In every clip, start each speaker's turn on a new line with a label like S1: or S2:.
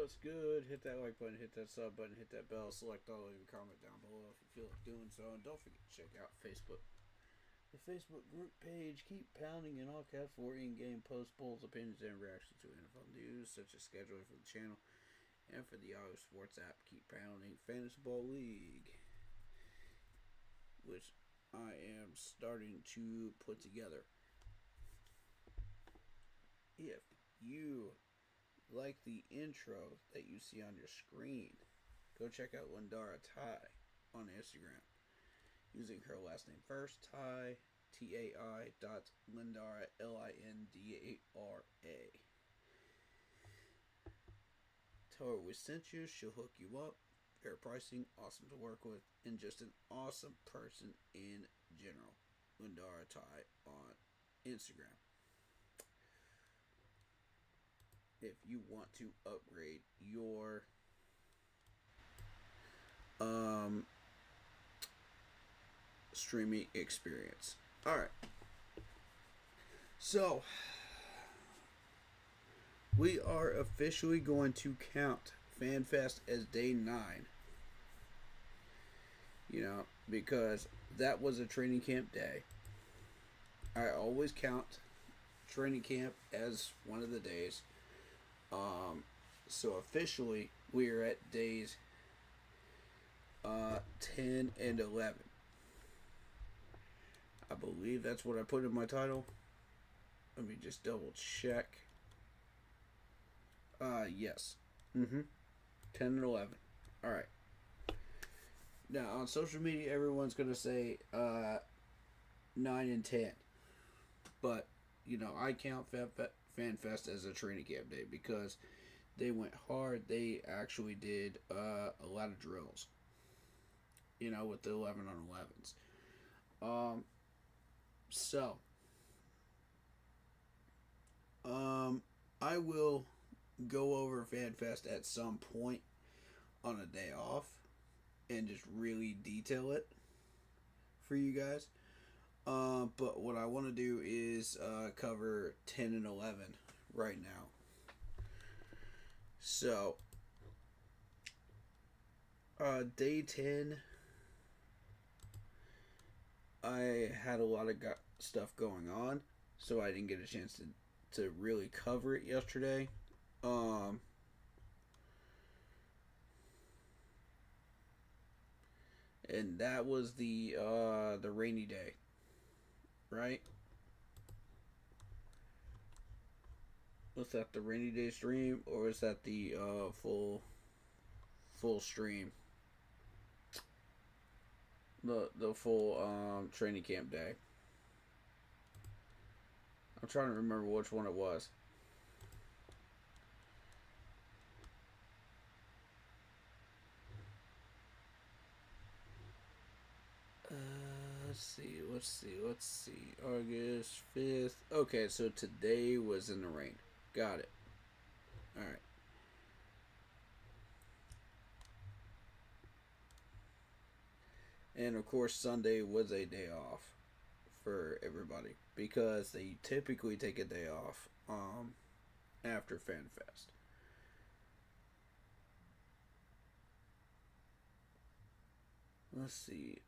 S1: What's good? Hit that like button, hit that sub button, hit that bell, select all, leave a comment down below if you feel like doing so, and don't forget to check out Facebook. The Facebook group page, keep pounding in all caps for in-game posts, polls, opinions, and reactions to NFL news, such as scheduling for the channel, and for the Yahoo Sports app, keep pounding Fantasy Ball League, which I am starting to put together. If you like the intro that you see on your screen, go check out Lindara Ty on Instagram using her last name first, Ty, T-A-I Lindara, Lindara. Tell her we sent you, she'll hook you up. Fair pricing, awesome to work with, and just an awesome person in general. Lindara Ty on Instagram. If you want to upgrade your streaming experience. Alright. So, we are officially going to count Fanfest as day 9. You know, because that was a training camp day. I always count training camp as one of the days. So officially, we are at days 10 and 11. I believe that's what I put in my title. Let me just double check. Yes. 10 and 11. Alright. Now, on social media, everyone's going to say 9 and 10. But, I count FanFest as a training camp day because they went hard. They actually did a lot of drills, with the 11 on 11s. So, I will go over FanFest at some point on a day off and just really detail it for you guys. But what I want to do is cover 10 and 11 right now. So, day 10, I had a lot of stuff going on, so I didn't get a chance to really cover it yesterday. And that was the rainy day, right? Was that the rainy day stream, or was that the full stream? The full training camp day. I'm trying to remember which one it was. Let's see. August 5th. Okay, so today was in the rain. Got it. Alright. And of course, Sunday was a day off for everybody because they typically take a day off after FanFest. Let's see.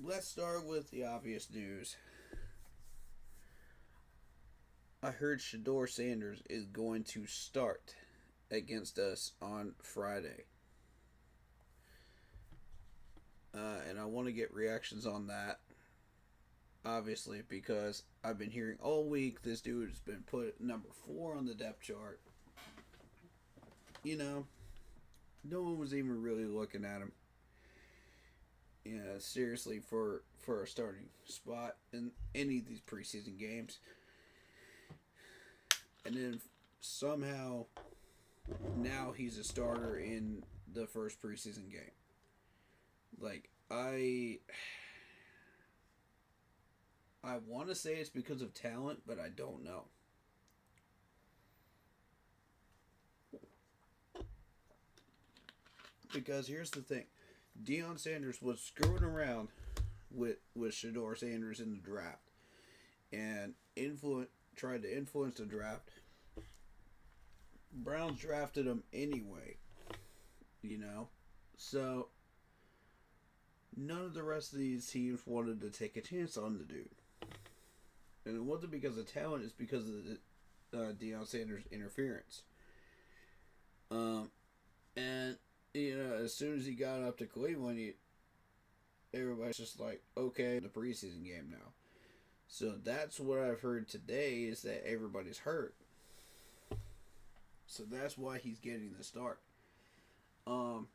S1: Let's start with the obvious news. I heard Shedeur Sanders is going to start against us on Friday. And I want to get reactions on that. Obviously, because I've been hearing all week this dude has been put number 4 on the depth chart. No one was even really looking at him. Seriously, for a starting spot in any of these preseason games. And then somehow now he's a starter in the first preseason game. Like, I want to say it's because of talent, but I don't know. Because here's the thing. Deion Sanders was screwing around with Shedeur Sanders in the draft. And tried to influence the draft. Browns drafted him anyway. So none of the rest of these teams wanted to take a chance on the dude. And it wasn't because of talent, it's because of the Deion Sanders interference. And as soon as he got up to Cleveland, everybody's just like, okay, the preseason game now. So that's what I've heard today, is that everybody's hurt. So that's why he's getting the start. But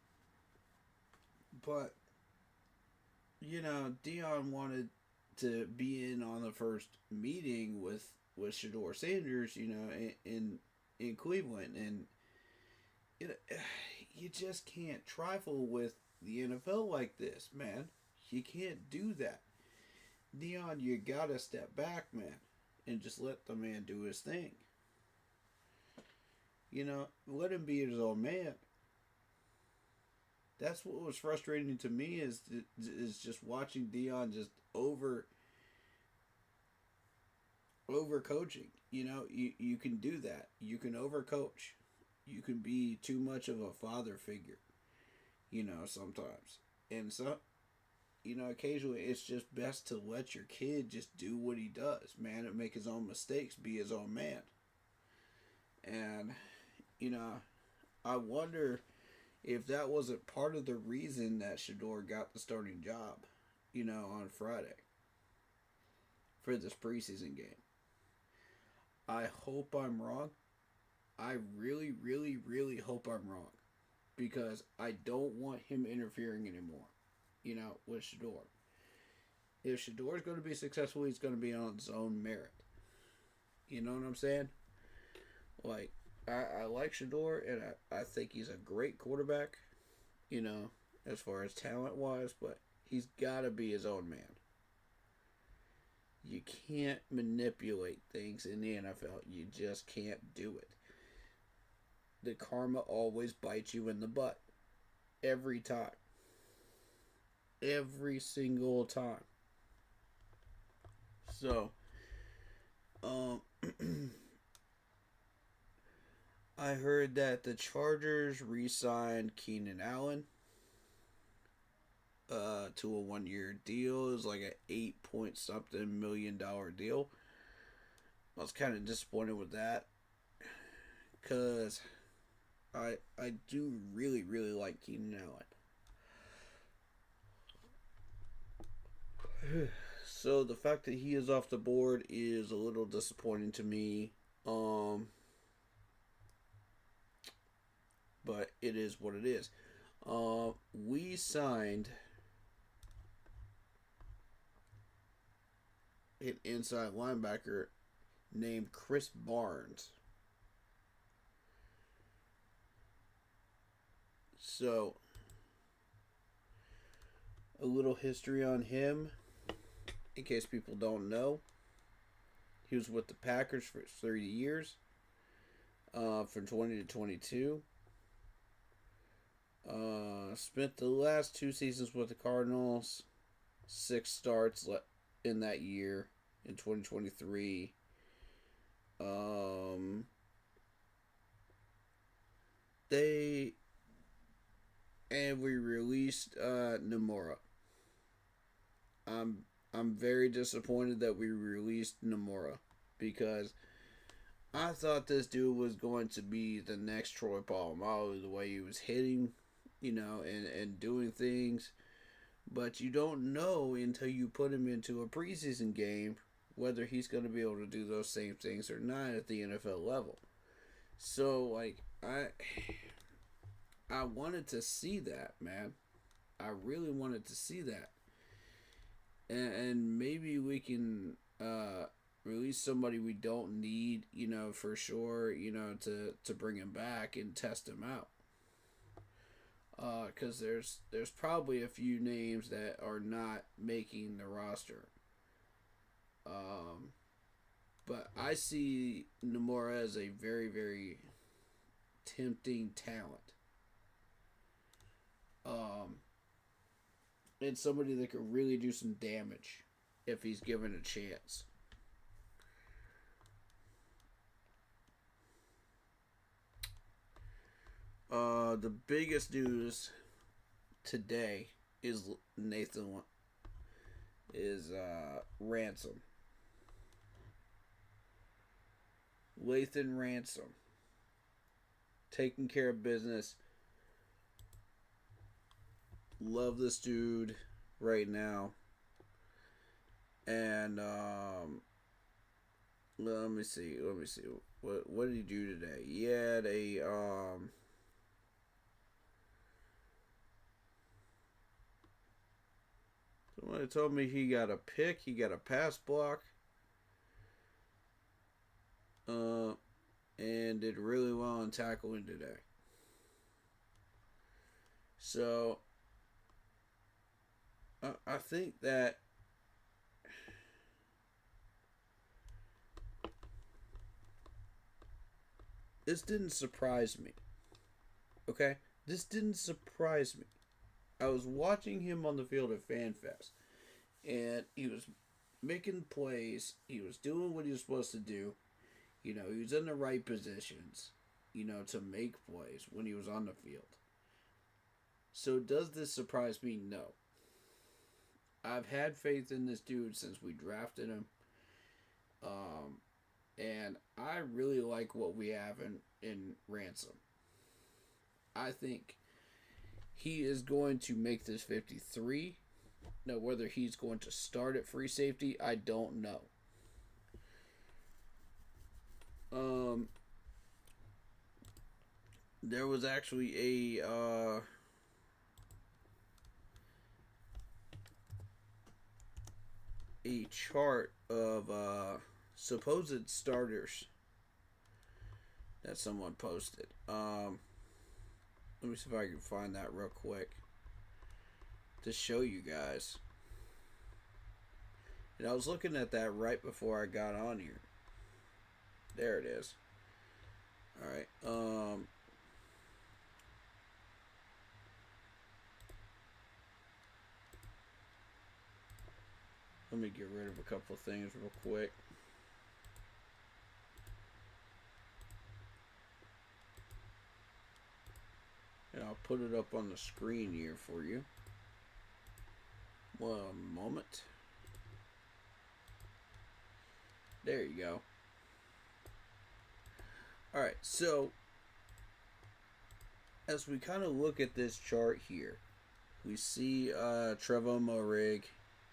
S1: Deion wanted to be in on the first meeting with Shedeur Sanders, in Cleveland, and you just can't trifle with the NFL like this, man. You can't do that. Deion, you gotta step back, man, and just let the man do his thing. Let him be his own man. That's what was frustrating to me is just watching Deion just over coaching. You can do that. You can overcoach. You can be too much of a father figure. Sometimes. And so, occasionally it's just best to let your kid just do what he does, man, and make his own mistakes, be his own man. And, I wonder if that wasn't part of the reason that Shedeur got the starting job, on Friday for this preseason game. I hope I'm wrong. I really, really, really hope I'm wrong because I don't want him interfering anymore. With Shador. If Shador is going to be successful, he's going to be on his own merit. You know what I'm saying? Like, I like Shador, and I think he's a great quarterback, as far as talent wise, but he's got to be his own man. You can't manipulate things in the NFL. You just can't do it. The karma always bites you in the butt. Every time. Every single time. So, I heard that the Chargers re-signed Keenan Allen to a 1-year deal. It was like an $8-point-something million deal. I was kind of disappointed with that because I do really, really like Keenan Allen. So the fact that he is off the board is a little disappointing to me. But it is what it is. We signed an inside linebacker named Chris Barnes. So, a little history on him, in case people don't know. He was with the Packers for 30 years, from 20 to 22. Spent the last 2 seasons with the Cardinals. 6 starts in that year, in 2023. We released Nomura. I'm very disappointed that we released Nomura because I thought this dude was going to be the next Troy Polamalu, the way he was hitting, and doing things. But you don't know until you put him into a preseason game whether he's going to be able to do those same things or not at the NFL level. So, I wanted to see that, man. I really wanted to see that. And maybe we can release somebody we don't need, for sure, to bring him back and test him out. Because there's probably a few names that are not making the roster. But I see Nomura as a very, very tempting talent. And somebody that could really do some damage if he's given a chance. The biggest news today is Ransom. Lathan Ransom. Taking care of business. Love this dude right now. And let me see. What did he do today? He had a somebody told me he got a pick, he got a pass block. And did really well in tackling today. So I think that this didn't surprise me. Okay? This didn't surprise me. I was watching him on the field at Fanfest, and he was making plays. He was doing what he was supposed to do. He was in the right positions, to make plays when he was on the field. So does this surprise me? No. I've had faith in this dude since we drafted him. And I really like what we have in Ransom. I think he is going to make this 53. Now, whether he's going to start at free safety, I don't know. there was actually a chart of supposed starters that someone posted. Let me see if I can find that real quick to show you guys. And I was looking at that right before I got on here. There it is. All right. Let me get rid of a couple of things real quick. And I'll put it up on the screen here for you. One moment. There you go. Alright, so as we kind of look at this chart here, we see Trevon Moehrig,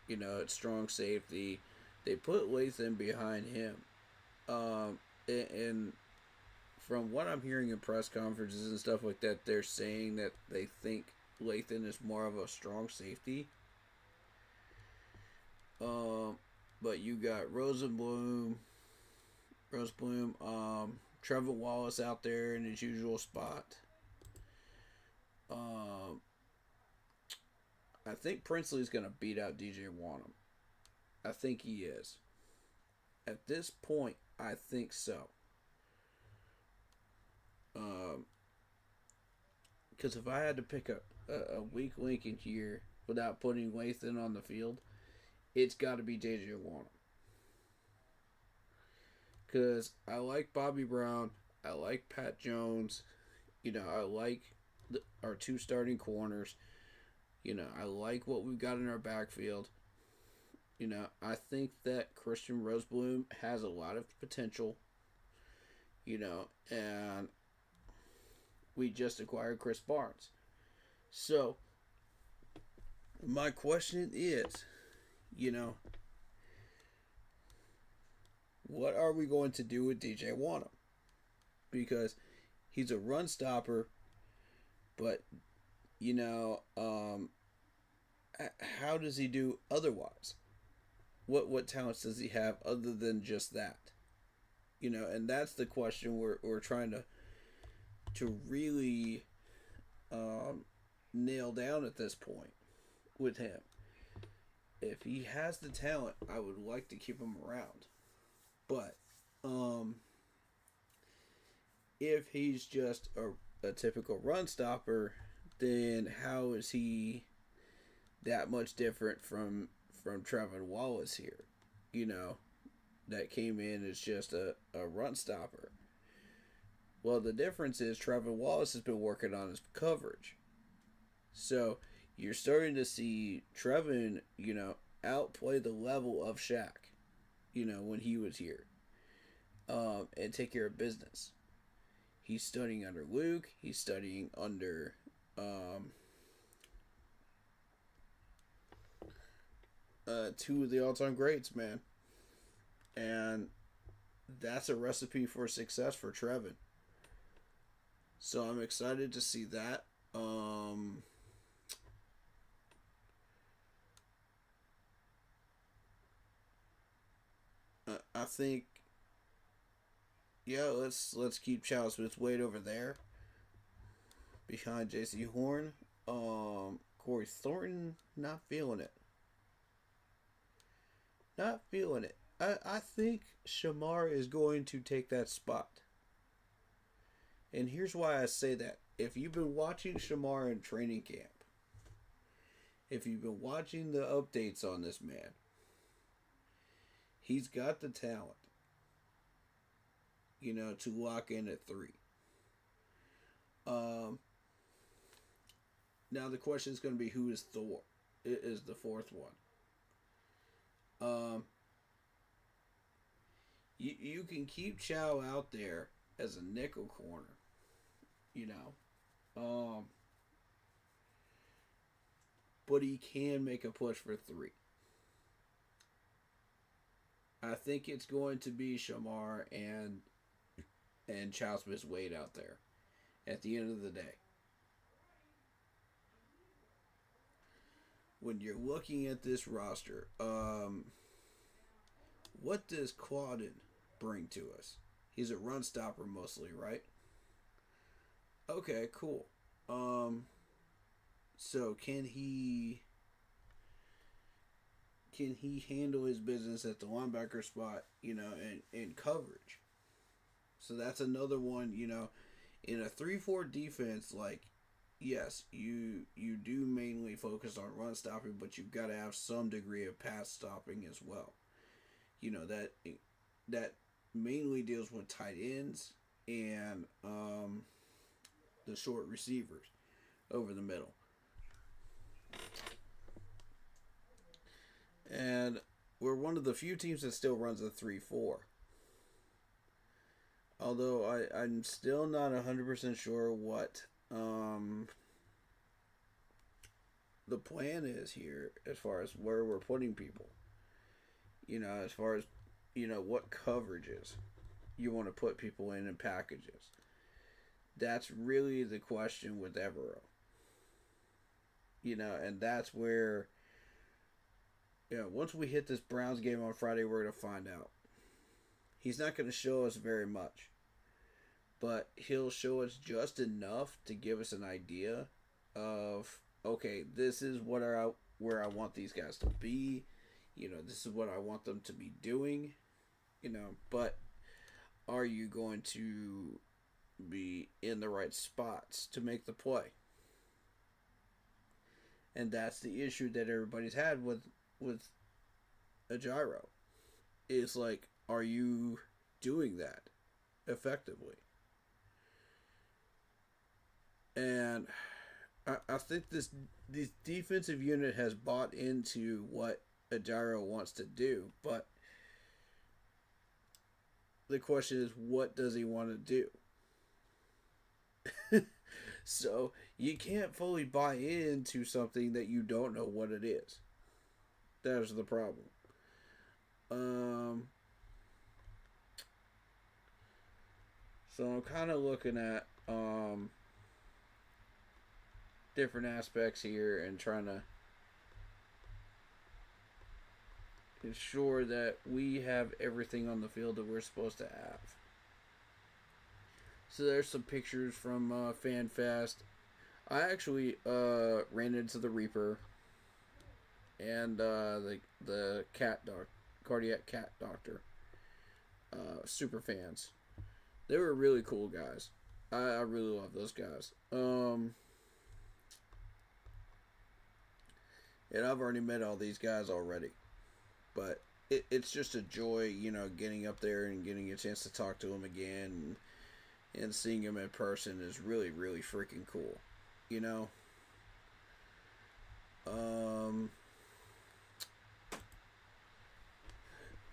S1: at strong safety. They put Lathan behind him. And from what I'm hearing in press conferences and stuff like that, they're saying that they think Lathan is more of a strong safety. But you got Rosebloom, Trevor Wallace out there in his usual spot. I think Princely's going to beat out DJ Wanham. I think he is. At this point, I think so. Because if I had to pick a weak link in here without putting Lathan on the field, it's got to be DJ Wanham. Because I like Bobby Brown. I like Pat Jones. I like our two starting corners. I like what we've got in our backfield. I think that Christian Rosebloom has a lot of potential. And we just acquired Chris Barnes. So, my question is, what are we going to do with DJ Wanham? Because he's a run stopper, but, how does he do otherwise? What talents does he have other than just that? And that's the question we're trying to really nail down at this point with him. If he has the talent, I would like to keep him around. But if he's just a typical run stopper, then how is he that much different from Trevor Wallace here? That came in as just a run stopper. Well, the difference is Trevor Wallace has been working on his coverage. So you're starting to see Trevin, outplay the level of Shaq, when he was here. And take care of business. He's studying under Luke. He's studying under two of the all-time greats, man. And that's a recipe for success for Trevin. So I'm excited to see that. I think, let's keep Charles Smith-Wade over there behind J.C. Horn. Corey Thornton, not feeling it. Not feeling it. I think Shamar is going to take that spot. And here's why I say that. If you've been watching Shamar in training camp, if you've been watching the updates on this man, he's got the talent, to lock in at 3. Now the question is going to be, who is Thor? It is the fourth one. You can keep Chow out there as a nickel corner, but he can make a push for 3. I think it's going to be Shamar and Chow Smith-Wade out there. at the end of the day. When you're looking at this roster, what does Quaden bring to us? He's a run stopper mostly, right? Okay, cool. So can he handle his business at the linebacker spot, and coverage? So that's another one, in a 3-4 defense, like, yes, you do mainly focus on run stopping, but you've got to have some degree of pass stopping as well. That mainly deals with tight ends and the short receivers over the middle. And we're one of the few teams that still runs a 3-4. Although I'm still not 100% sure what the plan is here as far as where we're putting people. As far as, what coverages you want to put people in and packages. That's really the question with Evero. And that's where, once we hit this Browns game on Friday, we're going to find out. He's not going to show us very much, but he'll show us just enough to give us an idea of, okay, this is where I want these guys to be. This is what I want them to be doing. But are you going to be in the right spots to make the play? And that's the issue that everybody's had with a gyro. Is like, are you doing that effectively? And I think this defensive unit has bought into what a gyro wants to do, but the question is, what does he want to do? So you can't fully buy into something that you don't know what it is. That's the problem. So I'm kind of looking at different aspects here and trying to ensure that we have everything on the field that we're supposed to have. So there's some pictures from Fanfest. I actually ran into the Reaper and the cardiac cat doctor. Super fans. They were really cool guys. I really love those guys. And I've already met all these guys already. But it's just a joy, getting up there and getting a chance to talk to them again. And seeing them in person is really, really freaking cool.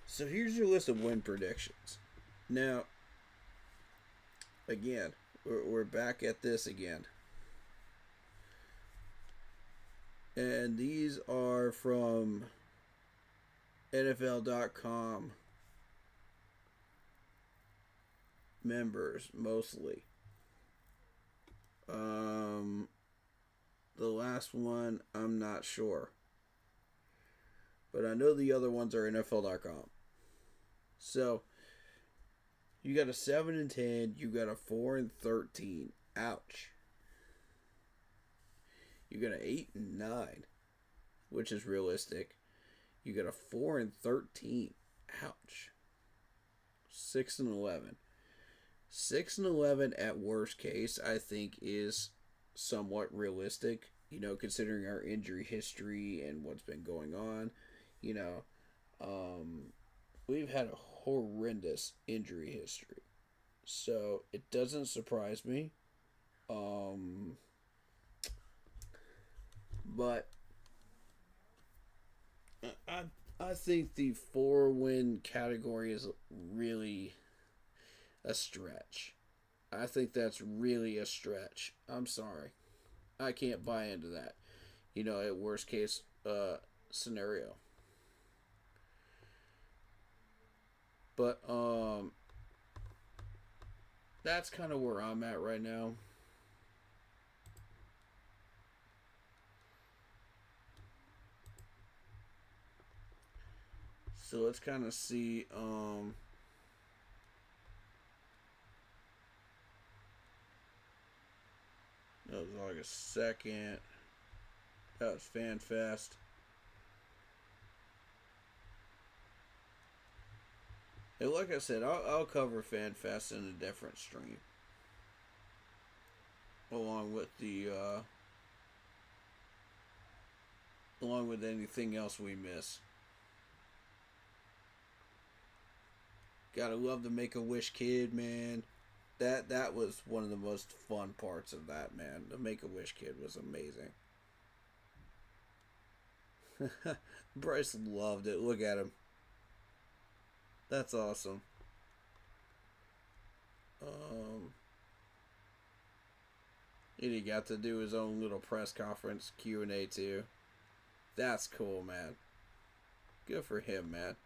S1: So here's your list of win predictions. Now, again, we're back at this again. And these are from NFL.com members, mostly. The last one, I'm not sure. But I know the other ones are NFL.com. So, you got a 7-10, you got a 4-13. Ouch. You got an 8-9, which is realistic. You got a 4-13. Ouch. 6-11. 6-11 at worst case, I think, is somewhat realistic. Considering our injury history and what's been going on. We've had a horrendous injury history. So, it doesn't surprise me. But I think the 4-win category is really a stretch. I think that's really a stretch. I'm sorry. I can't buy into that. At worst case scenario. But that's kind of where I'm at right now. So let's kind of see. That was August 2nd. That was Fanfest. And like I said, I'll cover Fanfest in a different stream, along with along with anything else we miss. Gotta love the Make-A-Wish kid, man. That was one of the most fun parts of that, man. The Make-A-Wish kid was amazing. Bryce loved it. Look at him. That's awesome. And he got to do his own little press conference Q&A too. That's cool, man. Good for him, man.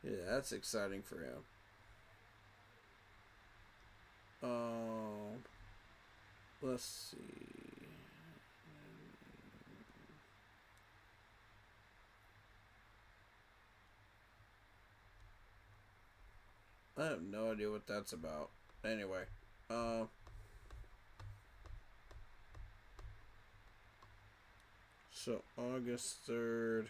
S1: Yeah, that's exciting for him. Let's see. I have no idea what that's about. Anyway, so August 3rd.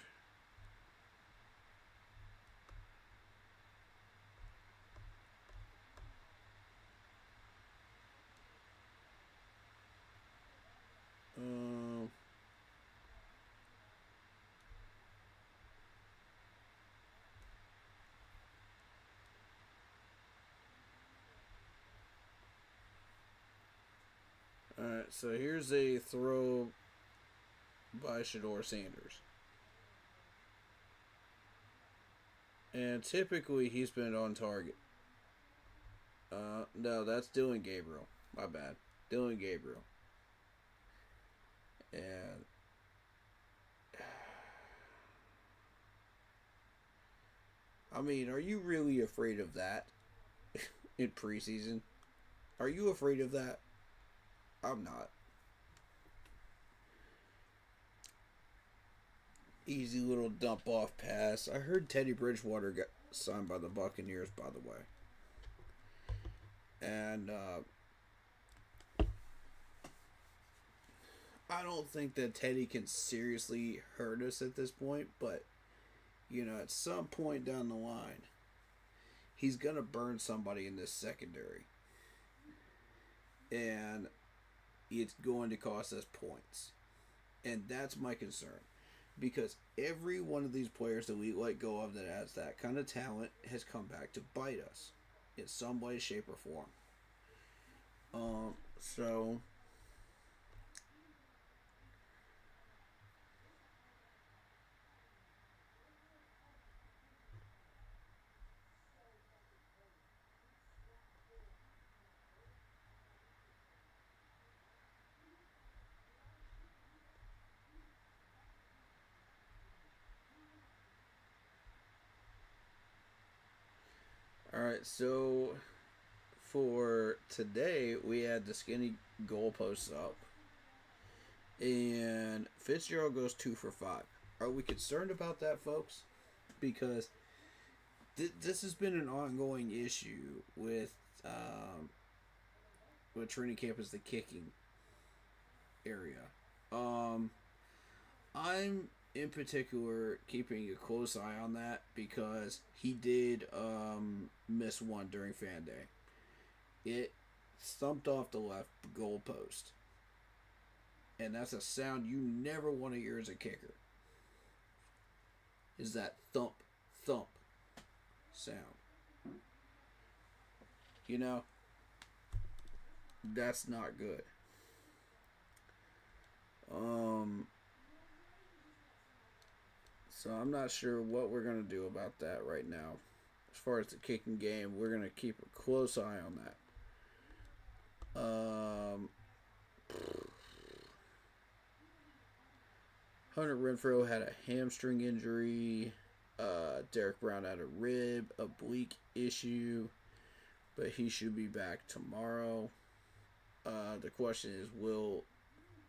S1: Alright, so here's a throw by Shedeur Sanders. And typically he's been on target. No, that's Dylan Gabriel. My bad. Dylan Gabriel. And I mean, are you really afraid of that in preseason? Are you afraid of that? I'm not. Easy little dump off pass. I heard Teddy Bridgewater got signed by the Buccaneers, by the way. And I don't think that Teddy can seriously hurt us at this point, but you know, at some point down the line, he's gonna burn somebody in this secondary. And it's going to cost us points. And that's my concern. Because every one of these players that we let go of that has that kind of talent has come back to bite us in some way, shape, or form. So alright, so for today, we had the skinny goalposts up. And Fitzgerald goes 2 for 5. Are we concerned about that, folks? Because this has been an ongoing issue with training camp is the kicking area. I'm in particular keeping a close eye on that because he did miss one during fan day. It thumped off the left goalpost. And that's a sound you never want to hear as a kicker. Is that thump, thump sound. You know, that's not good. So I'm not sure what we're going to do about that right now. As far as the kicking game, we're going to keep a close eye on that. Hunter Renfrow had a hamstring injury. Derek Brown had a rib, oblique issue, but he should be back tomorrow. The question is, will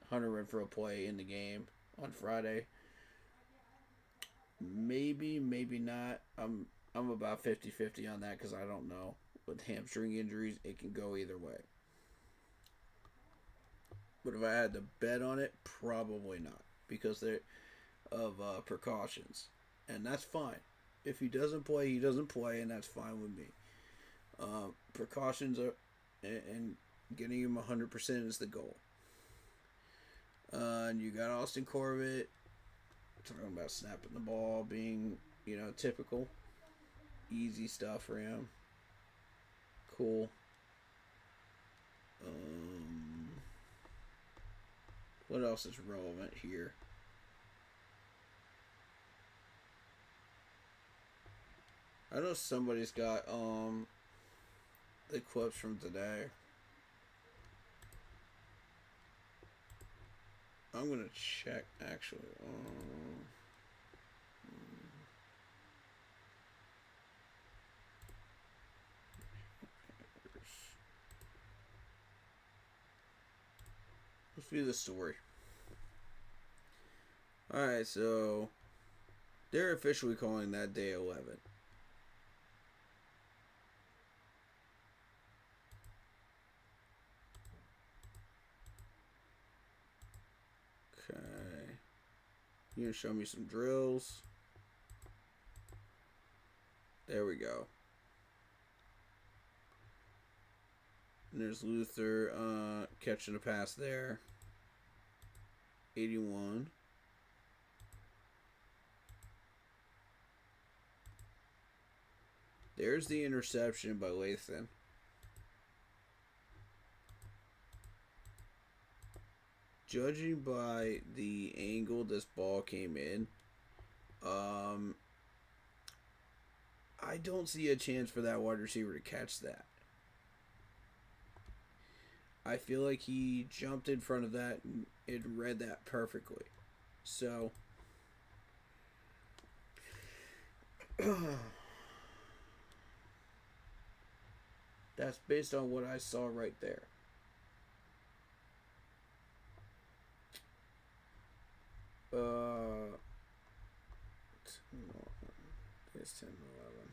S1: Hunter Renfrow play in the game on Friday? Maybe, maybe not. I'm about 50-50 on that because I don't know. With hamstring injuries, it can go either way. But if I had to bet on it, probably not because they're of precautions, and that's fine. If he doesn't play, he doesn't play, and that's fine with me. Precautions are, and getting him 100% is the goal. And you got Austin Corbett talking about snapping the ball being, typical, easy stuff for him. Cool. What else is relevant here? I know somebody's got the clips from today. I'm gonna check actually. Let's view the story. Alright, so they're officially calling that day 11. Okay. You're gonna show me some drills. There we go. And there's Luther catching a pass there. 81. There's the interception by Lathan. Judging by the angle this ball came in, I don't see a chance for that wide receiver to catch that. I feel like he jumped in front of that and it read that perfectly. So, that's based on what I saw right there. It's 10 11.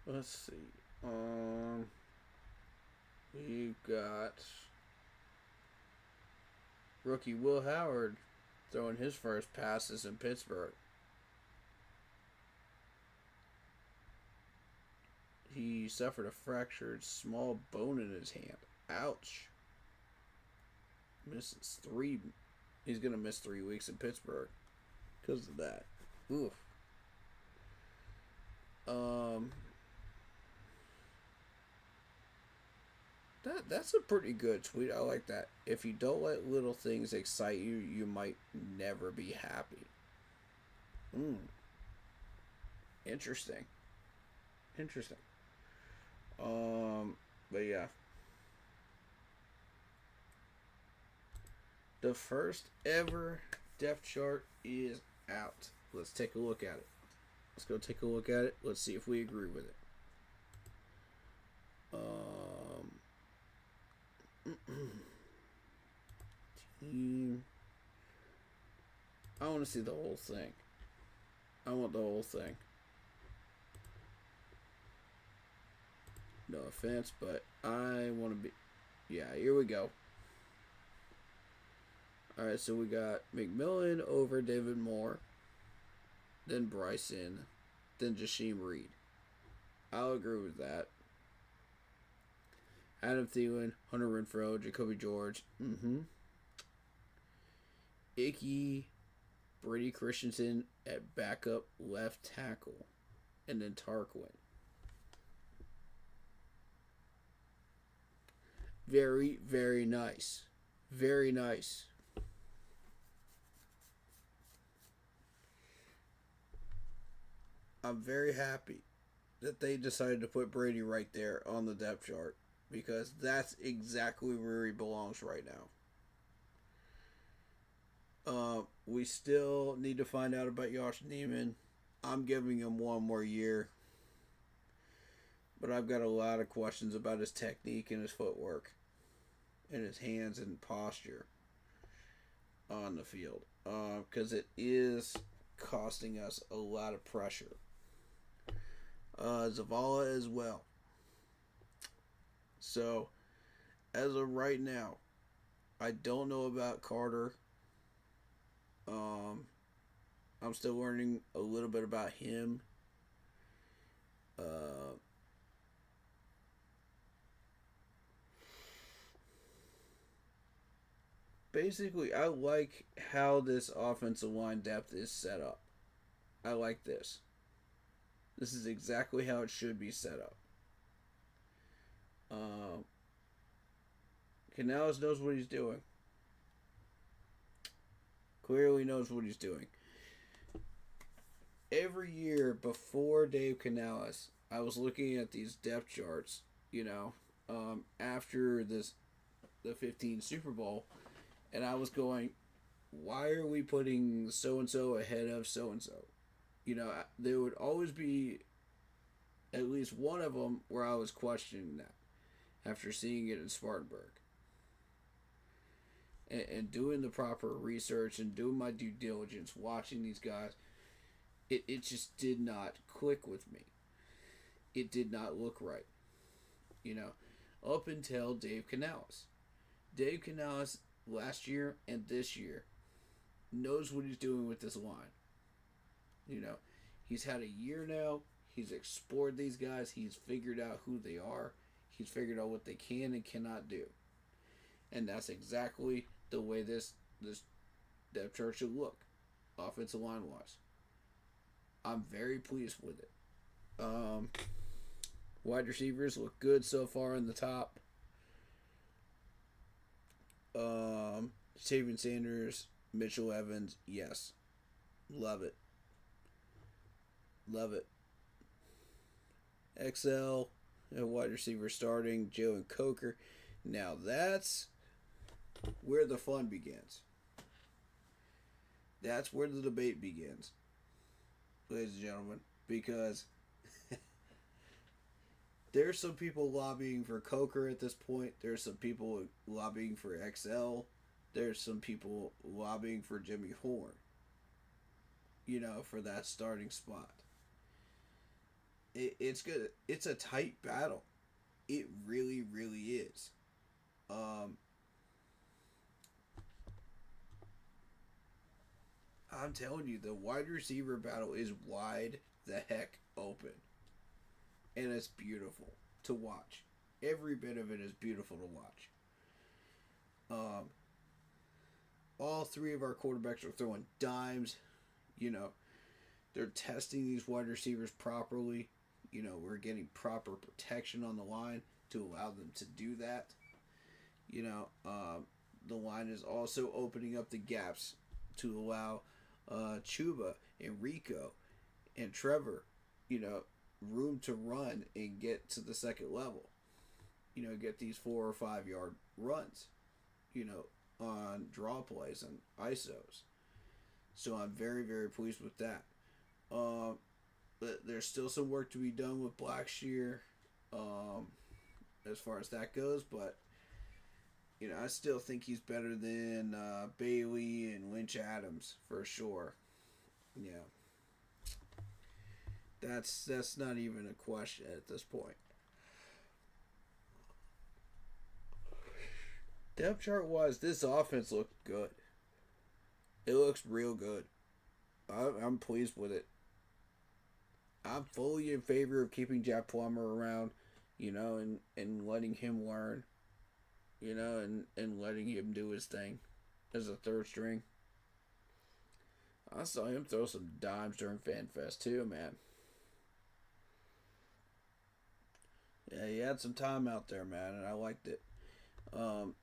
S1: Let's see. We got rookie Will Howard throwing his first passes in Pittsburgh. He suffered a fractured small bone in his hand. Ouch. Misses 3. He's going to miss 3 weeks in Pittsburgh because of that. Oof. That's a pretty good tweet. I like that. If you don't let little things excite you, you might never be happy. Interesting. But yeah. The first ever depth chart is out. Let's take a look at it. Let's go take a look at it. Let's see if we agree with it. Team. I want to see the whole thing. I want the whole thing. No offense, but I want to be... Yeah, here we go. Alright, so we got McMillan over David Moore. Then Bryson. Then Jasheem Reed. I'll agree with that. Adam Thielen, Hunter Renfrow, Jacoby George. Icky, Brady Christensen at backup left tackle. And then Tarquin. Very, very nice. Very nice. I'm very happy that they decided to put Brady right there on the depth chart because that's exactly where he belongs right now. We still need to find out about Josh Neiman. I'm giving him one more year, but I've got a lot of questions about his technique and his footwork, and his hands and posture on the field, because it is costing us a lot of pressure. Zavala as well. So, as of right now, I don't know about Carter. I'm still learning a little bit about him. Basically, I like how this offensive line depth is set up. I like this. This is exactly how it should be set up. Canales knows what he's doing. Clearly knows what he's doing. Every year before Dave Canales, I was looking at these depth charts, after the 15 Super Bowl, and I was going, why are we putting so-and-so ahead of so-and-so? There would always be at least one of them where I was questioning that after seeing it in Spartanburg. And doing the proper research and doing my due diligence, watching these guys, it just did not click with me. It did not look right. Up until Dave Canales. Dave Canales last year and this year knows what he's doing with this line. He's had a year now. He's explored these guys. He's figured out who they are. He's figured out what they can and cannot do. And that's exactly the way this depth chart should look, offensive line wise. I'm very pleased with it. Wide receivers look good so far in the top. Xavier Sanders, Mitchell Evans, yes. Love it. Love it. XL, wide receiver starting, Jalen Coker. Now that's where the fun begins. That's where the debate begins, ladies and gentlemen, because there's some people lobbying for Coker at this point. There's some people lobbying for XL. There's some people lobbying for Jimmy Horn, for that starting spot. It's good. It's a tight battle. It really, really is. I'm telling you, the wide receiver battle is wide the heck open. And it's beautiful to watch. Every bit of it is beautiful to watch. All three of our quarterbacks are throwing dimes. They're testing these wide receivers properly. We're getting proper protection on the line to allow them to do that. The line is also opening up the gaps to allow Chuba and Rico and Trevor, room to run and get to the second level. Get these 4 or 5 yard runs, on draw plays and ISOs. So I'm very, very pleased with that. But there's still some work to be done with Blackshear, as far as that goes, but I still think he's better than Bailey and Lynch Adams for sure. Yeah. That's not even a question at this point. Depth chart wise, this offense looks good. It looks real good. I'm pleased with it. I'm fully in favor of keeping Jack Plummer around, and letting him learn, and letting him do his thing as a third string. I saw him throw some dimes during Fanfest too, man. Yeah, he had some time out there, man, and I liked it.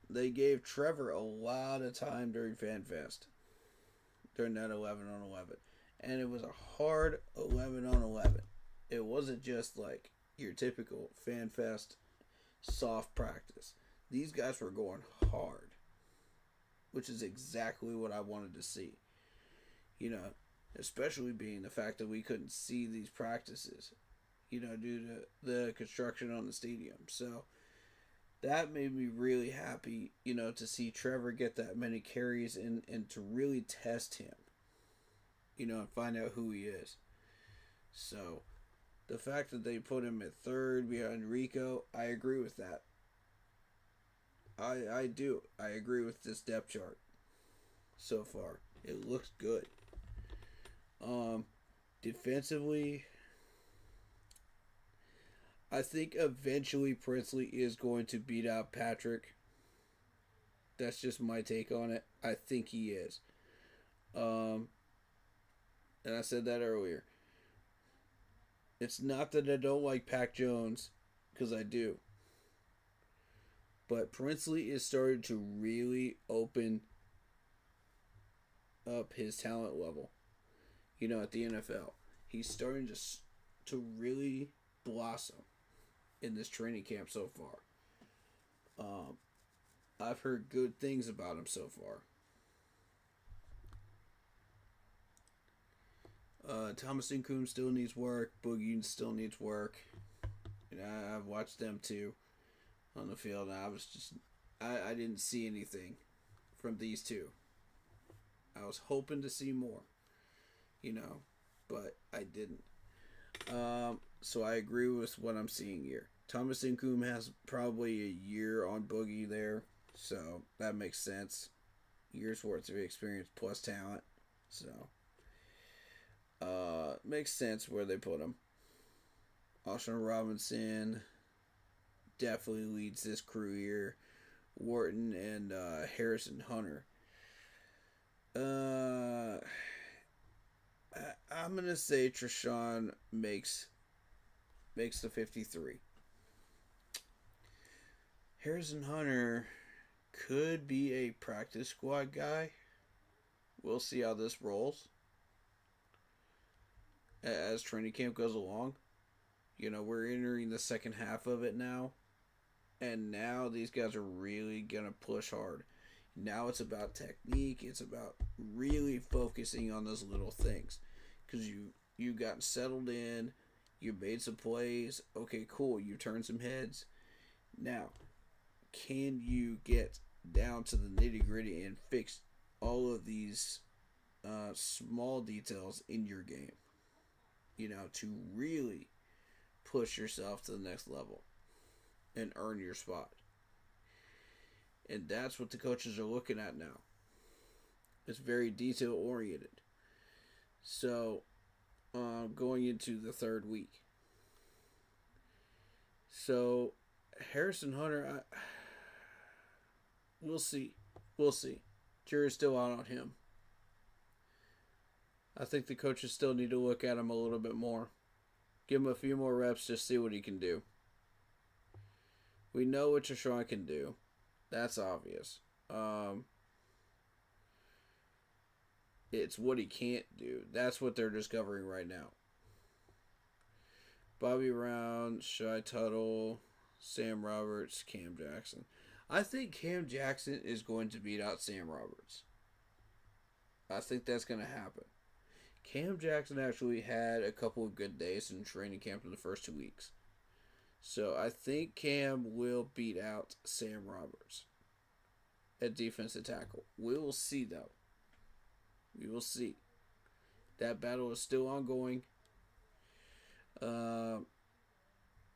S1: They gave Trevor a lot of time during Fanfest, during that 11 on 11. And it was a hard 11 on 11. It wasn't just like your typical Fanfest soft practice. These guys were going hard, which is exactly what I wanted to see. You know, especially being the fact that we couldn't see these practices, you know, due to the construction on the stadium. So that made me really happy, you know, to see Trevor get that many carries and to really test him, you know, and find out who he is. So the fact that they put him at third behind Rico, I agree with that. I do. I agree with this depth chart so far. It looks good. Defensively, I think eventually Princely is going to beat out Patrick. That's just my take on it. I think he is. And I said that earlier. It's not that I don't like Pac Jones, because I do. But Princely is starting to really open up his talent level, you know, at the NFL. He's starting to really blossom in this training camp so far. I've heard good things about him so far. Thomas Incoom still needs work. Boogie still needs work. And I've watched them too on the field. And I didn't see anything from these two. I was hoping to see more, you know, but I didn't. So I agree with what I'm seeing here. Thomas Incoom has probably a year on Boogie there, so that makes sense. Years worth of experience plus talent, so makes sense where they put him. Austin Robinson definitely leads this crew here. Wharton and Harrison Hunter. I'm gonna say Treshawn makes the 53. Harrison Hunter could be a practice squad guy. We'll see how this rolls as training camp goes along. You know, we're entering the second half of it now. And now these guys are really going to push hard. Now it's about technique. It's about really focusing on those little things. Because you got settled in. You made some plays. Okay, cool. You turned some heads. Now, can you get down to the nitty gritty and fix all of these small details in your game? You know, to really push yourself to the next level and earn your spot. And that's what the coaches are looking at now. It's very detail oriented. So, going into the third week. So, Harrison Hunter, we'll see. We'll see. Jury's still out on him. I think the coaches still need to look at him a little bit more. Give him a few more reps, just see what he can do. We know what Treshawn can do. That's obvious. It's what he can't do. That's what they're discovering right now. Bobby Brown, Shy Tuttle, Sam Roberts, Cam Jackson. I think Cam Jackson is going to beat out Sam Roberts. I think that's going to happen. Cam Jackson actually had a couple of good days in training camp in the first 2 weeks. So I think Cam will beat out Sam Roberts at defensive tackle. We will see, though. We will see. That battle is still ongoing.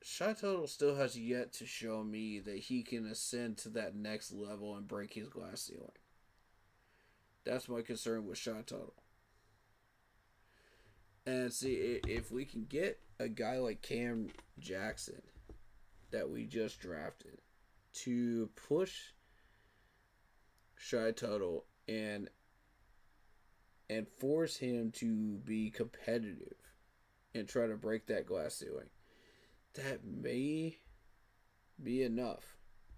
S1: Shy Total still has yet to show me that he can ascend to that next level and break his glass ceiling. That's my concern with Shy Total. And see, if we can get a guy like Cam Jackson that we just drafted to push Shy Total and force him to be competitive and try to break that glass ceiling, that may be enough.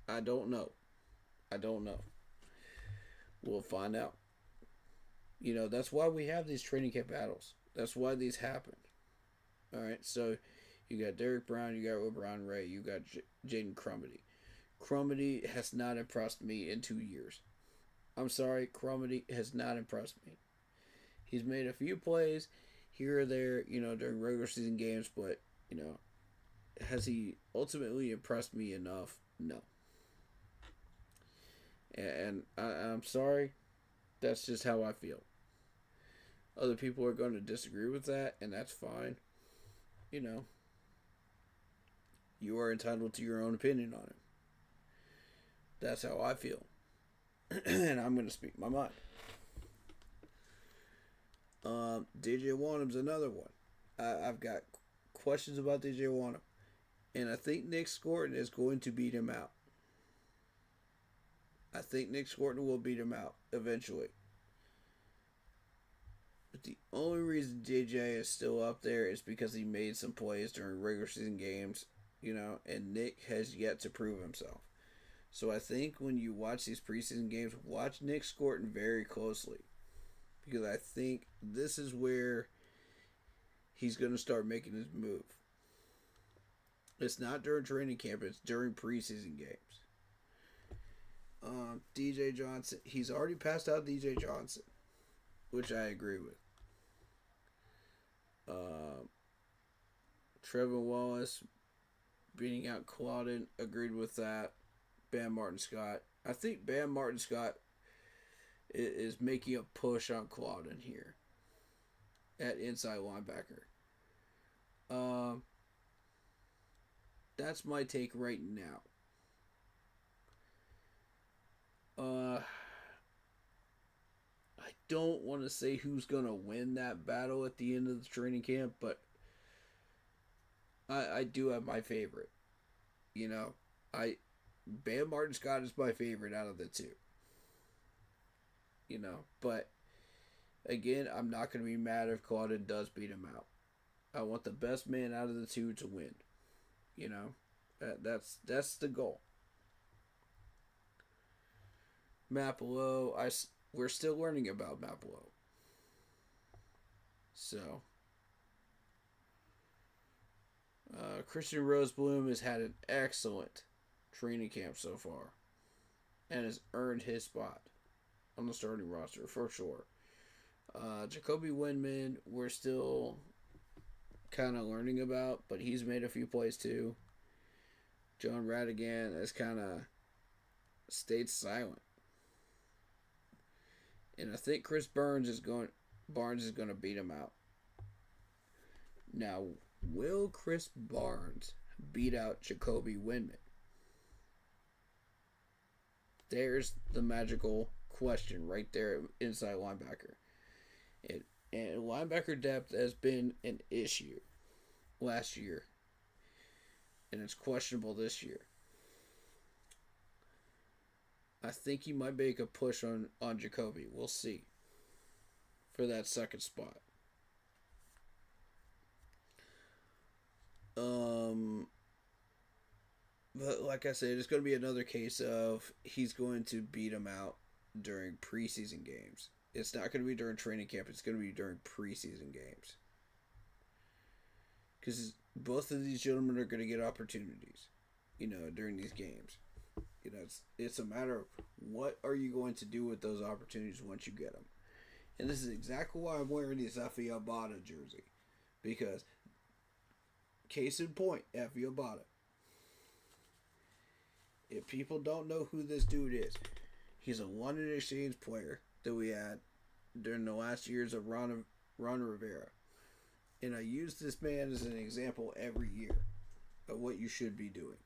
S1: I don't know. I don't know. We'll find out. That's why we have these training camp battles. That's why these happen. All right, so you got Derek Brown, you got O'Brien Ray, you got Jaden Crumedy. Crumedy has not impressed me in 2 years. I'm sorry, Crumedy has not impressed me. He's made a few plays here or there, during regular season games, but, has he ultimately impressed me enough? No. And I'm sorry, that's just how I feel. Other people are going to disagree with that, and that's fine. You are entitled to your own opinion on it. That's how I feel. And I'm going to speak my mind. DJ Wanham's another one. I've got questions about DJ Wanham. And I think Nick Scorton is going to beat him out. I think Nick Scorton will beat him out eventually. But the only reason JJ is still up there is because he made some plays during regular season games, and Nick has yet to prove himself. So I think when you watch these preseason games, watch Nick Scorton very closely. Because I think this is where he's going to start making his move. It's not during training camp, it's during preseason games. DJ Johnson, he's already passed out DJ Johnson, which I agree with. Trevor Wallace beating out Claudin, agreed with that. Bam Martin Scott. I think Bam Martin Scott is making a push on Claudin here at inside linebacker. That's my take right now. I don't want to say who's going to win that battle at the end of the training camp, but I do have my favorite. Bam Martin Scott is my favorite out of the two. But again, I'm not going to be mad if Claudin does beat him out. I want the best man out of the two to win. That's the goal. Mapolo, we're still learning about Mapolo. So, Christian Rosebloom has had an excellent training camp so far and has earned his spot on the starting roster for sure. Jacoby Windman, we're still kind of learning about, but he's made a few plays too. John Radigan has kind of stayed silent. And I think Chris Barnes is going to beat him out. Now, will Chris Barnes beat out Jacoby Windman? There's the magical question right there inside linebacker. And linebacker depth has been an issue last year. And it's questionable this year. I think he might make a push on Jacoby. We'll see. For that second spot. But like I said, it's going to be another case of he's going to beat him out during preseason games. It's not going to be during training camp. It's going to be during preseason games. Because both of these gentlemen are going to get opportunities, during these games. It's a matter of what are you going to do with those opportunities once you get them. And this is exactly why I'm wearing this Efe Abada jersey. Because, case in point, Efe Abada. If people don't know who this dude is, he's a London Exchange player that we had during the last years of Ron Rivera. And I use this man as an example every year of what you should be doing.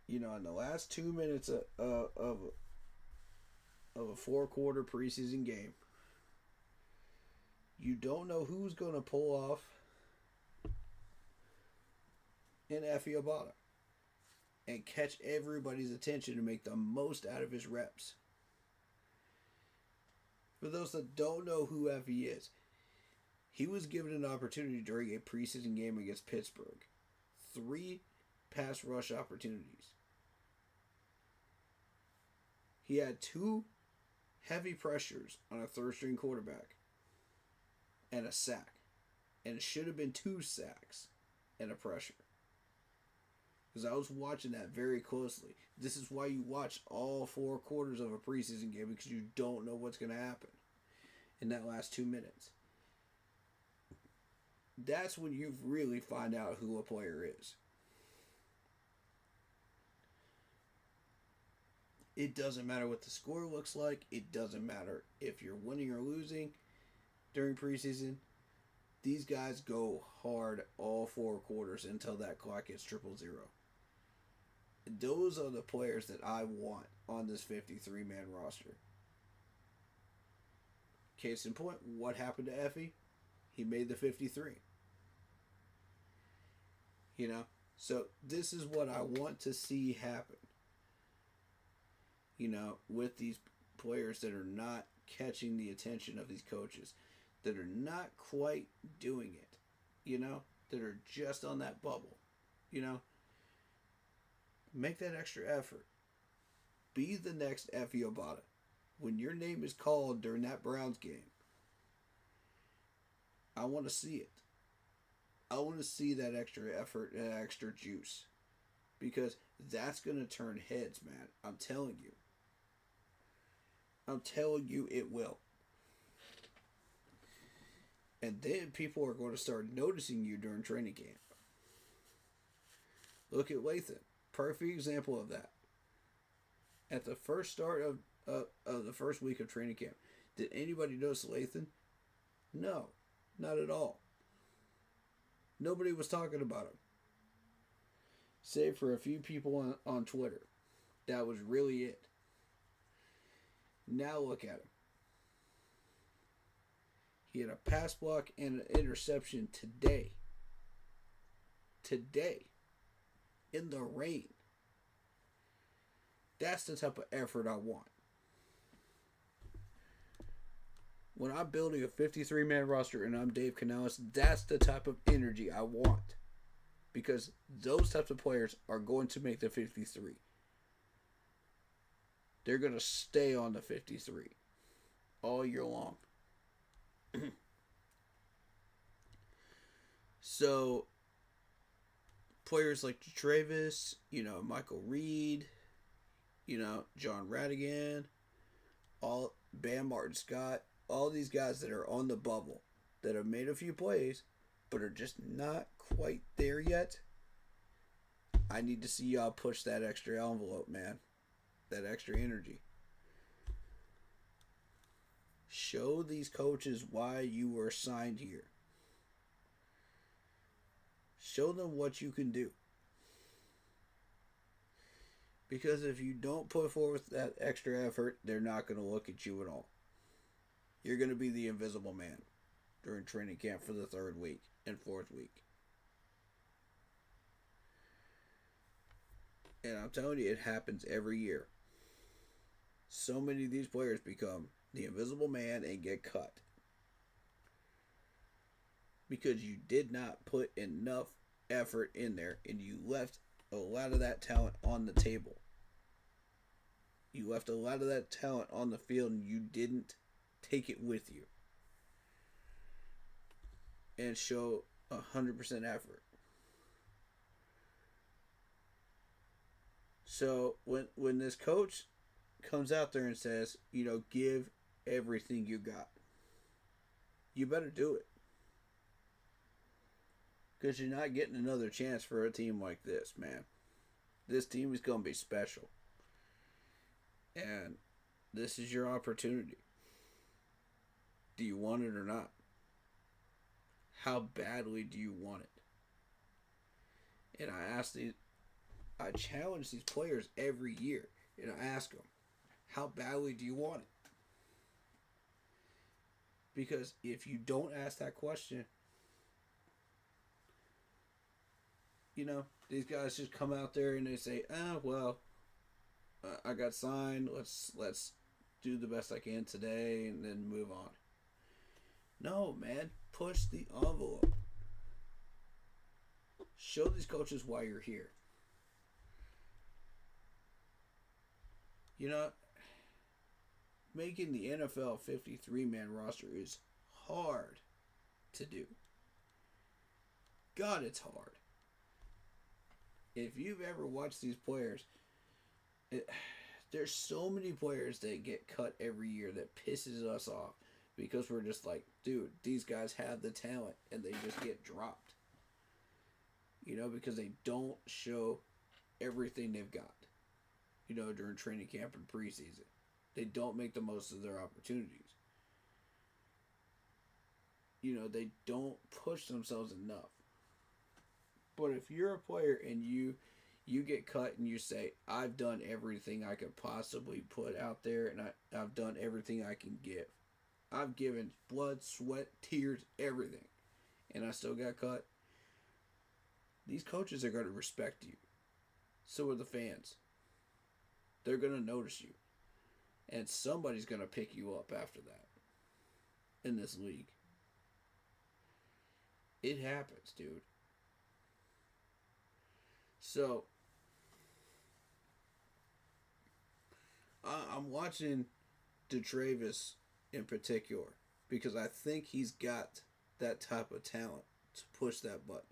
S1: In the last 2 minutes of a 4-quarter preseason game, you don't know who's going to pull off an Efe Abada and catch everybody's attention to make the most out of his reps. For those that don't know who Efe is, he was given an opportunity during a preseason game against Pittsburgh. 3 pass rush opportunities. He had 2 heavy pressures on a third string quarterback and a sack. And it should have been 2 sacks and a pressure. Because I was watching that very closely. This is why you watch all 4 quarters of a preseason game, because you don't know what's going to happen in that last 2 minutes. That's when you really find out who a player is. It doesn't matter what the score looks like. It doesn't matter if you're winning or losing during preseason. These guys go hard all 4 quarters until that clock hits 000. Those are the players that I want on this 53-man roster. Case in point, what happened to Effie? He made the 53. You know? So this is what I want to see happen. You know, with these players that are not catching the attention of these coaches, that are not quite doing it, you know, that are just on that bubble, you know. Make that extra effort. Be the next Effie Obata. When your name is called during that Browns game, I want to see it. I want to see that extra effort and extra juice. Because that's going to turn heads, man. I'm telling you. I'm telling you it will. And then people are going to start noticing you during training camp. Look at Lathan. Perfect example of that. At the first start of the first week of training camp, did anybody notice Lathan? No, not at all. Nobody was talking about him. Save for a few people on Twitter. That was really it. Now look at him. He had a pass block and an interception today. Today. In the rain. That's the type of effort I want. When I'm building a 53-man roster and I'm Dave Canales, that's the type of energy I want. Because those types of players are going to make the 53. They're going to stay on the 53 all year long. So, players like Travis, you know, Michael Reed, you know, John Radigan, all Bam Martin Scott, all these guys that are on the bubble, that have made a few plays, but are just not quite there yet. I need to see y'all push that extra envelope, man. That extra energy. Show these coaches why you were signed here. Show them what you can do. Because if you don't put forth that extra effort, they're not going to look at you at all. You're going to be the invisible man during training camp for the 3rd week and 4th week. And I'm telling you, it happens every year. So many of these players become the invisible man and get cut. Because you did not put enough effort in there and you left a lot of that talent on the table. You left a lot of that talent on the field and you didn't take it with you. And show 100% effort. So when this coach comes out there and says, you know, give everything you got, you better do it. Because you're not getting another chance for a team like this, man. This team is going to be special. And this is your opportunity. Do you want it or not? How badly do you want it? And I challenge these players every year. And I ask them, how badly do you want it? Because if you don't ask that question, you know, these guys just come out there and they say, I got signed. Let's do the best I can today and then move on. No, man. Push the envelope. Show these coaches why you're here. You know, making the NFL 53-man roster is hard to do. God, it's hard. If you've ever watched these players, there's so many players that get cut every year that pisses us off because we're just like, dude, these guys have the talent and they just get dropped. You know, because they don't show everything they've got, you know, during training camp and preseason. They don't make the most of their opportunities. You know, they don't push themselves enough. But if you're a player and you get cut and you say, I've done everything I could possibly put out there and I've done everything I can give. I've given blood, sweat, tears, everything. And I still got cut. These coaches are going to respect you. So are the fans. They're going to notice you. And somebody's going to pick you up after that. In this league. It happens, dude. So, I'm watching DeTravis in particular because I think he's got that type of talent to push that button.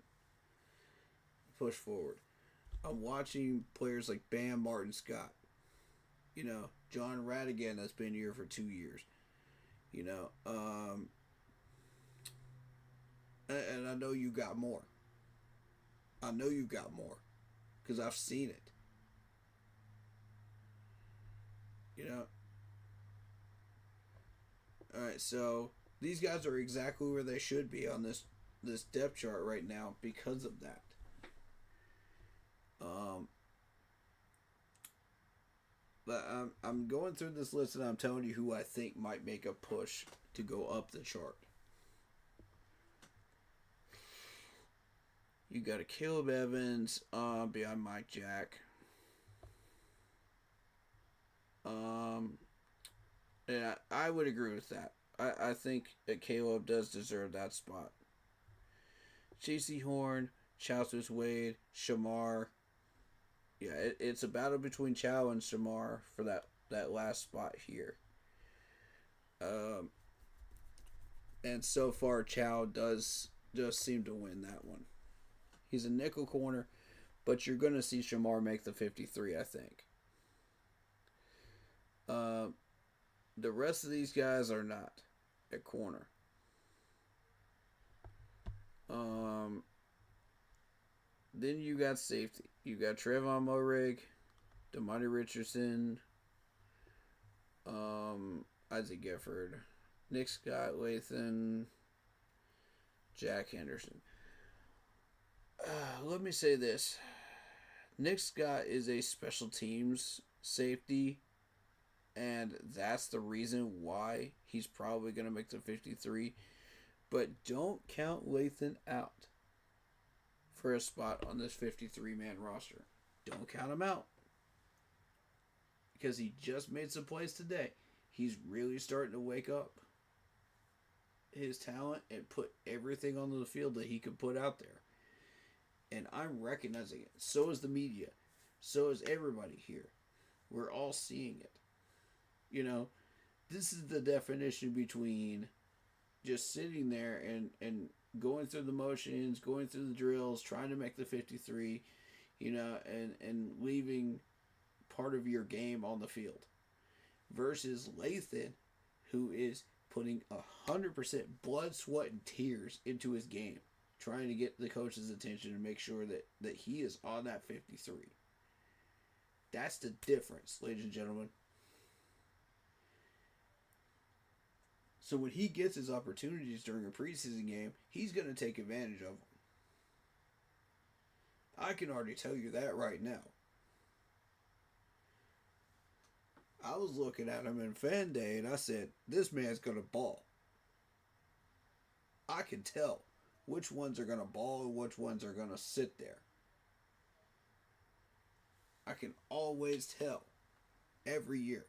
S1: Push forward. I'm watching players like Bam Martin Scott. You know, John Radigan that's been here for 2 years. You know, and I know you got more. I know you got more. Because I've seen it. You know? Alright, so these guys are exactly where they should be on this depth chart right now because of that. But I'm going through this list and I'm telling you who I think might make a push to go up the chart. You got a Caleb Evans behind Mike Jack. And I would agree with that. I think that Caleb does deserve that spot. J.C. Horn, Chaucer's Wade, Shamar. Yeah, it's a battle between Chow and Shamar for that last spot here. And so far, Chow does seem to win that one. He's a nickel corner, but you're going to see Shamar make the 53, I think. The rest of these guys are not at corner. Then you got safety. You got Trevon Moehrig, Damani Richardson, Isaac Gifford, Nick Scott Lathan, Jack Henderson. Let me say this. Nick Scott is a special teams safety, and that's the reason why he's probably going to make the 53. But don't count Lathan out for a spot on this 53-man roster. Don't count him out. Because he just made some plays today. He's really starting to wake up his talent and put everything on the field that he could put out there. And I'm recognizing it. So is the media. So is everybody here. We're all seeing it. You know, this is the definition between just sitting there and going through the motions, going through the drills, trying to make the 53, you know, and leaving part of your game on the field. Versus Lathan, who is putting 100% blood, sweat, and tears into his game, trying to get the coach's attention and make sure that he is on that 53. That's the difference, ladies and gentlemen. So when he gets his opportunities during a preseason game, he's going to take advantage of them. I can already tell you that right now. I was looking at him in Fan Day and I said, this man's going to ball. I can tell which ones are going to ball and which ones are going to sit there. I can always tell every year.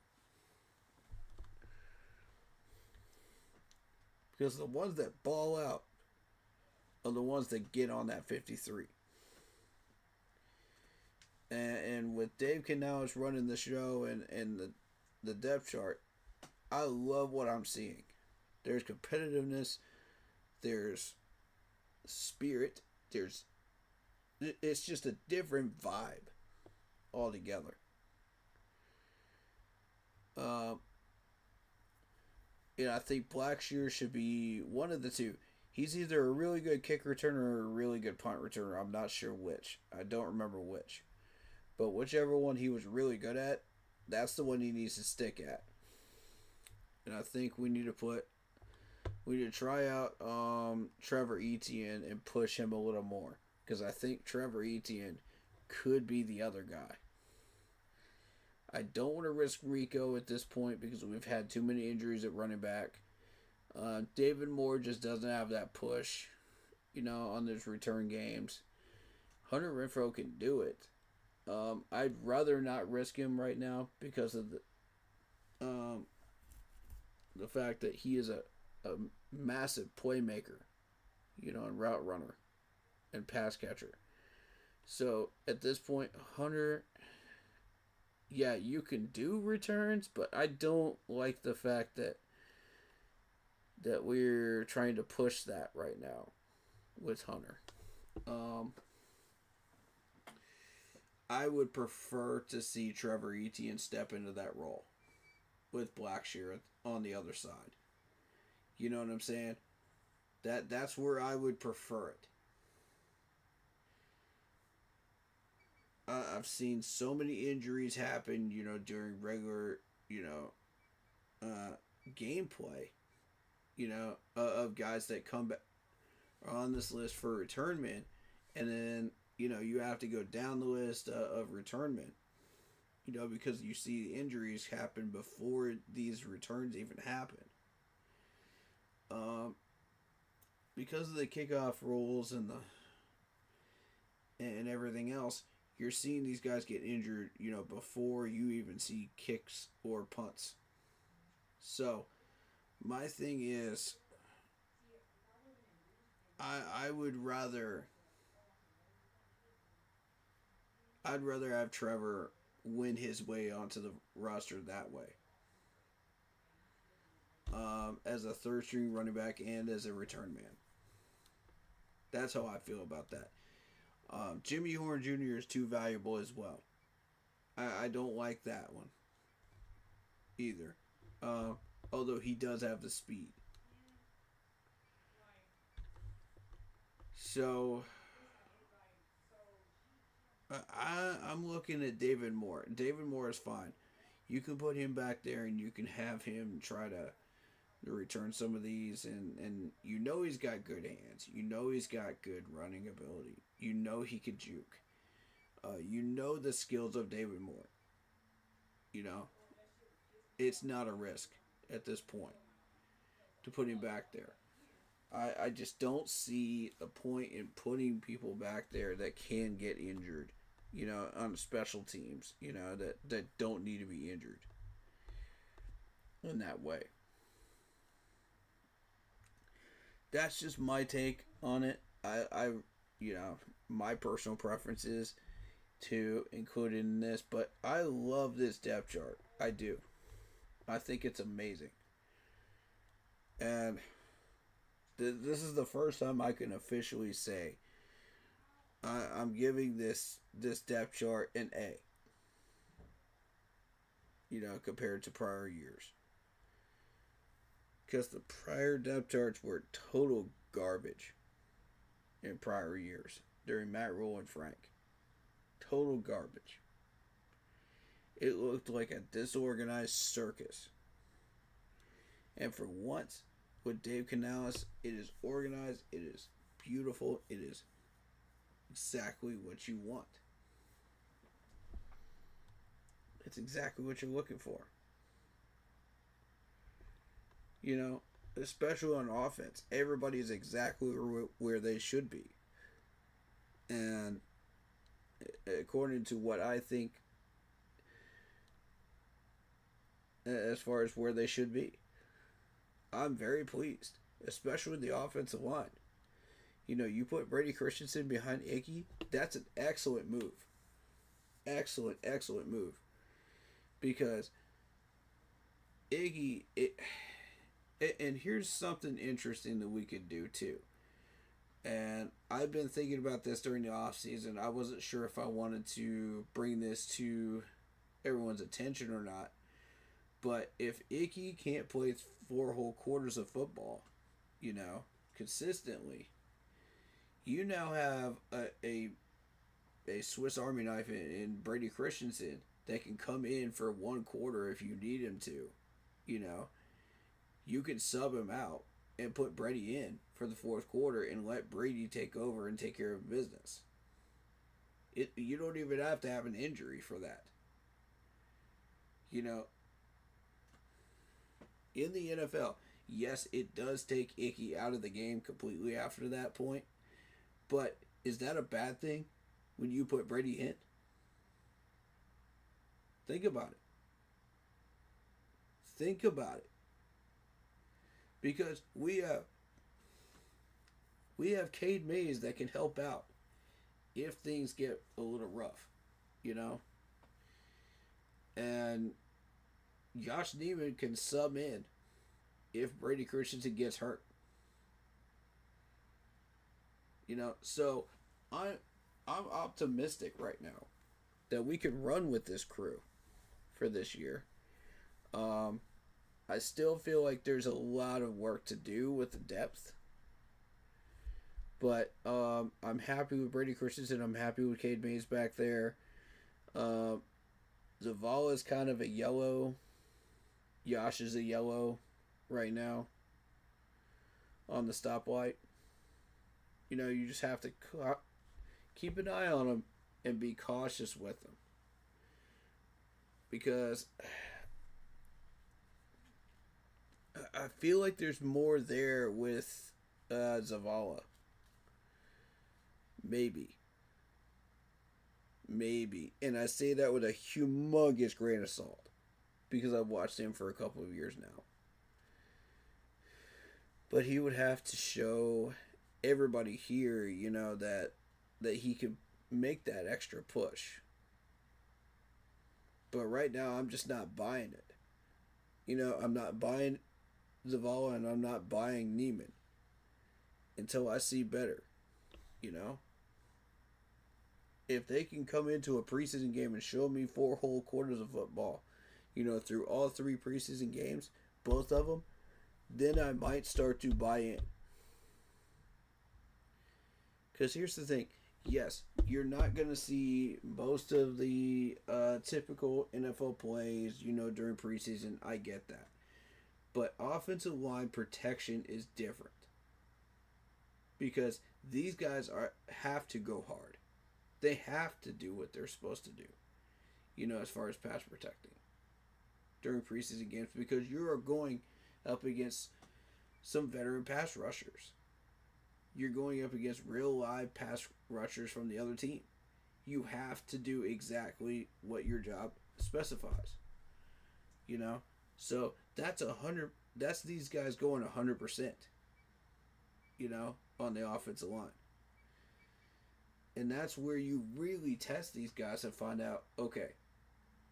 S1: Because the ones that ball out are the ones that get on that 53. And with Dave Canales running the show and the depth chart, I love what I'm seeing. There's competitiveness, there's spirit, there's it's just a different vibe altogether. I think Blackshear should be one of the two. He's either a really good kick returner or a really good punt returner. I'm not sure which. I don't remember which. But whichever one he was really good at, that's the one he needs to stick at. And I think we need to try out Trevor Etienne and push him a little more. Because I think Trevor Etienne could be the other guy. I don't want to risk Rico at this point because we've had too many injuries at running back. David Moore just doesn't have that push, on those return games. Hunter Renfrow can do it. I'd rather not risk him right now because of the fact that he is a massive playmaker, and route runner and pass catcher. So at this point, Hunter, yeah, you can do returns, but I don't like the fact that we're trying to push that right now with Hunter. I would prefer to see Trevor Etienne step into that role with Blackshear on the other side. You know what I'm saying? That's where I would prefer it. I've seen so many injuries happen, during regular, gameplay, of guys that come back on this list for return men, and then, you have to go down the list of return men, because you see injuries happen before these returns even happen. Because of the kickoff rules and everything else, you're seeing these guys get injured, before you even see kicks or punts. So, my thing is, I'd rather have Trevor win his way onto the roster that way. As a third string running back and as a return man. That's how I feel about that. Jimmy Horn Jr. is too valuable as well. I don't like that one either. Although he does have the speed. So I'm looking at David Moore. David Moore is fine. You can put him back there and you can have him try to return some of these, and he's got good hands. He's got good running ability. He could juke. The skills of David Moore. It's not a risk at this point to put him back there. I just don't see a point in putting people back there that can get injured, on special teams, that don't need to be injured in that way. That's just my take on it. I my personal preference is to include it in this, but I love this depth chart. I do. I think it's amazing. And this is the first time I can officially say I'm giving this depth chart an A. Compared to prior years. Because the prior depth charts were total garbage in prior years during Matt Rule and Frank. Total garbage. It looked like a disorganized circus. And for once, with Dave Canales, it is organized, it is beautiful, it is exactly what you want. It's exactly what you're looking for. Especially on offense, everybody is exactly where they should be. And according to what I think, as far as where they should be, I'm very pleased, especially with the offensive line. You put Brady Christensen behind Ickey, that's an excellent move. excellent move. Because Iggy, and here's something interesting that we could do too. And I've been thinking about this during the off season. I wasn't sure if I wanted to bring this to everyone's attention or not. But if Icky can't play 4 whole quarters of football, consistently, you now have a Swiss Army knife in Brady Christensen that can come in for 1 quarter if you need him to. You can sub him out and put Brady in for the 4th quarter and let Brady take over and take care of business. You don't even have to have an injury for that. In the NFL, yes, it does take Icky out of the game completely after that point. But is that a bad thing when you put Brady in? Think about it. Think about it. Because we have Cade Mays that can help out if things get a little rough, And Josh Neiman can sub in if Brady Christensen gets hurt. So I'm optimistic right now that we can run with this crew for this year. I still feel like there's a lot of work to do with the depth. But I'm happy with Brady Christensen. I'm happy with Cade Mays back there. Zavala is kind of a yellow. Yash is a yellow right now on the stoplight. You just have to keep an eye on them and be cautious with them. Because I feel like there's more there with Zavala. Maybe. And I say that with a humongous grain of salt. Because I've watched him for a couple of years now. But he would have to show everybody here, that he could make that extra push. But right now, I'm just not buying it. I'm not buying Zavala and I'm not buying Neiman until I see better. If they can come into a preseason game and show me 4 whole quarters of football, through all 3 preseason games, both of them, then I might start to buy in. Because here's the thing. Yes, you're not going to see most of the typical NFL plays, during preseason. I get that. But offensive line protection is different. Because these guys have to go hard. They have to do what they're supposed to do, as far as pass protecting during preseason games, because you are going up against some veteran pass rushers. You're going up against real live pass rushers from the other team. You have to do exactly what your job specifies. So that's these guys going 100%, on the offensive line. And that's where you really test these guys and find out, okay,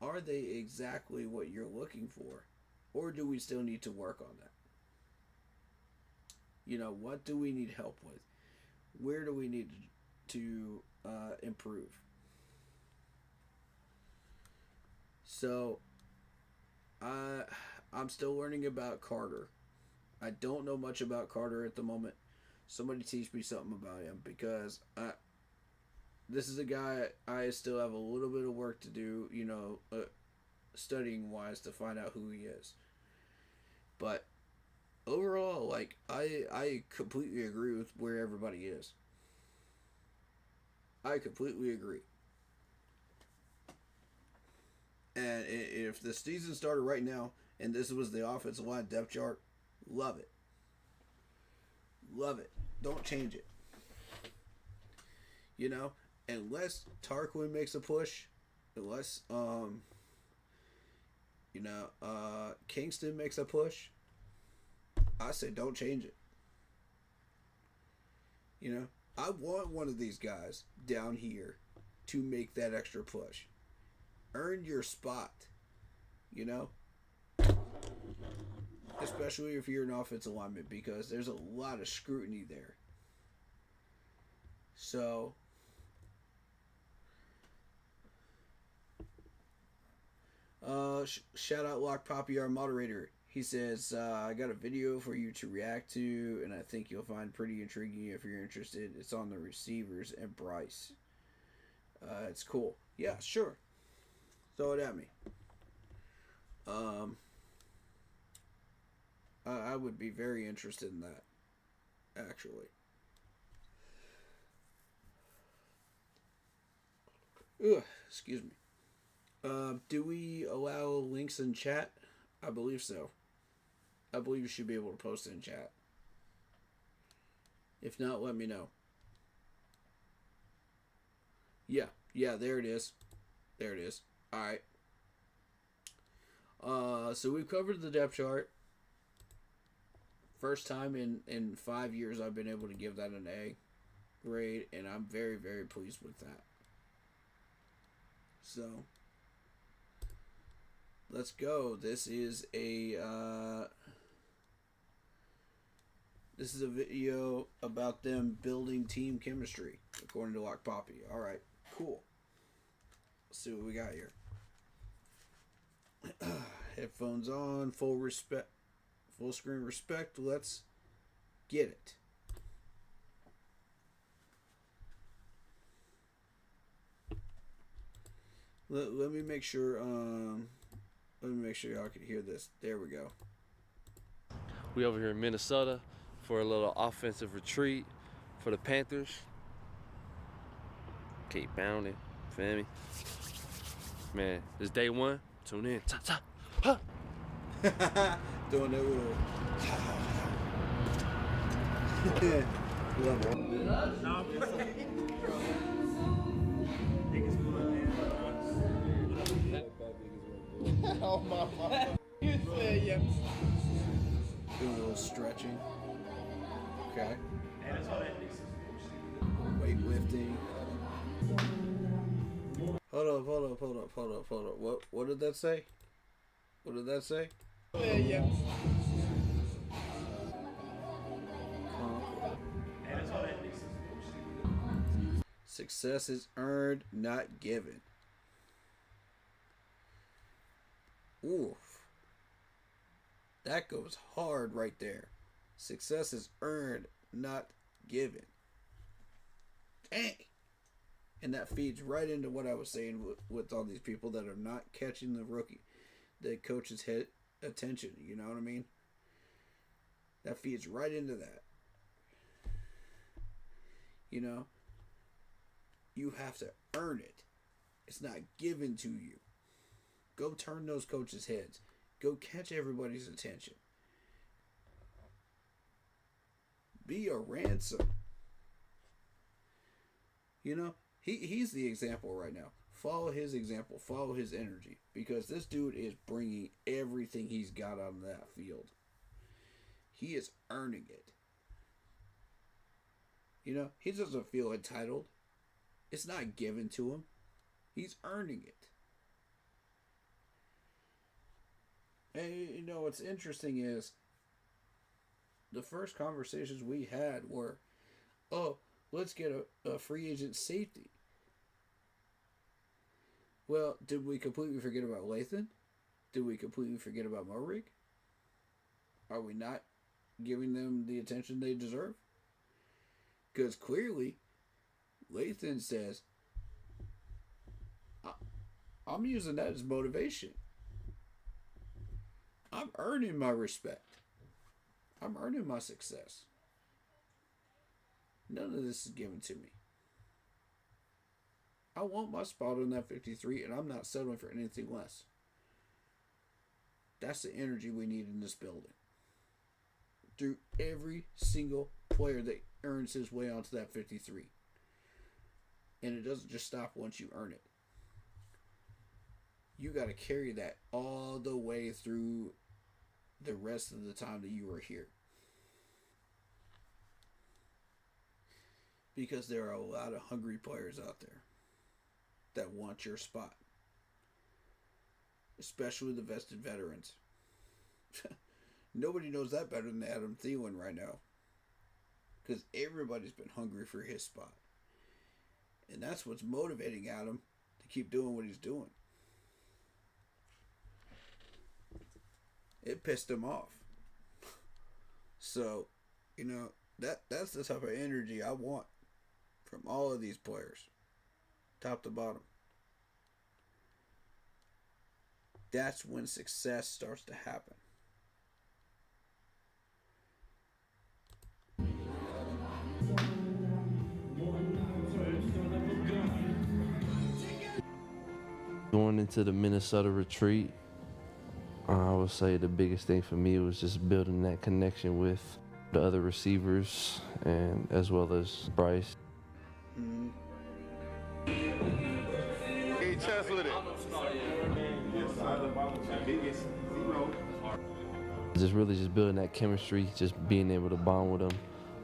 S1: are they exactly what you're looking for? Or do we still need to work on that? What do we need help with? Where do we need to improve? So, I'm still learning about Carter. I don't know much about Carter at the moment. Somebody teach me something about him, because this is a guy I still have a little bit of work to do, studying wise, to find out who he is. But overall, I completely agree with where everybody is. I completely agree. And if the season started right now and this was the offensive line depth chart, love it. Love it. Don't change it. Unless Tarquin makes a push, unless Kingston makes a push, I say don't change it. I want one of these guys down here to make that extra push. Earn your spot. You know, especially if you're an offensive lineman, because there's a lot of scrutiny there. So, shout out Lock Poppy, our moderator. He says, I got a video for you to react to, and I think you'll find pretty intriguing if you're interested. It's on the receivers and Bryce. It's cool. Yeah, sure. Throw it at me. I would be very interested in that, actually. Ugh, excuse me. Do we allow links in chat? I believe so. I believe you should be able to post it in chat. If not, let me know. Yeah, there it is. There it is. Alright. So we've covered the depth chart. First time in 5 years I've been able to give that an A grade, and I'm very, very pleased with that. So, let's go. This is a video about them building team chemistry, according to Lock Poppy. All right, cool. Let's see what we got here. Headphones on, full screen respect. Let's get it. Let me make sure. Let me make sure y'all can hear this. There we go.
S2: We over here in Minnesota for a little offensive retreat for the Panthers. Keep pounding, feel me? Man, it's day one. Tune in. Huh.
S1: Doing that little. Love it.
S3: Oh my God. You said yes.
S1: Do a little stretching. Okay. Weightlifting. Hold up. What did that say? What did that say?
S3: Yes.
S1: Success is earned, not given. Oof. That goes hard right there. Success is earned, not given. Dang. And that feeds right into what I was saying with all these people that are not catching the coach's head attention. You know what I mean? That feeds right into that. You know? You have to earn it. It's not given to you. Go turn those coaches' heads. Go catch everybody's attention. Be a ransom. You know, he's the example right now. Follow his example. Follow his energy. Because this dude is bringing everything he's got on that field. He is earning it. You know, he doesn't feel entitled. It's not given to him. He's earning it. And you know what's interesting is the first conversations we had were, oh, let's get a free agent safety. Well, did we completely forget about Lathan? Did we completely forget about Morig? Are we not giving them the attention they deserve? Because clearly, Lathan says, I'm using that as motivation. I'm earning my respect. I'm earning my success. None of this is given to me. I want my spot on that 53, and I'm not settling for anything less. That's the energy we need in this building. Through every single player that earns his way onto that 53. And it doesn't just stop once you earn it. You got to carry that all the way through the rest of the time that you are here. Because there are a lot of hungry players out there that want your spot. especially the vested veterans. Nobody knows that better than Adam Thielen right now, because everybody's been hungry for his spot, and that's what's motivating Adam to keep doing what he's doing. It pissed him off. So, that's the type of energy I want from all of these players, top to bottom. That's when success starts to happen.
S2: Going into the Minnesota retreat, I would say the biggest thing for me was just building that connection with the other receivers and as well as Bryce.
S1: Mm-hmm.
S4: Hey, chest with it.
S2: Just really just building that chemistry, just being able to bond with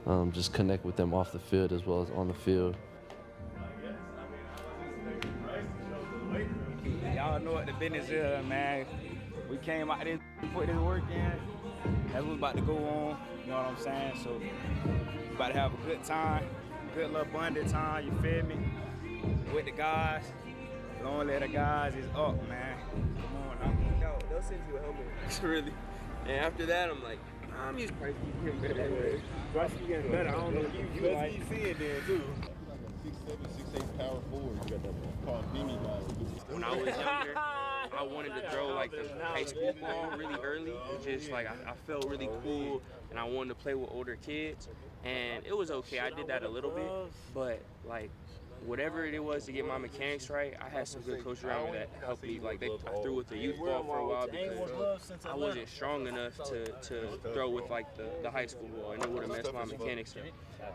S2: them, just connect with them off the field as well as on the field.
S5: Y'all know what the business is, man. We came out there, put this work in. That's what's about to go on. You know what I'm saying? So, we about to have a good time, good little bonded time. You feel me? With the guys. Long let the guys is up, man. Come on now.
S6: No, they'll send you a helmet. Really. And after that, I'm like, I'm used to Price getting better anyway.
S5: Price getting better. I don't know if you like.
S3: You see it then too.
S4: 6'7", 6'8" power forward. You got that called Beanie guy.
S6: When I was younger, I wanted to throw like the high school ball really early. Just like I felt really cool, and I wanted to play with older kids. And it was okay. I did that a little bit, but like whatever it was to get my mechanics right, I had some good coaches around me that helped me. Like I threw with the youth ball for a while because I wasn't strong enough to throw with like the high school ball, and it would have messed my mechanics up.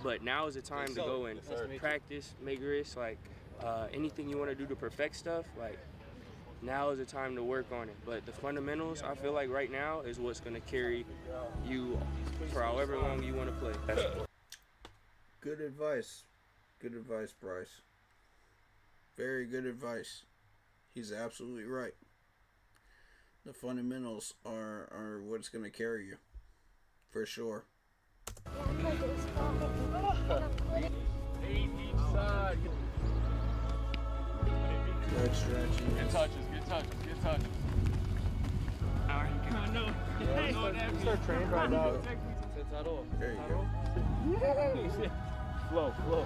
S6: But now is the time to go and practice, make risks, like anything you want to do to perfect stuff, like now is the time to work on it. But the fundamentals, I feel like right now is what's going to carry you for however long you want to play.
S1: Good advice. Good advice, Bryce. Very good advice. He's absolutely right. The fundamentals are what's going to carry you. For sure. Leg stretching.
S3: Get touches.
S5: Alright, I know.
S3: Start training right now.
S1: There you go.
S5: Flow.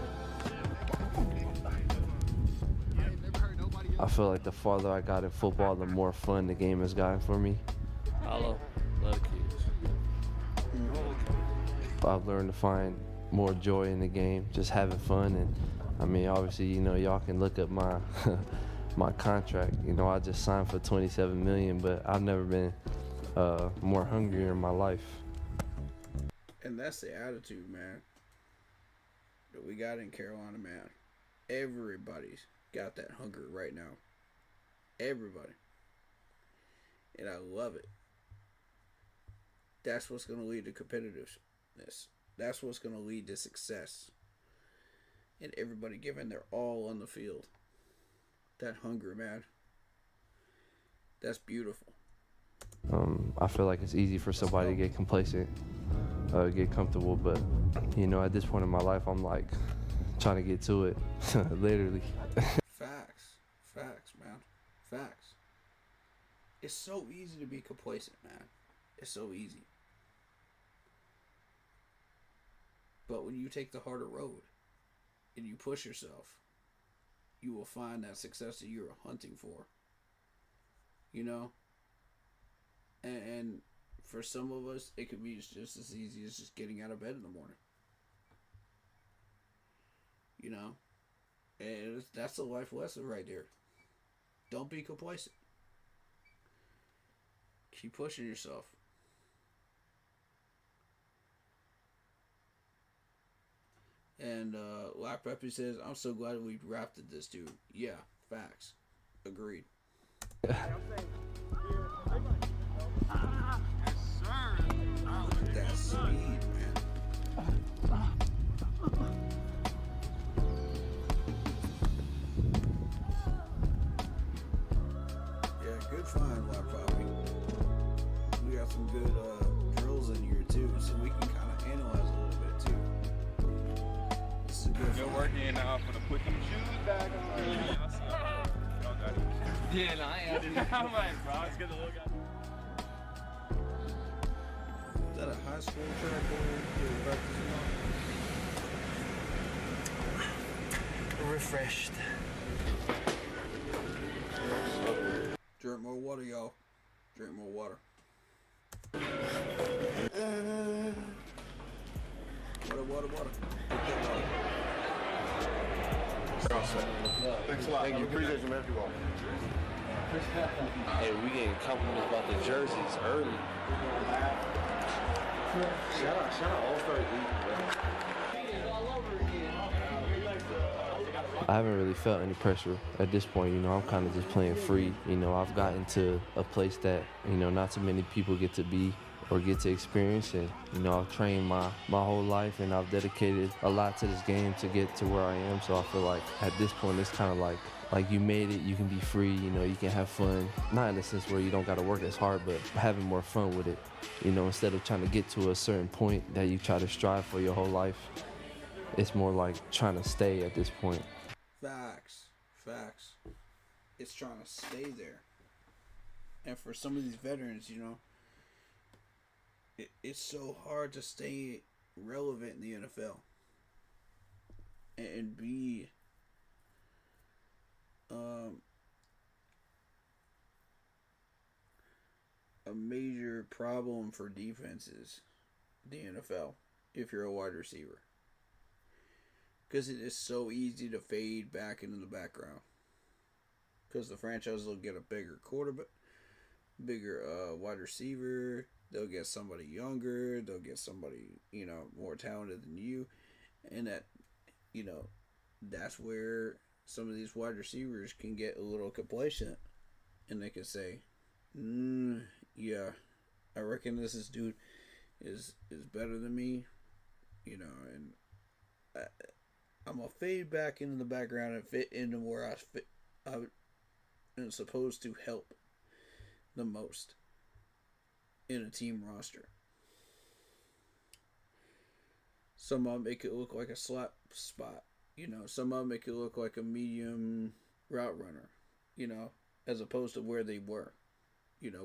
S2: I feel like the farther I got in football, the more fun the game has gotten for me. I love kids. I've learned to find more joy in the game, just having fun. And I mean, obviously, y'all can look up my my contract. I just signed for $27 million, but I've never been more hungrier in my life.
S1: And that's the attitude, man, that we got in Carolina, man. Everybody's got that hunger right now. Everybody. And I love it. That's what's going to lead to competitiveness. That's what's going to lead to success. And everybody giving their all on the field. That hunger, man. That's beautiful.
S2: I feel like it's easy for somebody to get complacent, get comfortable, but at this point in my life, I'm like trying to get to it, literally.
S1: Facts, man. Facts. It's so easy to be complacent, man. It's so easy. But when you take the harder road and you push yourself, you will find that success that you're hunting for. And for some of us, it could be just as easy as just getting out of bed in the morning. And that's a life lesson right there. Don't be complacent. Keep pushing yourself. And Lap Peppy says, I'm so glad we drafted this dude. Yeah, facts. Agreed. Look at that speed, man. Yeah, good find,
S4: Good work in now for the put them shoes back on. Y'all got it.
S3: Yeah, no, I ain't. I'm like, bro, it's good to look at.
S1: Is that a high school track or practicing on?
S3: Refreshed.
S1: Drink more water, y'all. Drink more water. Water.
S4: Thanks a lot. Thank you. Appreciate you, man.
S2: Hey, we getting complimented about the jerseys early. Shout out All-Star I haven't really felt any pressure at this point. I'm kind of just playing free. I've gotten to a place that, not too many people get to be or get to experience. And, I've trained my whole life and I've dedicated a lot to this game to get to where I am. So I feel like at this point, it's kind of like you made it, you can be free, you can have fun. Not in the sense where you don't got to work as hard, but having more fun with it. Instead of trying to get to a certain point that you try to strive for your whole life, it's more like trying to stay at this point.
S1: Facts. It's trying to stay there. And for some of these veterans, it's so hard to stay relevant in the NFL and be a major problem for defenses in the NFL if you're a wide receiver. Because it is so easy to fade back into the background. Because the franchise will get a bigger quarterback, bigger wide receiver. They'll get somebody younger. They'll get somebody, more talented than you. And that, that's where some of these wide receivers can get a little complacent. And they can say, yeah, I reckon this dude is better than me. And I'm going to fade back into the background and fit into where I am supposed to help the most in a team roster. Some of them make it look like a slap spot. Some of them make it look like a medium route runner, as opposed to where they were,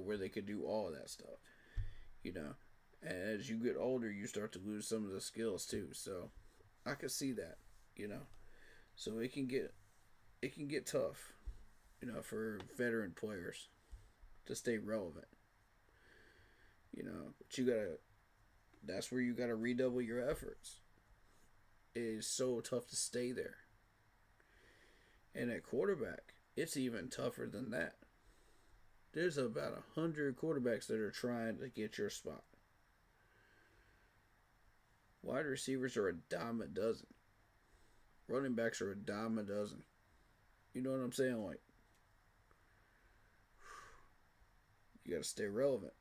S1: where they could do all of that stuff, And as you get older, you start to lose some of the skills too. So I could see that. So it can get tough, for veteran players to stay relevant, but that's where you gotta redouble your efforts. It is so tough to stay there. And at quarterback, it's even tougher than that. There's about 100 quarterbacks that are trying to get your spot. Wide receivers are a dime a dozen. Running backs are a dime a dozen. You know what I'm saying? Like, you got to stay relevant.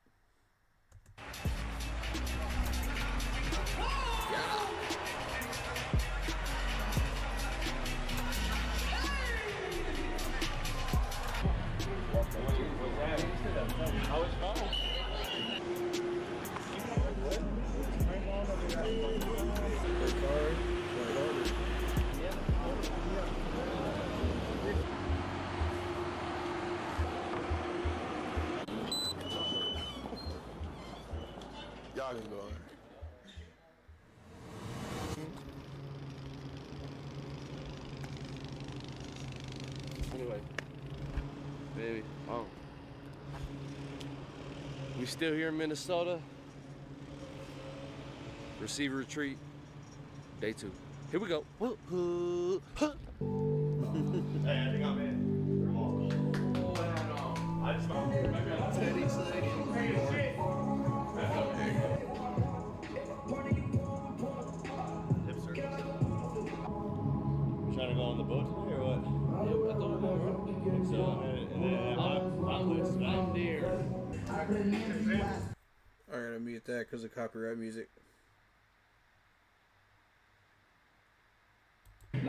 S3: How it's going?
S4: Y'all can go.
S2: Anyway, baby, we still here in Minnesota. Receiver retreat, day 2. Here we go.
S4: Hey, I think I'm in. We're all cool. I just found trying to go on the boat today or what?
S2: Yeah, I thought we were.
S4: So, and then
S2: I'm there.
S1: I gotta mute that because of copyright music.
S4: that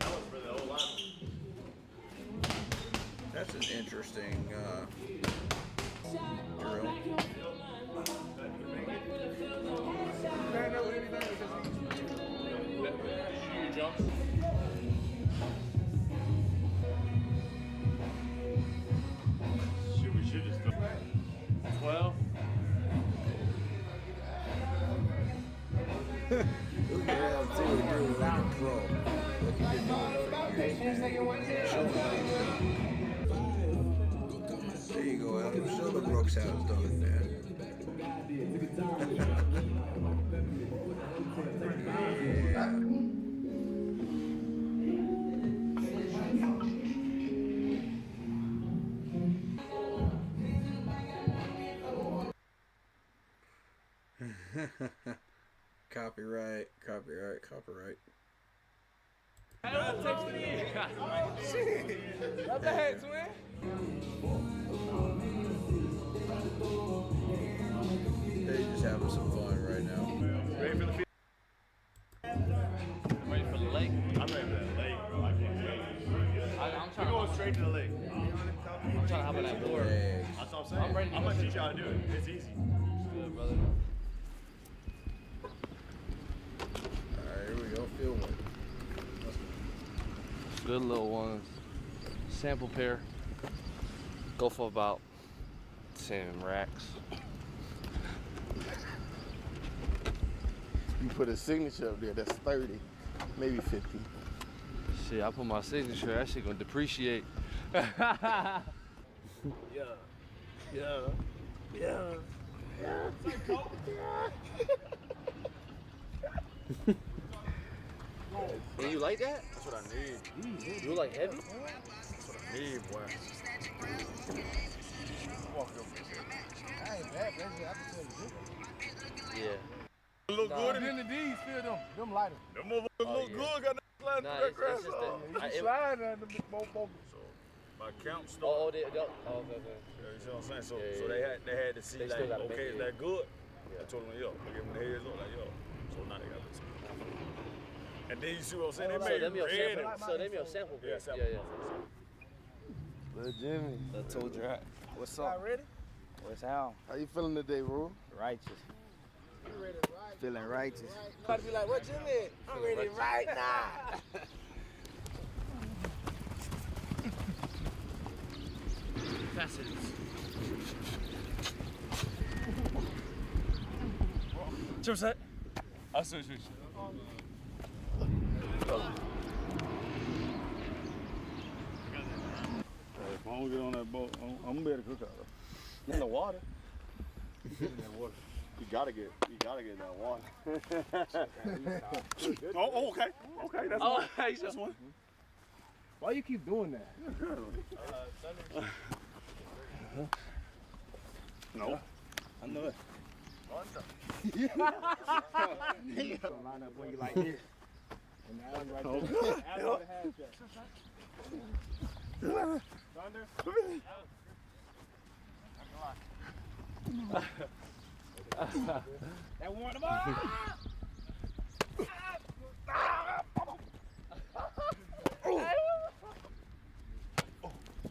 S4: was for the old line.
S1: That's an interesting drill.
S4: Shoot, we should just
S3: 12.
S1: Look at him too, dude, like a pro. Look at him doing it for years. Show him how you do it. There you go, Adam. Show the Brooks how it's done, man. Copyright, copyright, copyright.
S3: Text me. What the heck, twin?
S1: They're just having some fun right now.
S4: ready for the field.
S3: Ready for the lake?
S4: I'm ready for that lake, bro. I can't wait.
S3: I'm
S4: We're
S3: trying
S4: going straight to the lake.
S3: I'm trying to hop on that board.
S1: Legs.
S4: That's what I'm saying.
S3: I'm ready to
S4: I'm
S3: go
S4: gonna
S3: to
S4: teach y'all how to do it. It's easy.
S3: Good, brother.
S1: Alright, here we go. Feel one.
S2: Good little ones. Sample pair. Go for about 10 racks.
S7: You put a signature up there, that's 30, maybe 50.
S2: Shit, I put my signature, that shit gonna depreciate.
S7: Yeah. Yeah. Yeah.
S2: And you like that?
S7: That's what I need.
S2: You like heavy?
S7: That's what I need, boy. Walk over here. I ain't bad, baby. I can tell you this.
S2: Yeah.
S4: Look good in
S7: Then the D's, feel them lighter.
S4: Them motherfuckers look
S2: yeah.
S4: good. Got that sliding
S2: Nah,
S4: through that
S2: it's
S4: grass.
S2: just
S7: You
S2: that.
S7: can slide down them big motherfuckers.
S4: So my count
S2: Oh,
S4: started.
S2: okay.
S4: You see what I'm saying? So,
S2: Yeah,
S4: so
S2: yeah.
S4: they had to see
S2: They
S4: like,
S2: still gotta
S4: okay,
S2: make
S4: is
S2: it.
S4: that good?
S2: Yeah.
S4: I told them, yo, look at them heads look like yo. So now they got to see. And then you see what I'm saying? They
S2: So
S4: made
S2: them your
S4: red.
S2: sample. So them your sample.
S4: Yeah,
S2: pair.
S4: sample.
S2: Yeah.
S7: Little Jimmy.
S5: I told you right. What's
S7: Y'all
S5: up?
S7: ready?
S5: What's how?
S7: How you feeling today, bro?
S5: Righteous. Feeling righteous.
S7: Gotta be like, what Jimmy? I'm ready right now.
S3: Jump set. I'll switch.
S4: If I don't get on that boat, I'm gonna be able to cook out of it.
S7: In the water. You gotta get in that water.
S4: Oh, okay. Okay, that's one. That's one.
S7: Why you keep doing that?
S4: No.
S7: I know it. Line up when you like this. And that one right there. After the half jack. Thunder. That one the ball.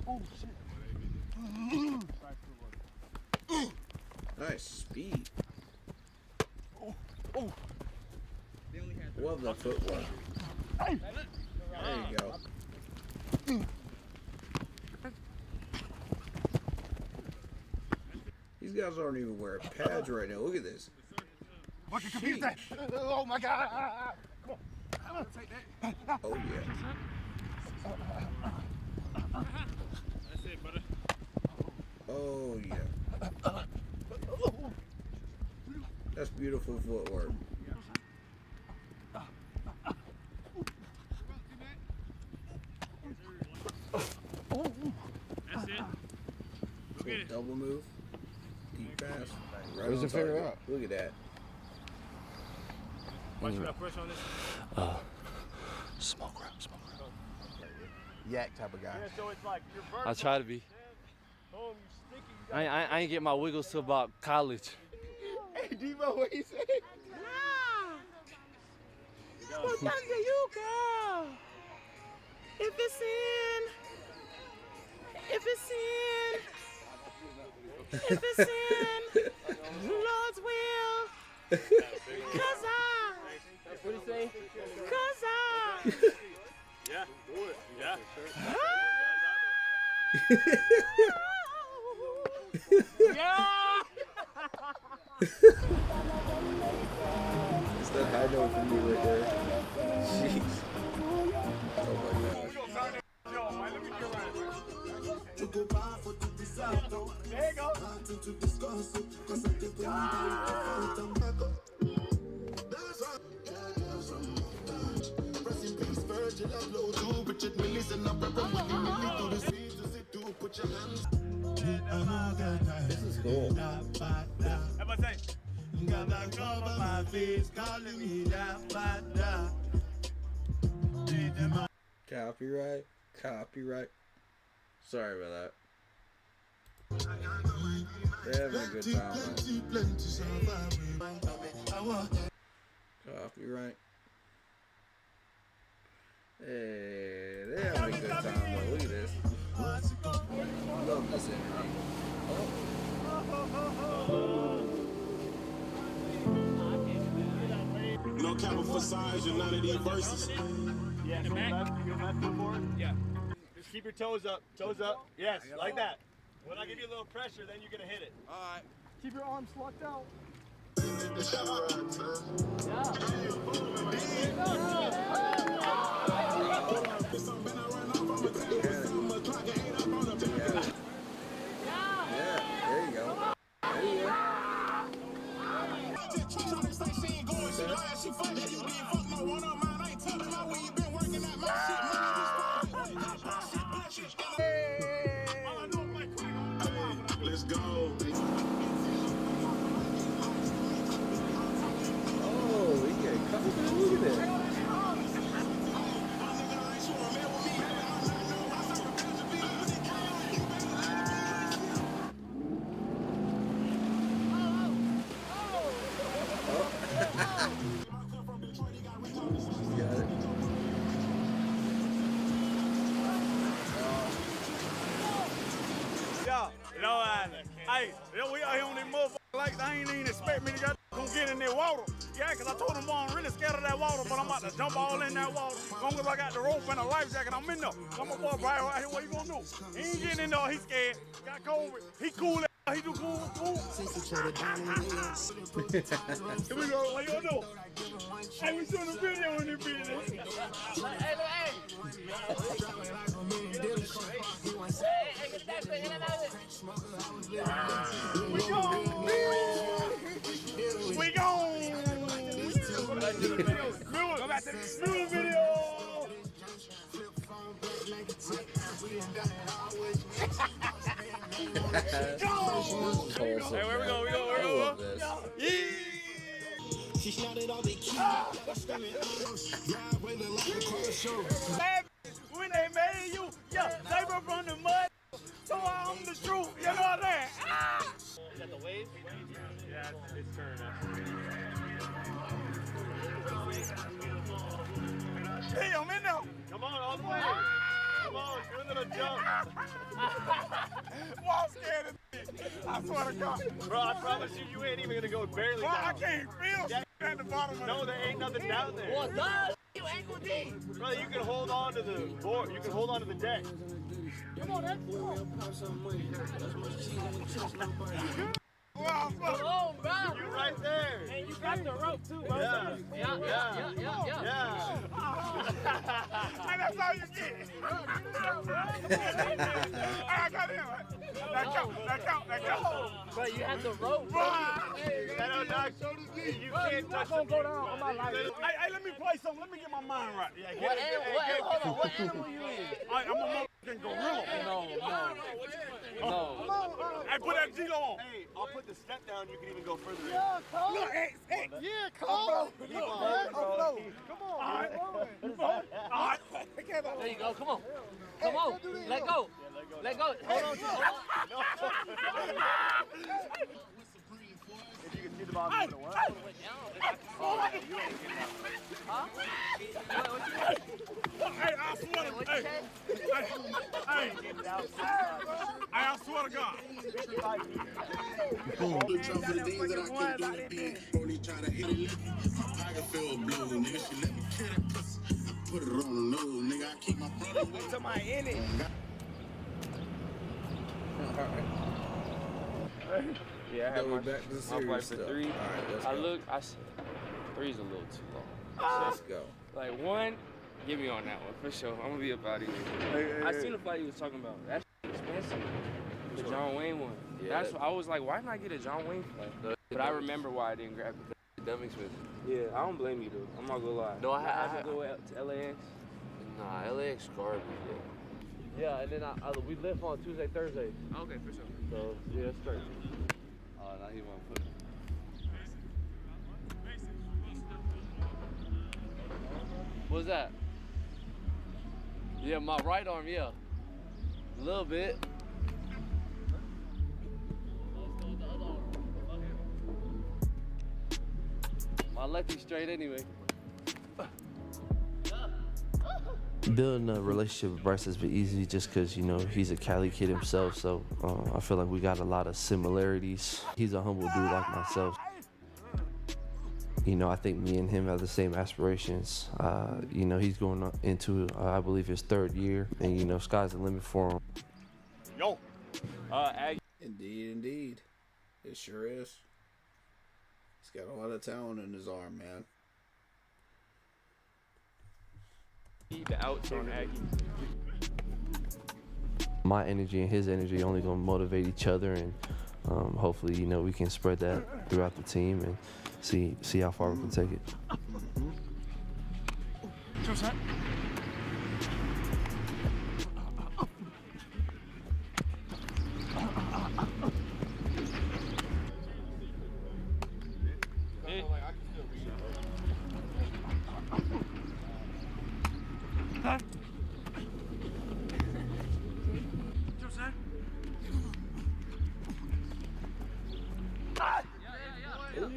S7: Oh shit.
S1: Nice speed. Love that footwork. There you go. These guys aren't even wearing pads right now. Look at this.
S7: What can confuse that? Oh my god. Come on. Take that.
S1: Oh yeah.
S3: That's it, brother.
S1: Oh yeah. That's beautiful footwork.
S3: That's it. Go get it.
S1: Double move. Deep pass. Right
S7: Where's
S1: on
S7: the figure
S1: target.
S7: out?
S1: Look at that.
S3: Watch you got pressure on this.
S2: Smoke round.
S7: Yak type of guy.
S3: Yeah, so it's like you're
S2: I try to be.
S3: boom, you sticky. You
S2: I ain't get my wiggles till about college.
S7: Hey, Debo, what he say?
S8: If it's in Lord's will, 'cause I
S3: Yeah, do it. Yeah. Yeah.
S1: It's that high note for me right there. Jeez. Oh my gosh.
S3: There you go.
S1: This is cool. Copyright. Copyright. Sorry about that. They're having a good time, man. Copyright. Hey, they're having a good time, though. Look at this. I love this energy.
S9: No cap for size, you're none of these verses.
S3: Yeah, in the back. Yeah. Just keep your toes up. Toes up. Yes, like that. When I give you a little pressure, then you're gonna hit it. All right. Keep your arms locked out.
S1: Yeah, there you go. There you go.
S9: Let's go.
S1: Oh, he got covered. Look at that. Got it.
S3: Yeah, you know, hey, we out here on these motherfuckers like they ain't even expect me to go get in that water. Yeah, because I told them I'm really scared of that water, but I'm about to jump all in that water. As long as I got the rope and a life jacket, I'm in there. I'm a boy right out here, what you gonna do? He ain't getting in there, he scared. Got COVID, he cool, he do cool. Here we go, what you gonna do? Hey, we doing a video in this video. We gone. Go back to the new video. Hey, where we go? We go. Yeah. When they made you, yeah, they were from the mud, so I'm the truth. You know what I'm saying? Is that the wave? Yeah, it's turning up. Hey, I'm in there. Come on, all the way. Come on, do a little jump. Well, I'm scared of this. I swear to God. Bro, I promise you, you ain't even gonna go barely down. I can't feel at the bottom of it. No, there ain't nothing down there. Well, duh. You ankle deep. Brother, you can hold on to the board. You can hold on to the deck. Come on, that's cool. Wow, bro. You right there. And you got the rope too, bro. Yeah. And that's all you get. I got him. That count. But you have the rope. You can't touch the go down on my life. Hey, let me play something. Let me get my mind right. What animal you in? I'm a motherfucking gorilla. No. Hey, put that G-Lo on. Hey, I'll put the step down. You can even go further in. Yeah, Cole. Look, hey. Yeah, Cole. Come on. All right. There you go. Come on. Let go. Hold on. If you can see the ball, hey, what? Hey, I swear to God. I swear to God.
S9: Put it on the nose, nigga. I keep my brother with
S5: To my in it.
S6: Yeah, I had
S1: Then
S6: my
S1: we back to the
S6: my
S1: serious
S6: flight for
S1: stuff.
S6: 3.
S1: All right, let's
S6: I
S1: go.
S6: look, I said, 3's a little too long.
S1: Let's go.
S6: Like 1, get me on that one for sure. I'm gonna be up out of here. I seen the flight he was talking about. That's expensive. The John Wayne one.
S2: Yeah,
S6: That's what I was like, why didn't I get a John Wayne flight? But I remember why I didn't grab it.
S2: Dumb expensive.
S6: Yeah, I don't blame you though. I'm not gonna lie.
S2: No, I
S6: had
S2: had
S6: to go out to LAX.
S2: Nah, LAX garbage. Yeah, and then we live on Tuesday, Thursday.
S6: Okay, for sure.
S2: So yeah, it's straight. Oh, now he won't put it. What's that? Yeah, my right arm, yeah. A little bit. My lefty's straight anyway. Building a relationship with Bryce has been easy just because, you know, he's a Cali kid himself. So I feel like we got a lot of similarities. He's a humble dude like myself. You know, I think me and him have the same aspirations. You know, he's going into, I believe, his 3rd year. And, you know, sky's the limit for him.
S3: Yo.
S1: Indeed, indeed. It sure is. He's got a lot of talent in his arm, man.
S6: The outs on Aggie.
S2: My energy and his energy only going to motivate each other. And hopefully, you know, we can spread that throughout the team and see how far we can take it.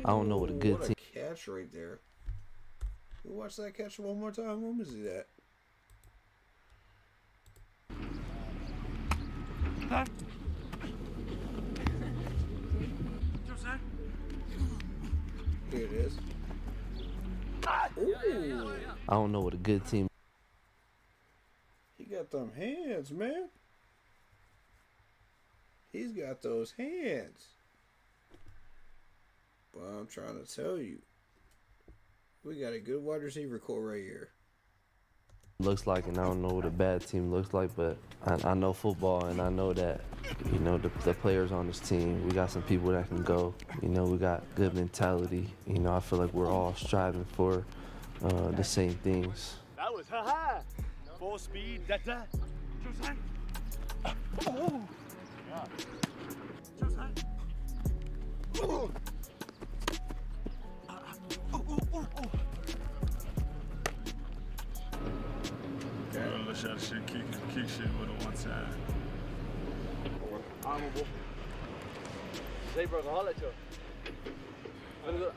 S2: I don't know what a good
S1: What
S2: team.
S1: a catch right there. We'll watch that catch one more time. When was he at? Here it is. Ooh.
S2: I don't know what a good team.
S1: He got them hands, man. He's got those hands. But I'm trying to tell you, we got a good wide receiver core right here.
S2: Looks like, and I don't know what a bad team looks like, but I know football, and I know that, you know, the players on this team, we got some people that can go. You know, we got good mentality. You know, I feel like we're all striving for the same things.
S3: That was ha-ha. Full speed, da-da. Oh. Oh.
S4: Let's try to shit, kick shit with it one time.
S3: Honorable.
S2: Say, bro, holla at you.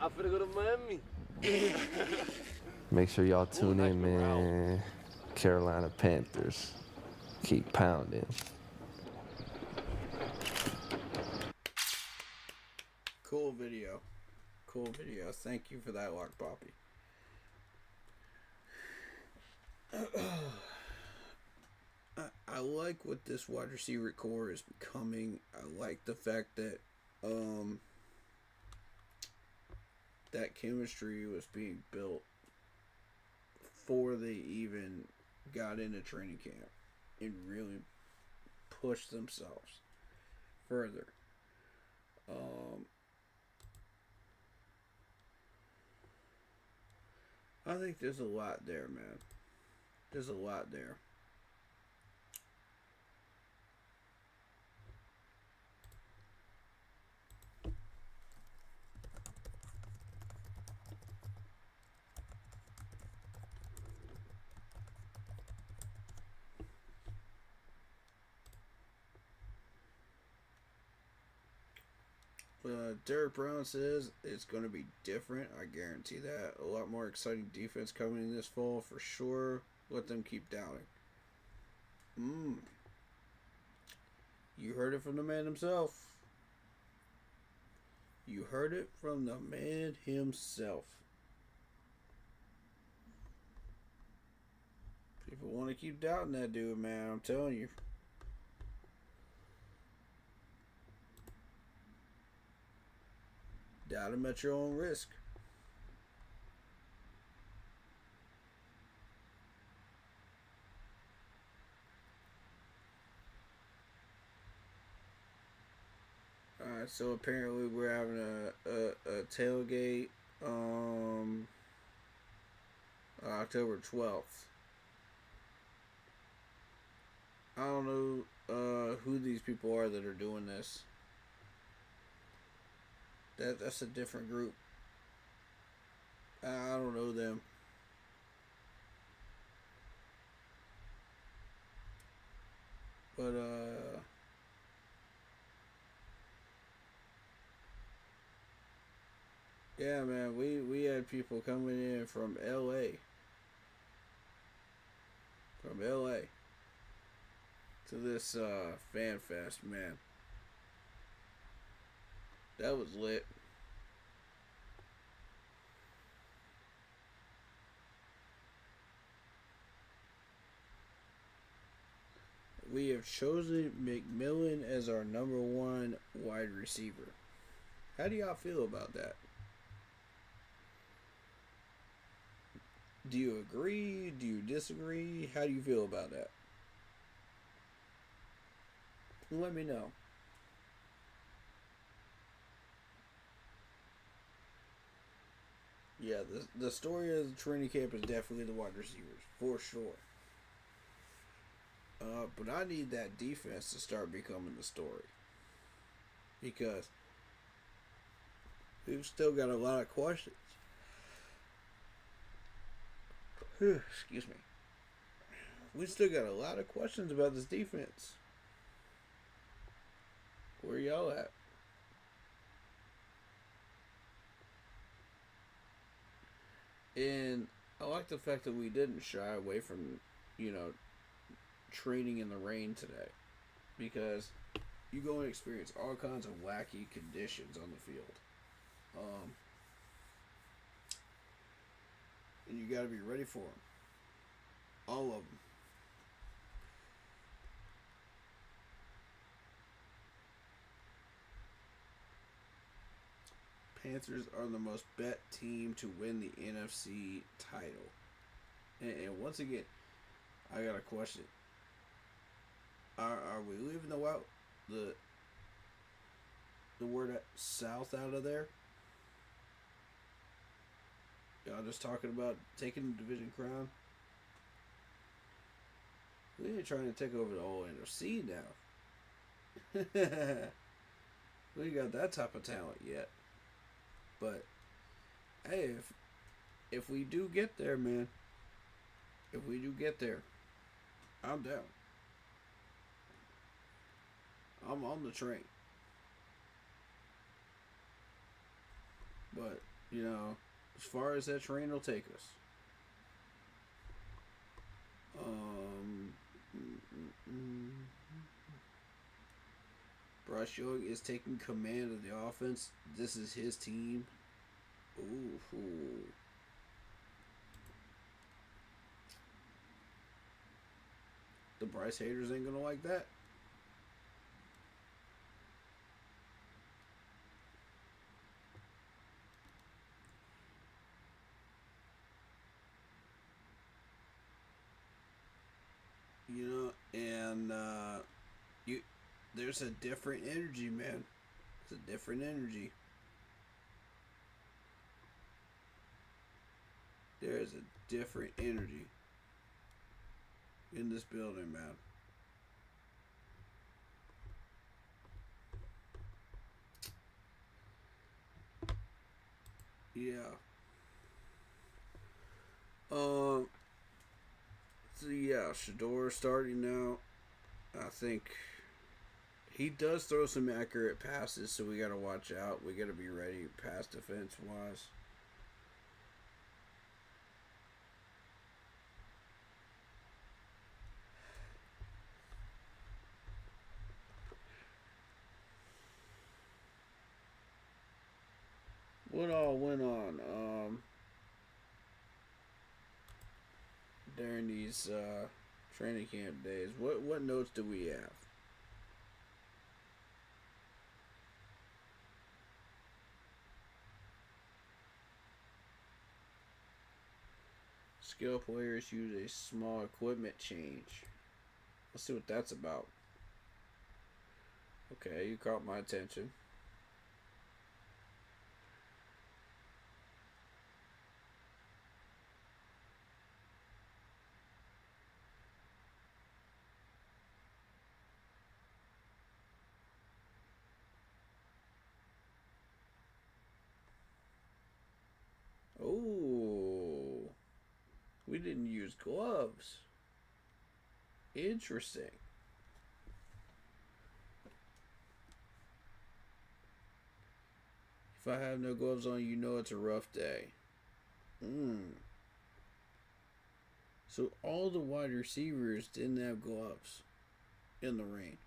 S2: I'm finna go to Miami. Make sure y'all tune in, man. Carolina Panthers. Keep pounding.
S1: Cool video. Cool video. Thank you for that, Lock Poppy. I like what this wide receiver core is becoming. I like the fact that that chemistry was being built before they even got into training camp and really pushed themselves further. I think there's a lot there, man. There's a lot there. Derek Brown says it's going to be different. I guarantee that. A lot more exciting defense coming this fall for sure. Let them keep doubting. You heard it from the man himself. You heard it from the man himself. want to keep doubting that dude, man. I'm telling you. Doubt him at your own risk. Alright, so apparently we're having a tailgate October 12th. I don't know who these people are that are doing this. That's a different group. I don't know them. But yeah, man, we had people coming in from LA. From LA to this Fanfest, man. That was lit. We have chosen McMillan as our number one wide receiver. How do y'all feel about that? Do you agree? Do you disagree? How do you feel about that? Let me know. Yeah, the story of the training camp is definitely the wide receivers, for sure. But I need that defense to start becoming the story. Because we've still got a lot of questions. Excuse me. We still got a lot of questions about this defense. Where y'all at? And I like the fact that we didn't shy away from, training in the rain today. Because you go and experience all kinds of wacky conditions on the field. And you got to be ready for them. All of them. Panthers are the most bet team to win the NFC title. And once again, I got a question. Are we leaving the word South out of there? Y'all just talking about taking the division crown? We ain't trying to take over the whole NFC now. We ain't got that type of talent yet. But hey, if we do get there, man, if we do get there, I'm down. I'm on the train. But, as far as that train will take us. Bryce Young is taking command of the offense. This is his team. Ooh. The Bryce haters ain't gonna like that. And there's a different energy, man. It's a different energy. There is a different energy in this building, man. Yeah. So yeah, Shador starting now. I think he does throw some accurate passes, so we gotta watch out. We gotta be ready pass defense wise. What all went on during these Training camp days. What notes do we have? Skill players use a small equipment change. Let's see what that's about. Okay, you caught my attention. Oh, we didn't use gloves. Interesting. If I have no gloves on, you know it's a rough day. So all the wide receivers didn't have gloves in the rain.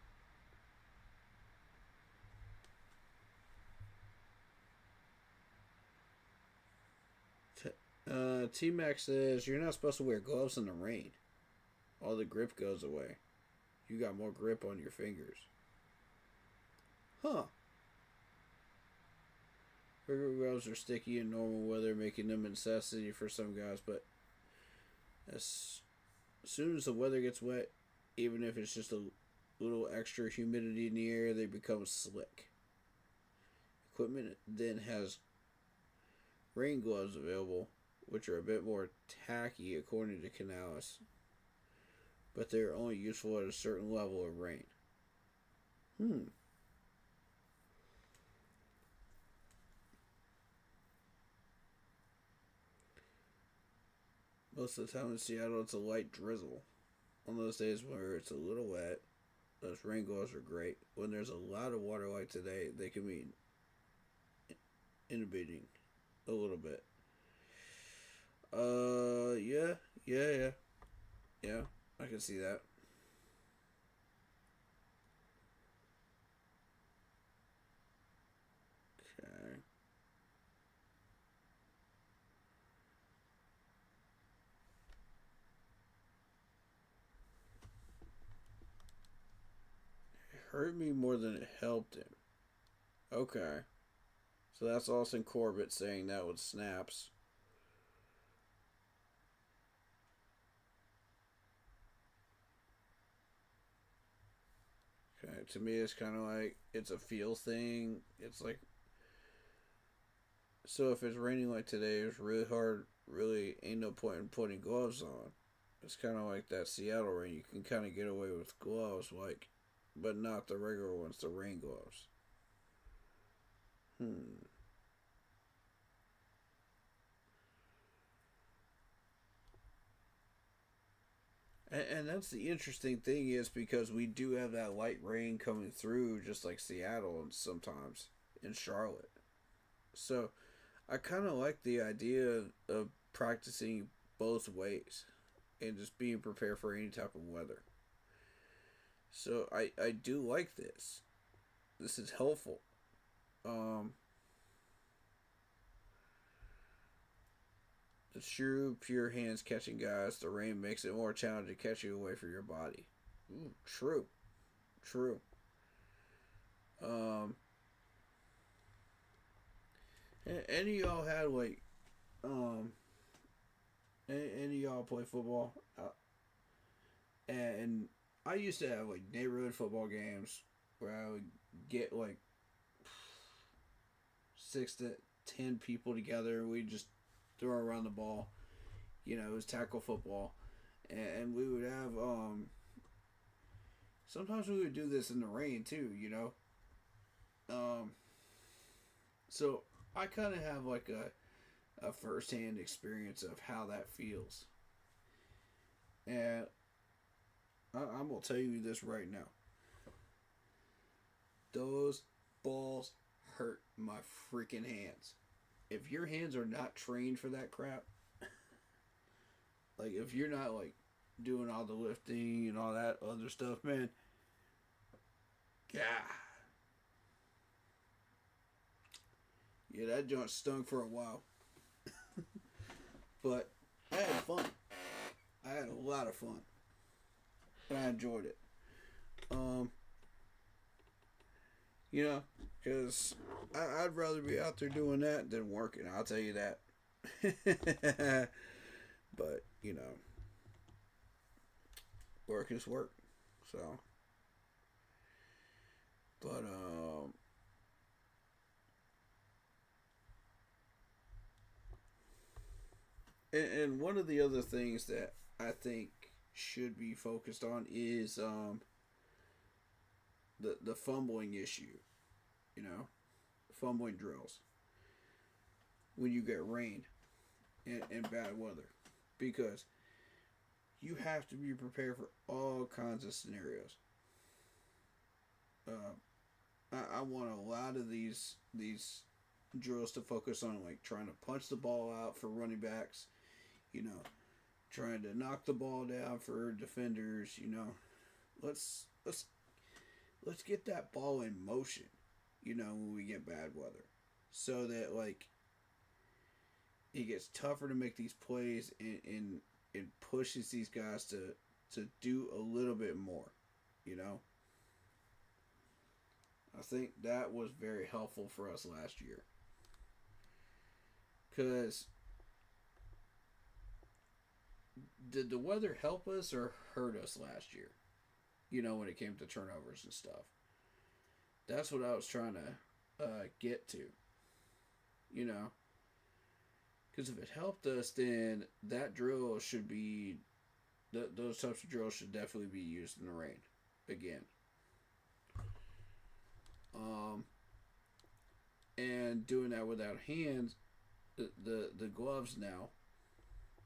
S1: T-Mac says you're not supposed to wear gloves in the rain. All the grip goes away. You got more grip on your fingers. Huh. Regular gloves are sticky in normal weather, making them a necessity for some guys, but as soon as the weather gets wet, even if it's just a little extra humidity in the air, they become slick. Equipment then has rain gloves available, which are a bit more tacky according to Canales, but they are only useful at a certain level of rain. Most of the time in Seattle, it's a light drizzle. On those days where it's a little wet, those rain gloves are great. When there's a lot of water like today, they can be inhibiting a little bit. Yeah, I can see that. Okay. It hurt me more than it helped him. Okay. So that's Austin Corbett saying that with snaps. Okay, to me it's kind of like it's a feel thing. It's like, so if it's raining like today, it's really hard. Really ain't no point in putting gloves on. It's kind of like that Seattle rain. You can kind of get away with gloves, like, but not the regular ones, the rain gloves. And that's the interesting thing, is because we do have that light rain coming through, just like Seattle and sometimes in Charlotte. So I kind of like the idea of practicing both ways and just being prepared for any type of weather. So I do like this. This is helpful. The true pure hands catching guys, the rain makes it more challenging to catch you away from your body. True. Any of y'all had like, any of y'all play football? And I used to have like neighborhood football games where I would get like 6 to 10 people together and we'd just throw around the ball. You know, it was tackle football. And we would have, sometimes we would do this in the rain too, you know. So I kind of have like a first-hand experience of how that feels. And I'm going to tell you this right now. Those balls hurt my freaking hands. If your hands are not trained for that crap, like if you're not like doing all the lifting and all that other stuff, man, yeah, that joint stung for a while. But I had fun. I had a lot of fun. and I enjoyed it. You know, because I'd rather be out there doing that than working. I'll tell you that. But you know, work is work. So, but and one of the other things that I think should be focused on is the fumbling issue. You know, fumbling drills when you get rain and bad weather, because you have to be prepared for all kinds of scenarios. I want a lot of these drills to focus on like trying to punch the ball out for running backs, you know, trying to knock the ball down for defenders. You know, let's get that ball in motion, you know, when we get bad weather, so that like it gets tougher to make these plays and pushes these guys to do a little bit more, you know. I think that was very helpful for us last year. Because did the weather help us or hurt us last year? You know, when it came to turnovers and stuff. That's what I was trying to get to. You know. Because if it helped us, then that drill should be... those types of drills should definitely be used in the rain. Again. And doing that without hands, the gloves now,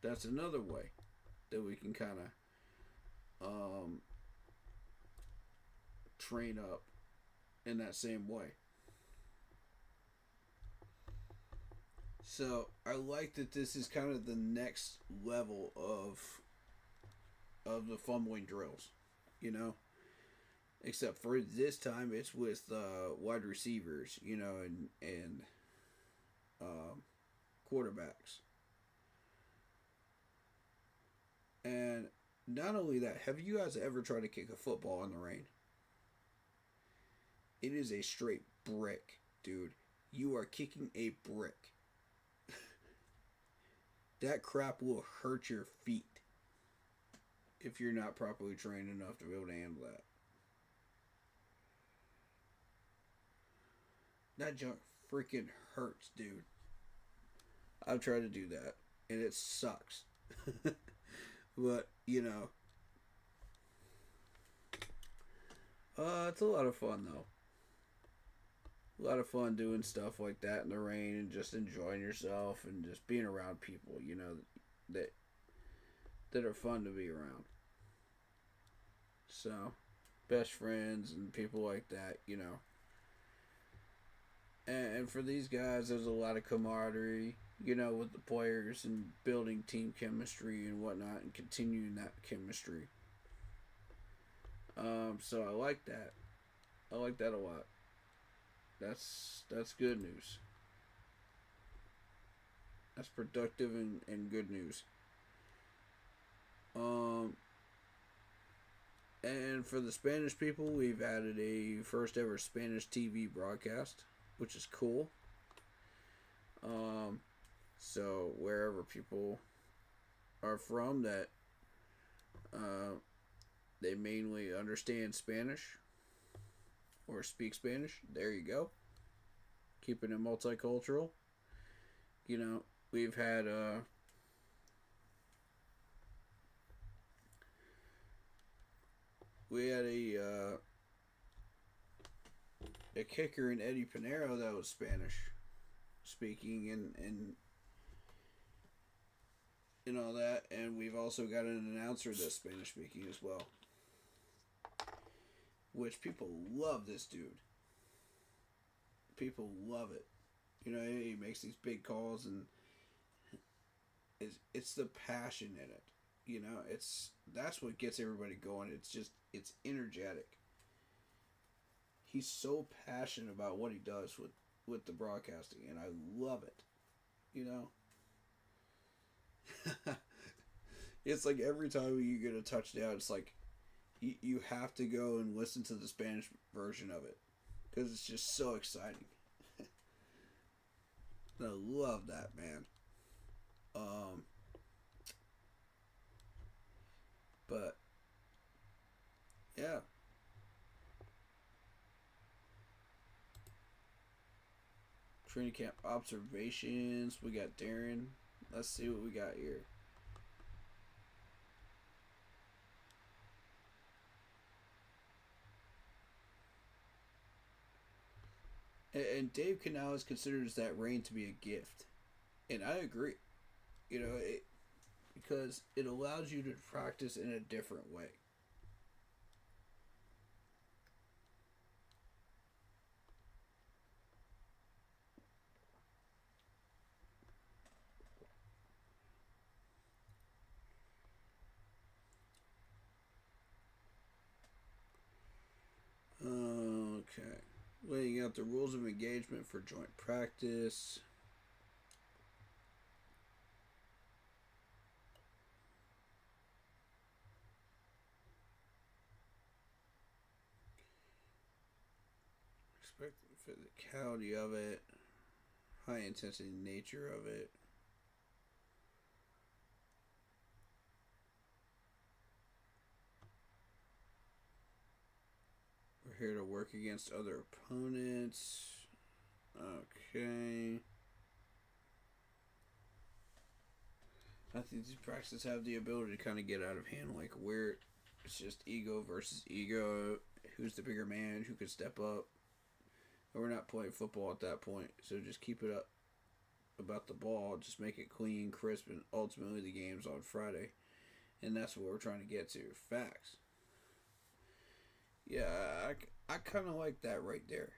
S1: that's another way that we can kind of train up in that same way. So I like that this is kind of the next level of the fumbling drills, you know. Except for this time, it's with wide receivers, you know, and quarterbacks. And not only that, have you guys ever tried to kick a football in the rain? It is a straight brick, dude. You are kicking a brick. That crap will hurt your feet if you're not properly trained enough to be able to handle that. That junk freaking hurts, dude. I've tried to do that, and it sucks. But, you know. It's a lot of fun, though. A lot of fun doing stuff like that in the rain and just enjoying yourself and just being around people, you know, that are fun to be around. So, best friends and people like that, you know. And for these guys, there's a lot of camaraderie, you know, with the players and building team chemistry and whatnot and continuing that chemistry. So I like that. I like that a lot. That's good news. That's productive and good news. And for the Spanish people, we've added a first ever Spanish TV broadcast, which is cool. So wherever people are from that they mainly understand Spanish or speak Spanish, there you go. Keeping it multicultural. You know, we've had a kicker in Eddie Pinero that was Spanish speaking and all that, and we've also got an announcer that's Spanish speaking as well, which people love this dude. People love it. You know, he makes these big calls, and it's the passion in it. You know, that's what gets everybody going. It's energetic. He's so passionate about what he does with the broadcasting, and I love it. You know? It's like every time you get a touchdown, it's like you have to go and listen to the Spanish version of it because it's just so exciting. I love that, man. But yeah. Training camp observations. We got Darren. Let's see what we got here. And Dave Canales considers that rain to be a gift. And I agree. You know, because it allows you to practice in a different way. Okay. Laying out the rules of engagement for joint practice. Expect the physicality of it. High intensity nature of it. We're here to work against other opponents. Okay. I think these practices have the ability to kind of get out of hand, like where it's just ego versus ego. Who's the bigger man? Who could step up? And we're not playing football at that point, so just keep it up about the ball. Just make it clean, crisp, and ultimately the game's on Friday. And that's what we're trying to get to. Facts. Yeah, I kind of like that right there.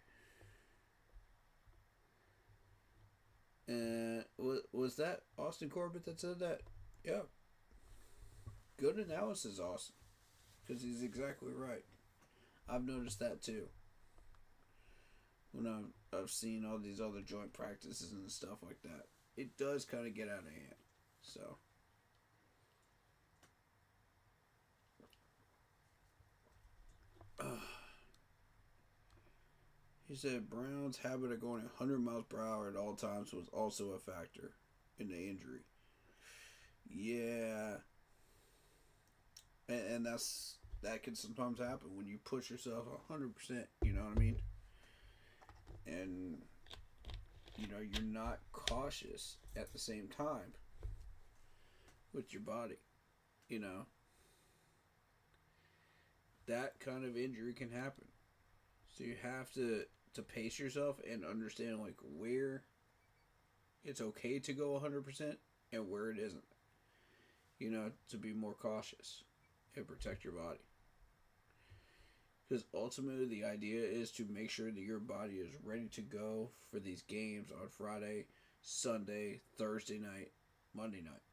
S1: And was that Austin Corbett that said that? Yeah. Good analysis, Austin. Because he's exactly right. I've noticed that too. When I've seen all these other joint practices and stuff like that. It does kind of get out of hand. So. He said Brown's habit of going 100 miles per hour at all times was also a factor in the injury. Yeah. And that can sometimes happen when you push yourself 100%, you know what I mean? And, you know, you're not cautious at the same time with your body, you know? That kind of injury can happen. So you have to pace yourself and understand like where it's okay to go 100% and where it isn't. You know, to be more cautious and protect your body. Because ultimately the idea is to make sure that your body is ready to go for these games on Friday, Sunday, Thursday night, Monday night.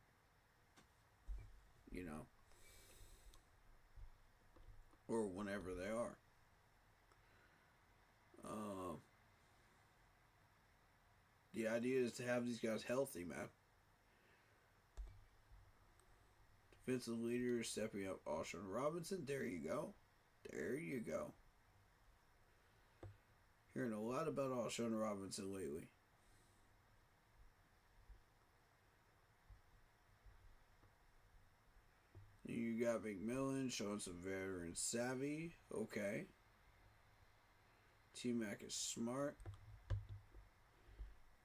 S1: You know. Or whenever they are. The idea is to have these guys healthy, man. Defensive leader stepping up Alshon Robinson. There you go. There you go. Hearing a lot about Alshon Robinson lately. You got McMillan showing some veteran savvy. Okay. T-Mac is smart.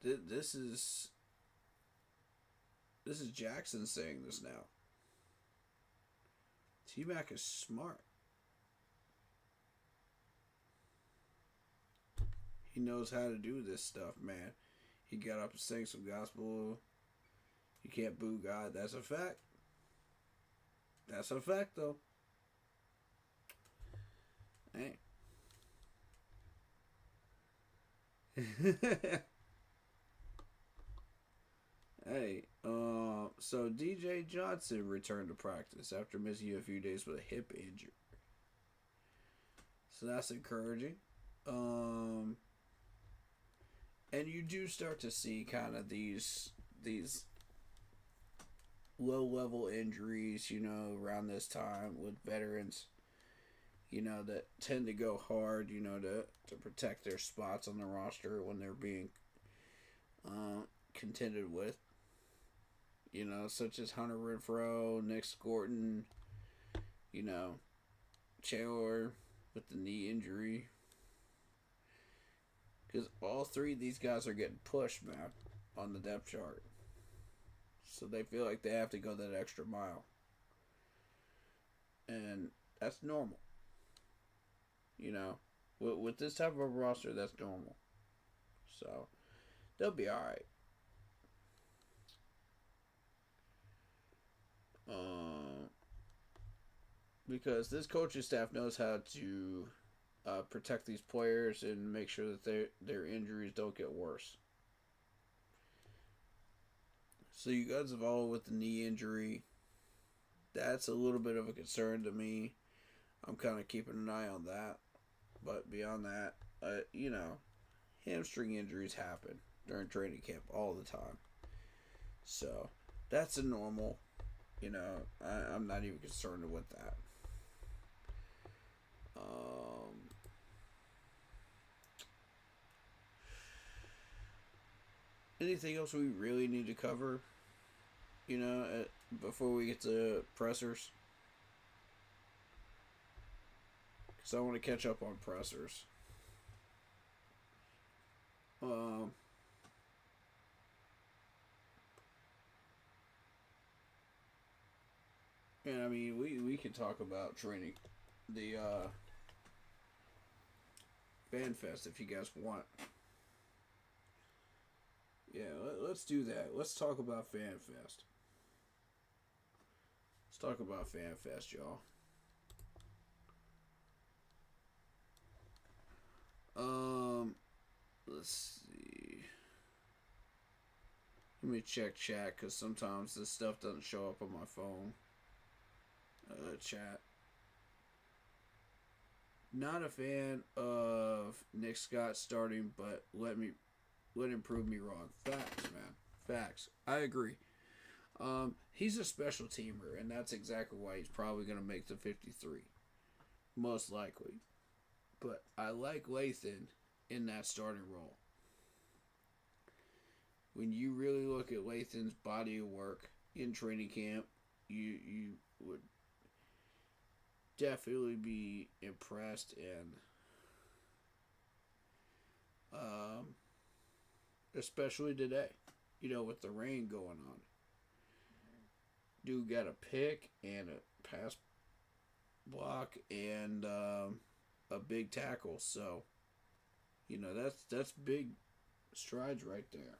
S1: This is Jackson saying this now. T-Mac is smart. He knows how to do this stuff, man. He got up and sang some gospel. You can't boo God. That's a fact. That's a fact, though. Hey. Hey, so DJ Johnson returned to practice after missing a few days with a hip injury. So that's encouraging. And you do start to see kind of these low-level injuries, you know, around this time with veterans. that tend to go hard, to protect their spots on the roster when they're being contended with. Such as Hunter Renfrow, Nick Scorton, Chandler with the knee injury. Because all three of these guys are getting pushed, man, on the depth chart. So they feel like they have to go that extra mile. And that's normal. With this type of a roster, that's normal. So they'll be alright. Because this coaching staff knows how to protect these players and make sure that their injuries don't get worse. So you guys have all with the knee injury. That's a little bit of a concern to me. I'm kind of keeping an eye on that. But beyond that, hamstring injuries happen during training camp all the time. So that's a normal. I'm not even concerned with that. Anything else we really need to cover? Before we get to pressers? Because I want to catch up on pressers. And I mean, we can talk about training the Fanfest if you guys want. Yeah, let's do that. Let's talk about Fanfest. Let's talk about Fanfest, y'all. Let's see. Let me check chat, because sometimes this stuff doesn't show up on my phone. Chat. Not a fan of Nick Scott starting, but let him prove me wrong. Facts, man. Facts. I agree. He's a special teamer, and that's exactly why he's probably going to make the 53. Most likely. But I like Lathan in that starting role. When you really look at Lathan's body of work in training camp, you would definitely be impressed, and especially today, with the rain going on. Dude got a pick and a pass block and a big tackle, so that's big strides right there.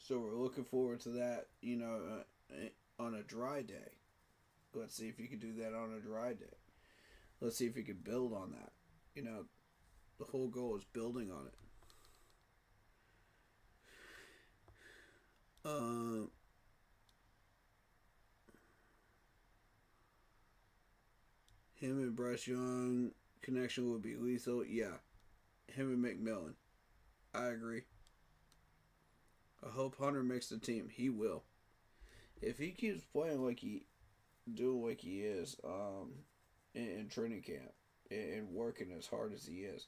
S1: So we're looking forward to that, on a dry day. Let's see if you can do that on a dry day. Let's see if you can build on that. The whole goal is building on it. Him and Bryce Young connection would be lethal. Yeah. Him and McMillan. I agree. I hope Hunter makes the team. He will. If he keeps playing like he is in training camp and working as hard as he is,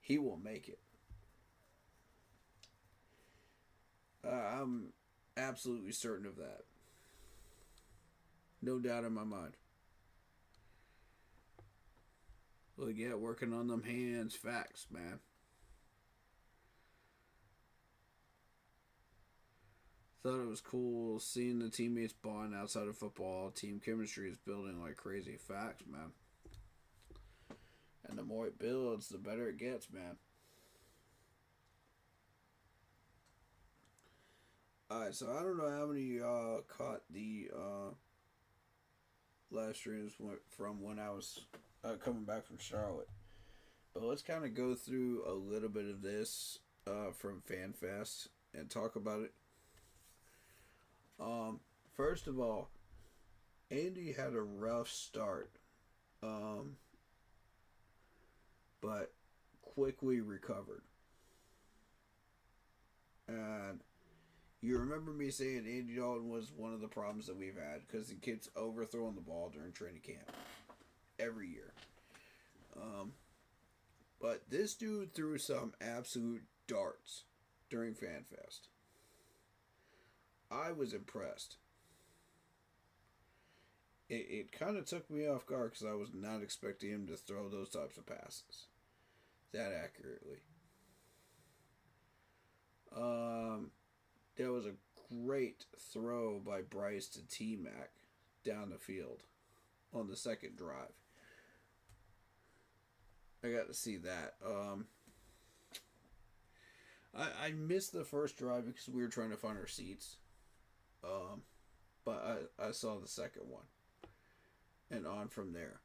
S1: he will make it. I'm absolutely certain of that. No doubt in my mind. Look, yeah, working on them hands. Facts, man. Thought it was cool seeing the teammates bond outside of football. Team chemistry is building like crazy. Facts, man. And the more it builds, the better it gets, man. Alright, so I don't know how many of y'all caught the live streams from when I was coming back from Charlotte. But let's kind of go through a little bit of this from Fanfest and talk about it. First of all, Andy had a rough start, but quickly recovered. And You remember me saying Andy Dalton was one of the problems that we've had because he keeps overthrowing the ball during training camp every year. But this dude threw some absolute darts during Fanfest. I was impressed. It kind of took me off guard because I was not expecting him to throw those types of passes that accurately. There was a great throw by Bryce to T-Mac down the field on the second drive. I got to see that. I missed the first drive because we were trying to find our seats. But I saw the second one. And on from there.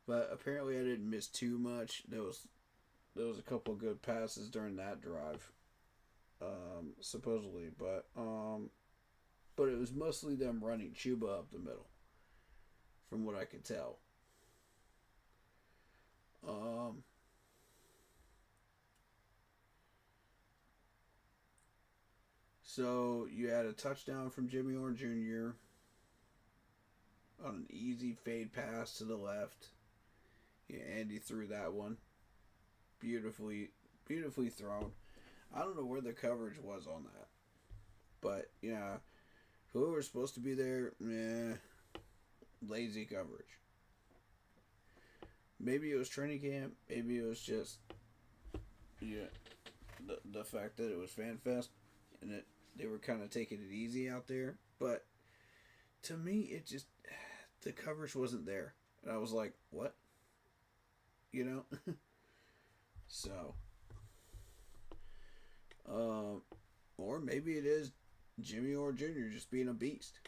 S1: But apparently I didn't miss too much. There was a couple of good passes during that drive. Supposedly. But it was mostly them running Chuba up the middle. From what I could tell. So you had a touchdown from Jimmy Orr Jr. on an easy fade pass to the left. Yeah, Andy threw that one. Beautifully thrown. I don't know where the coverage was on that. But, yeah, whoever's supposed to be there, lazy coverage. Maybe it was training camp. Maybe it was just the fact that it was FanFest and they were kind of taking it easy out there. But to me, the coverage wasn't there. And I was like, what? So. Or maybe it is Jimmy Orr Jr. just being a beast.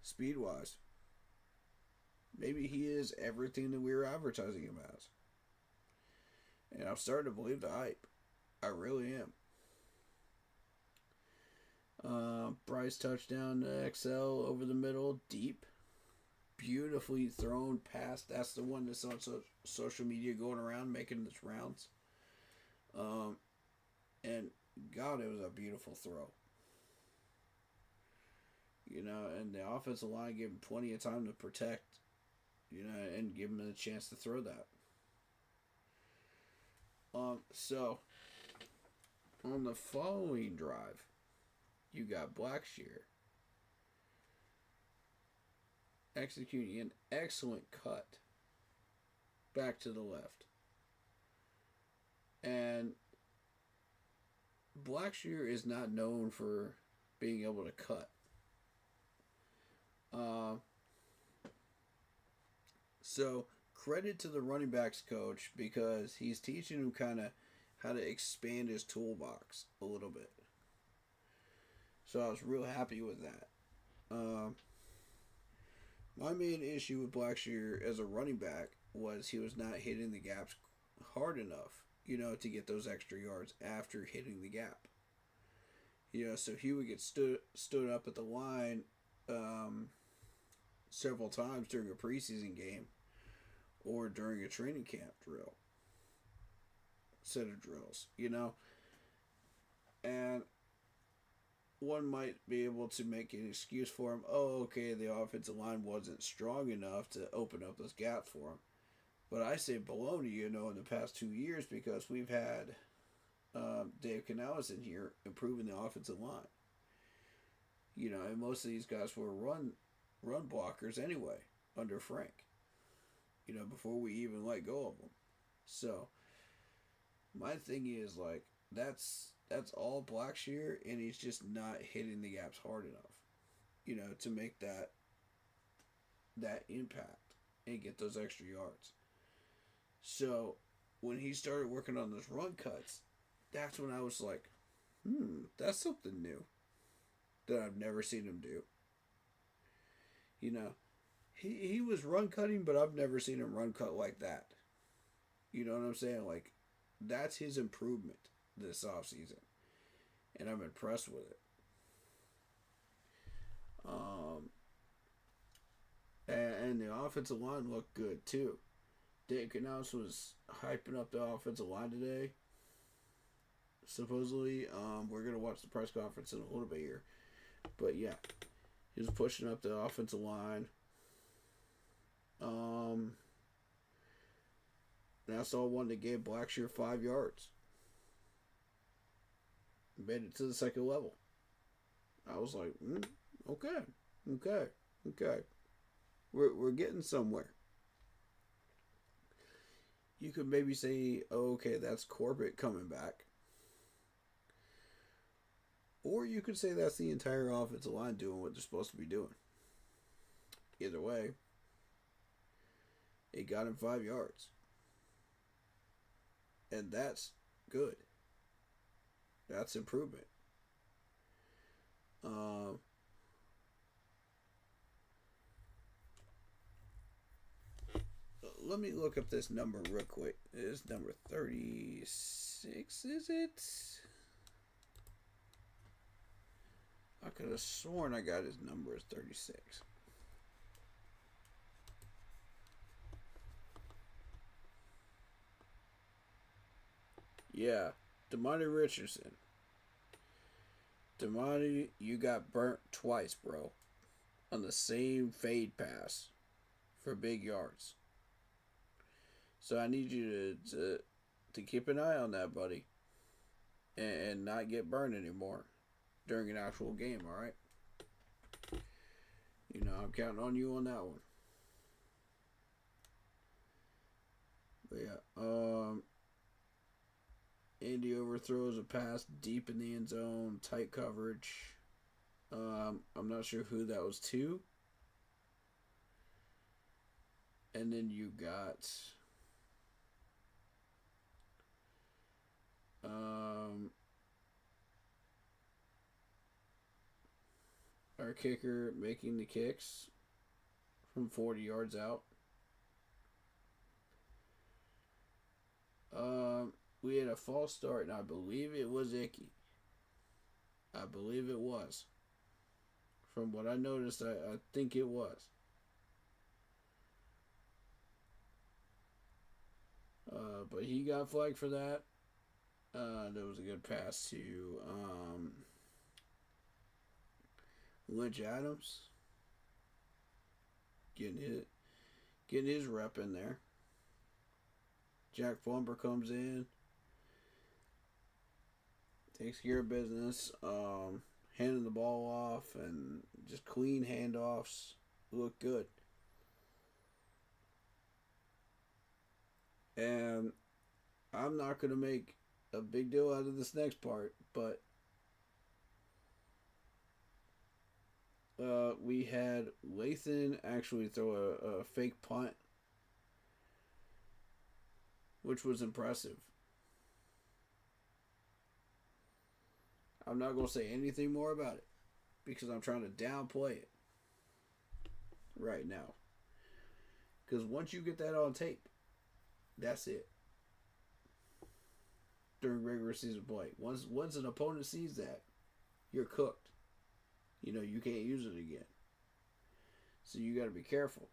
S1: Speed-wise. Maybe he is everything that we were advertising him as. And I'm starting to believe the hype. I really am. Bryce touchdown to XL over the middle, deep. Beautifully thrown pass. That's the one that's on social media going around, making its rounds. And God, it was a beautiful throw. And the offensive line gave him plenty of time to protect. And give him a chance to throw that. So, on the following drive, you got Blackshear executing an excellent cut back to the left. And Blackshear is not known for being able to cut. So, credit to the running backs coach because he's teaching him kind of how to expand his toolbox a little bit. So, I was real happy with that. My main issue with Blackshear as a running back was he was not hitting the gaps hard enough, to get those extra yards after hitting the gap. So he would get stood up at the line several times during a preseason game or during a training camp set of drills, and one might be able to make an excuse for him. Oh, okay, the offensive line wasn't strong enough to open up those gaps for him. But I say baloney, in the past 2 years because we've had Dave Canales in here improving the offensive line. And most of these guys were run blockers anyway under Frank. Before we even let go of them. So my thing is that's all Blackshear, and he's just not hitting the gaps hard enough, to make that impact and get those extra yards. So when he started working on those run cuts, that's when I was like, that's something new that I've never seen him do. He was run cutting, but I've never seen him run cut like that. You know what I'm saying? That's his improvement this offseason. And I'm impressed with it. And the offensive line looked good, too. Dave Canales was hyping up the offensive line today. supposedly. We're gonna watch the press conference in a little bit here, but yeah, he was pushing up the offensive line. And I saw one that gave Blackshear 5 yards. Made it to the second level. I was like, okay. We're getting somewhere. You could maybe say, oh, okay, that's Corbett coming back. Or you could say that's the entire offensive line doing what they're supposed to be doing. Either way, it got him 5 yards. And that's good. That's improvement. Let me look up this number real quick. It's number 36, is it? I could have sworn I got his number as 36. Yeah, Damani Richardson. Damani, you got burnt twice, bro. On the same fade pass for big yards. So I need you to keep an eye on that, buddy. And not get burned anymore during an actual game, alright? You know, I'm counting on you on that one. But yeah, Andy overthrows a pass deep in the end zone, tight coverage. I'm not sure who that was to. And then you got our kicker making the kicks from 40 yards out. We had a false start, and I believe it was Icky. I believe it was. From what I noticed, I think it was. But he got flagged for that. There was a good pass to Lynch Adams. Getting his rep in there. Jack Plumber comes in. Takes care of business. Handing the ball off and just clean handoffs. Look good. And I'm not going to make a big deal out of this next part, but we had Lathan actually throw a fake punt, which was impressive. I'm not going to say anything more about it because I'm trying to downplay it right now. Because once you get that on tape, that's it. During regular season play. Once an opponent sees that, you're cooked. You know, you can't use it again. So you got to be careful.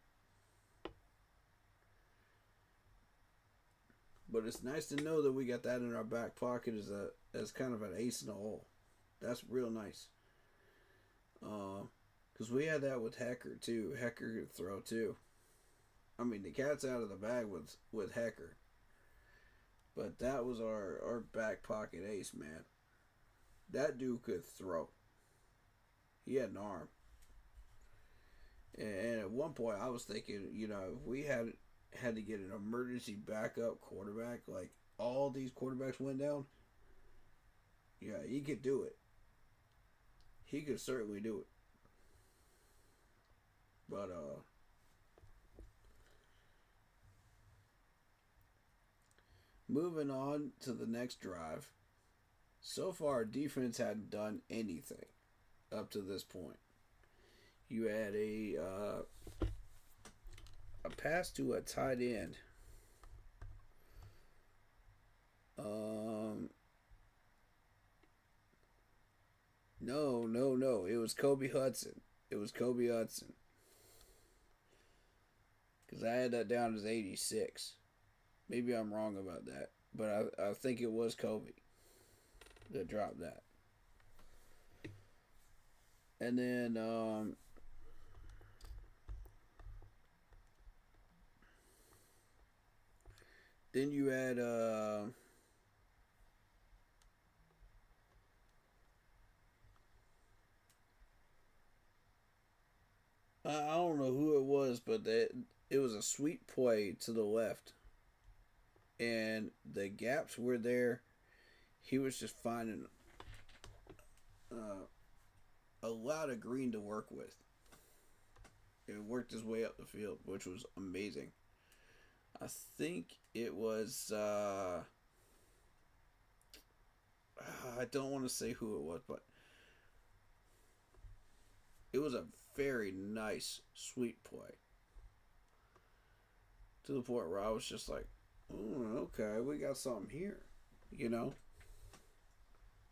S1: But it's nice to know that we got that in our back pocket as kind of an ace in the hole. That's real nice. Because we had that with Hecker too. Hecker could throw too. I mean, the cat's out of the bag with Hecker. But that was our back pocket ace, man. That dude could throw. He had an arm. And at one point, I was thinking, you know, if we had to get an emergency backup quarterback, like all these quarterbacks went down, yeah, he could do it. He could certainly do it. But, moving on to the next drive. So far, defense hadn't done anything up to this point. You had a pass to a tight end. No. It was Kobe Hudson. Because I had that down as 86. Maybe I'm wrong about that. But I think it was Kobe. to drop that. And then you had I don't know who it was, but it was a sweet play to the left, and the gaps were there. He was just finding a lot of green to work with. It worked his way up the field, which was amazing. I think it was I don't want to say who it was, but it was a very nice, sweet play. To the point where I was just like, oh, okay, we got something here, you know,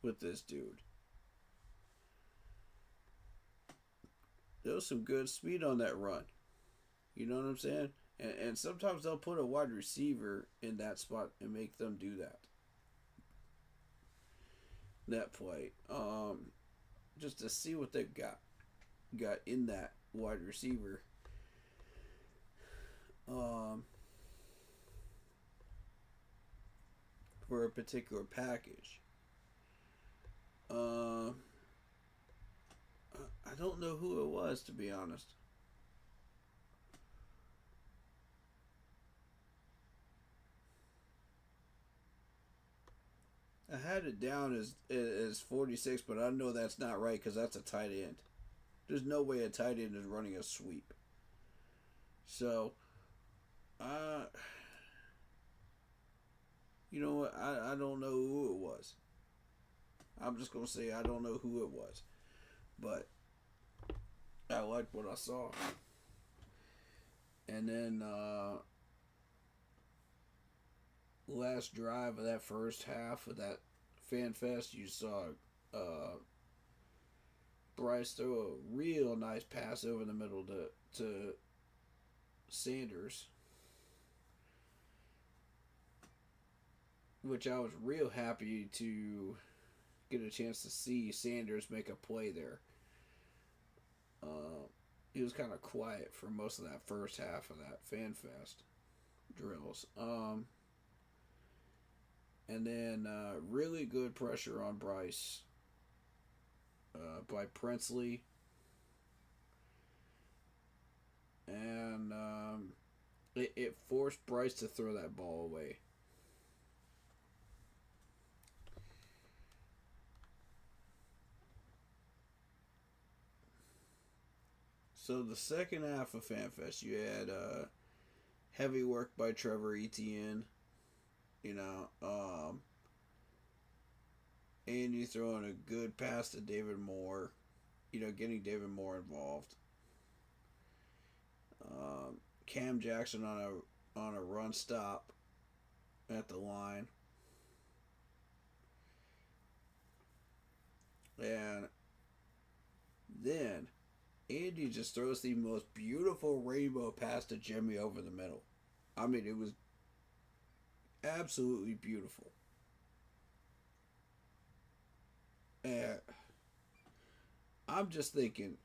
S1: with this dude. There was some good speed on that run. You know what I'm saying? And sometimes they'll put a wide receiver in that spot and make them do that. That play. Just to see what they've got in that wide receiver. For a particular package. I don't know who it was, to be honest. I had it down as 46, but I know that's not right because that's a tight end. There's no way a tight end is running a sweep. So, you know what? I don't know who it was. I'm just going to say I don't know who it was. But I liked what I saw. And then last drive of that first half of that Fanfest, you saw Bryce throw a real nice pass over the middle to Sanders, which I was real happy to get a chance to see Sanders make a play there. He was kind of quiet for most of that first half of that Fanfest drills. And then really good pressure on Bryce by Princely. And it forced Bryce to throw that ball away. So the second half of Fanfest, you had heavy work by Trevor Etienne. You know, and you throwing a good pass to David Moore. You know, getting David Moore involved. Cam Jackson on a run stop at the line. And then Andy just throws the most beautiful rainbow pass to Jimmy over the middle. I mean, it was absolutely beautiful. And I'm just thinking,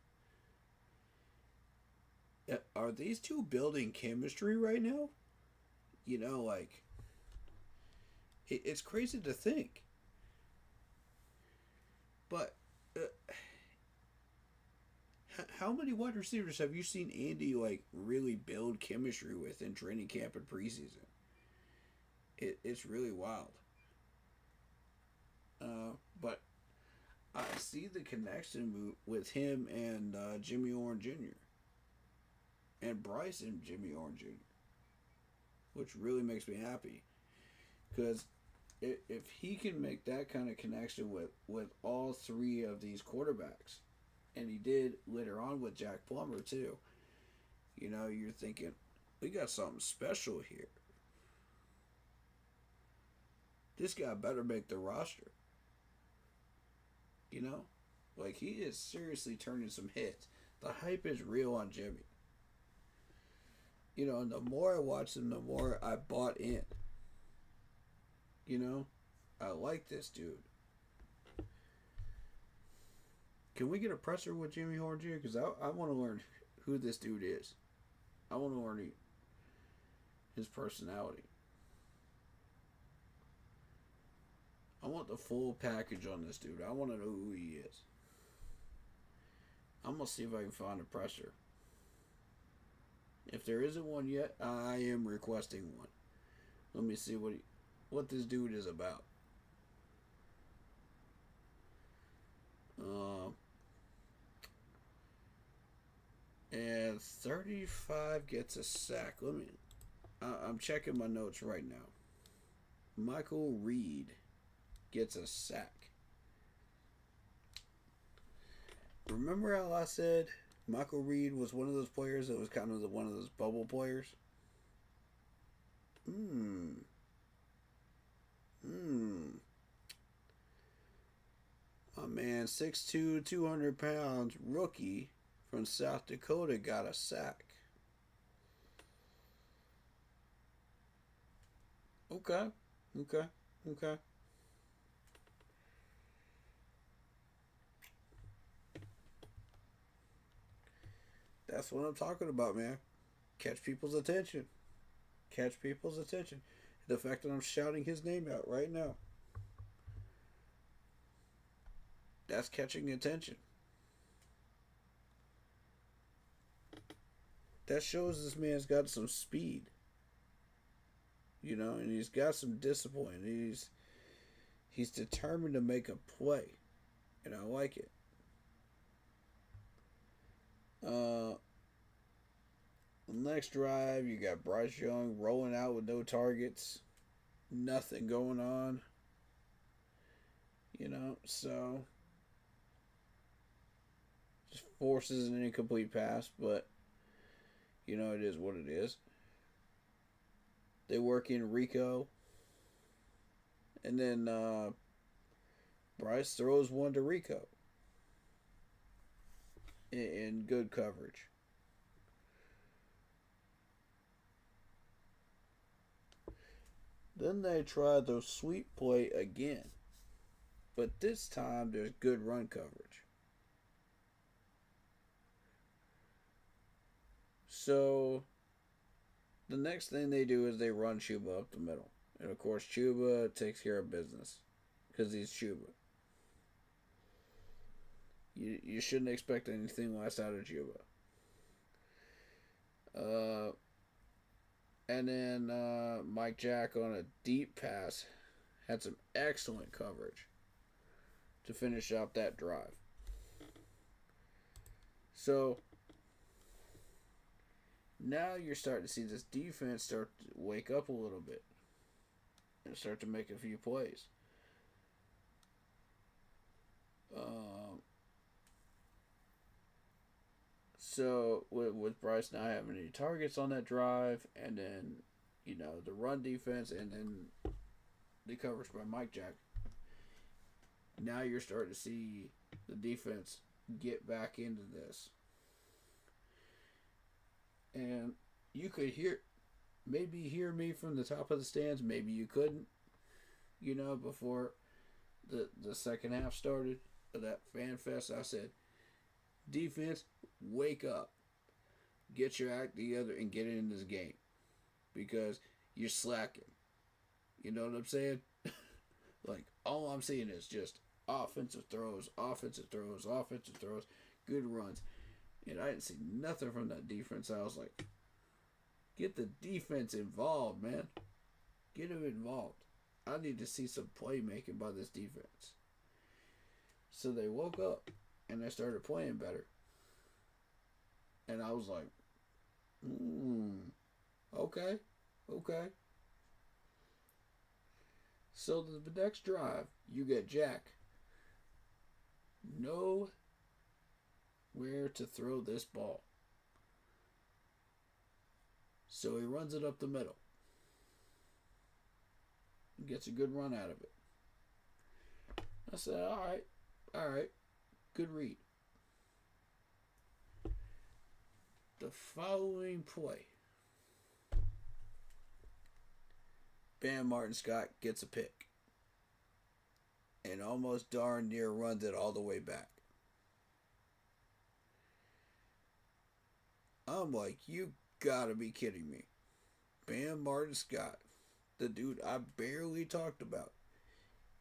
S1: are these two building chemistry right now? You know, like, it's crazy to think. But how many wide receivers have you seen Andy like really build chemistry with in training camp and preseason? It's really wild. But I see the connection with him and Jimmy Orr Jr. and Bryce and Jimmy Orr Jr., which really makes me happy. Because if he can make that kind of connection with all three of these quarterbacks, and he did later on with Jack Plummer too, you know, you're thinking, we got something special here. This guy better make the roster. You know? Like, he is seriously turning some hits. The hype is real on Jimmy. You know, and the more I watched him, the more I bought in. You know? I like this dude. Can we get a presser with Jimmy Horn Jr.? Because I want to learn who this dude is. I want to learn his personality. I want the full package on this dude. I want to know who he is. I'm going to see if I can find a presser. If there isn't one yet, I am requesting one. Let me see what this dude is about. And 35 gets a sack. I'm checking my notes right now. Michael Reed gets a sack. Remember how I said Michael Reed was one of those players that was kind of one of those bubble players? My man, 6'2", 200 pounds, rookie from South Dakota got a sack. Okay. That's what I'm talking about, man. Catch people's attention. The fact that I'm shouting his name out right now. That's catching attention. That shows this man's got some speed. You know, and he's got some discipline. He's determined to make a play. And I like it. Next drive, you got Bryce Young rolling out with no targets. Nothing going on. You know, so just forces an incomplete pass, but you know, it is what it is. They work in Rico. And then Bryce throws one to Rico. In good coverage. Then they try the sweep play again. But this time there's good run coverage. So the next thing they do is they run Chuba up the middle. And of course Chuba takes care of business. Because he's Chuba. You shouldn't expect anything less out of Chuba. And then Mike Jack on a deep pass had some excellent coverage to finish out that drive. So now you're starting to see this defense start to wake up a little bit and start to make a few plays. So with Bryce not having any targets on that drive, and then you know the run defense, and then the coverage by Mike Jack, now you're starting to see the defense get back into this, and you could hear me from the top of the stands, maybe you couldn't, you know, before the second half started of that Fanfest. I said, defense, wake up. Get your act together and get in this game. Because you're slacking. You know what I'm saying? Like, all I'm seeing is just offensive throws, good runs. And I didn't see nothing from that defense. I was like, get the defense involved, man. Get them involved. I need to see some playmaking by this defense. So they woke up. And they started playing better. And I was like, okay. So the next drive, you get Jack. Nowhere to throw this ball. So he runs it up the middle. Gets a good run out of it. I said, all right. Good read. The following play, Bam Martin Scott gets a pick and almost darn near runs it all the way back. I'm like, you gotta be kidding me. Bam Martin Scott, the dude I barely talked about,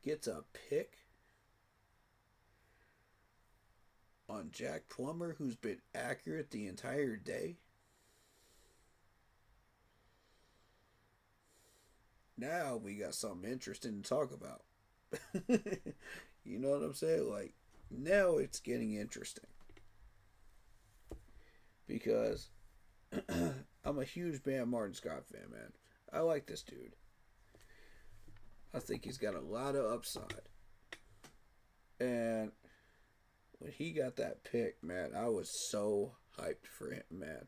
S1: gets a pick on Jack Plummer, who's been accurate the entire day. Now we got something interesting to talk about. You know what I'm saying? Like, now it's getting interesting. Because I'm a huge Bam Martin Scott fan, man. I like this dude. I think he's got a lot of upside. And when he got that pick, man, I was so hyped for him, man.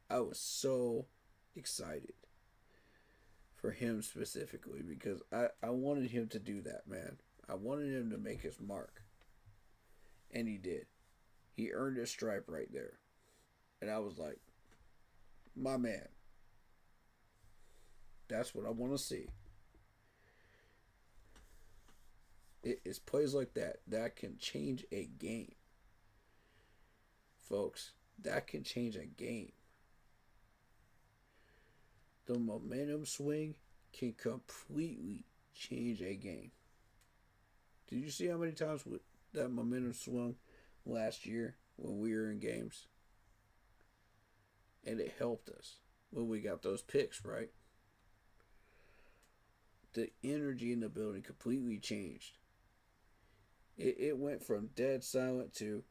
S1: I was so excited for him specifically because I wanted him to do that, man. I wanted him to make his mark. And he did. He earned his stripe right there. And I was like, my man. That's what I want to see. It's plays like that that can change a game. Folks, that can change a game. The momentum swing can completely change a game. Did you see how many times that momentum swung last year when we were in games? And it helped us when we got those picks, right? The energy in the building completely changed. It went from dead silent to,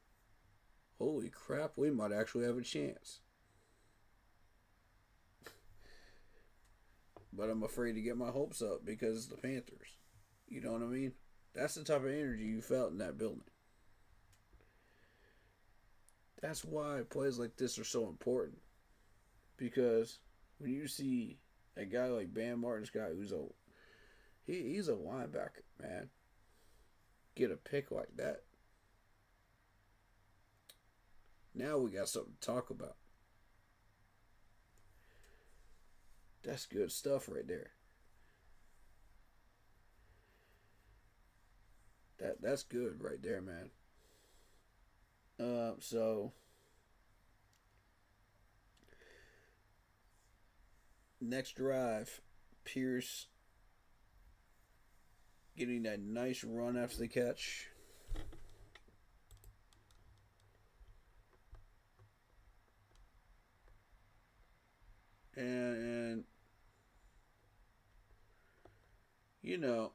S1: holy crap, we might actually have a chance. But I'm afraid to get my hopes up because it's the Panthers. You know what I mean? That's the type of energy you felt in that building. That's why plays like this are so important. Because when you see a guy like Bam Martin Scott, he's a linebacker, man, get a pick like that, now we got something to talk about. That's good stuff right there. That's good right there, man. So next drive, Pierce getting that nice run after the catch. And you know,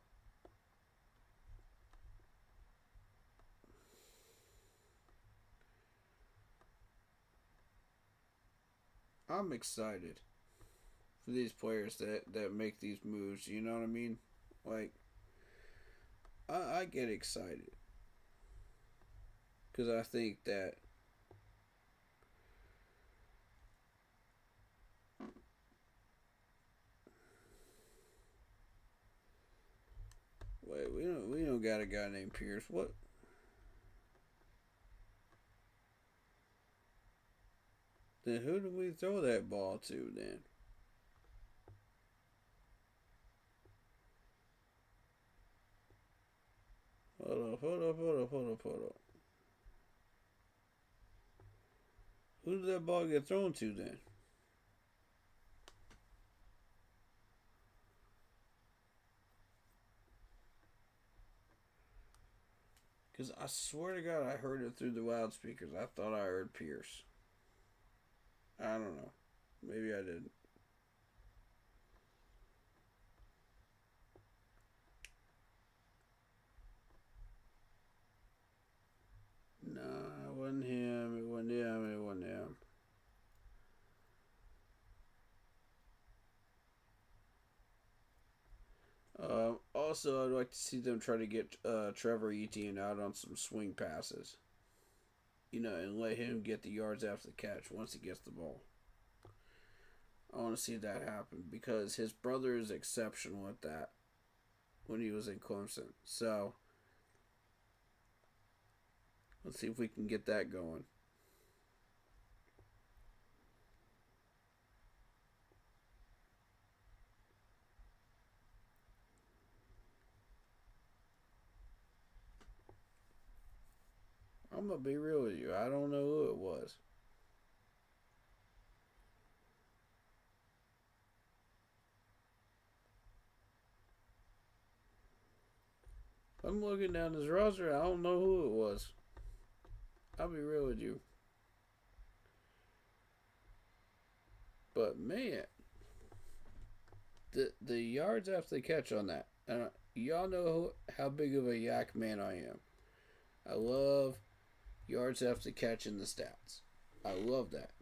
S1: I'm excited for these players that make these moves. You know what I mean? Like, I get excited because I think that we don't got a guy named Pierce. What? Then who do we throw that ball to then? Hold up. Who did that ball get thrown to then? Because I swear to God I heard it through the loudspeakers. I thought I heard Pierce. I don't know. Maybe I didn't. Nah, it wasn't him. It wasn't him. Also, I'd like to see them try to get Trevor Etienne out on some swing passes. You know, and let him get the yards after the catch once he gets the ball. I want to see that happen because his brother is exceptional at that when he was in Clemson. So, let's see if we can get that going. I'm going to be real with you. I don't know who it was. I'm looking down this roster. I don't know who it was. I'll be real with you. But man, the yards after the catch on that. Y'all know how big of a yak man I am. I love yards after the catch in the stats. I love that.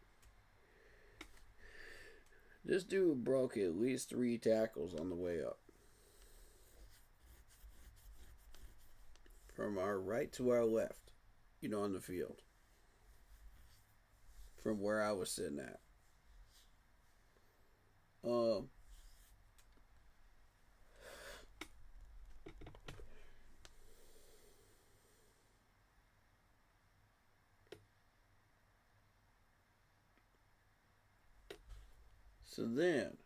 S1: This dude broke at least 3 tackles on the way up. From our right to our left, on the field. From where I was sitting at. So then,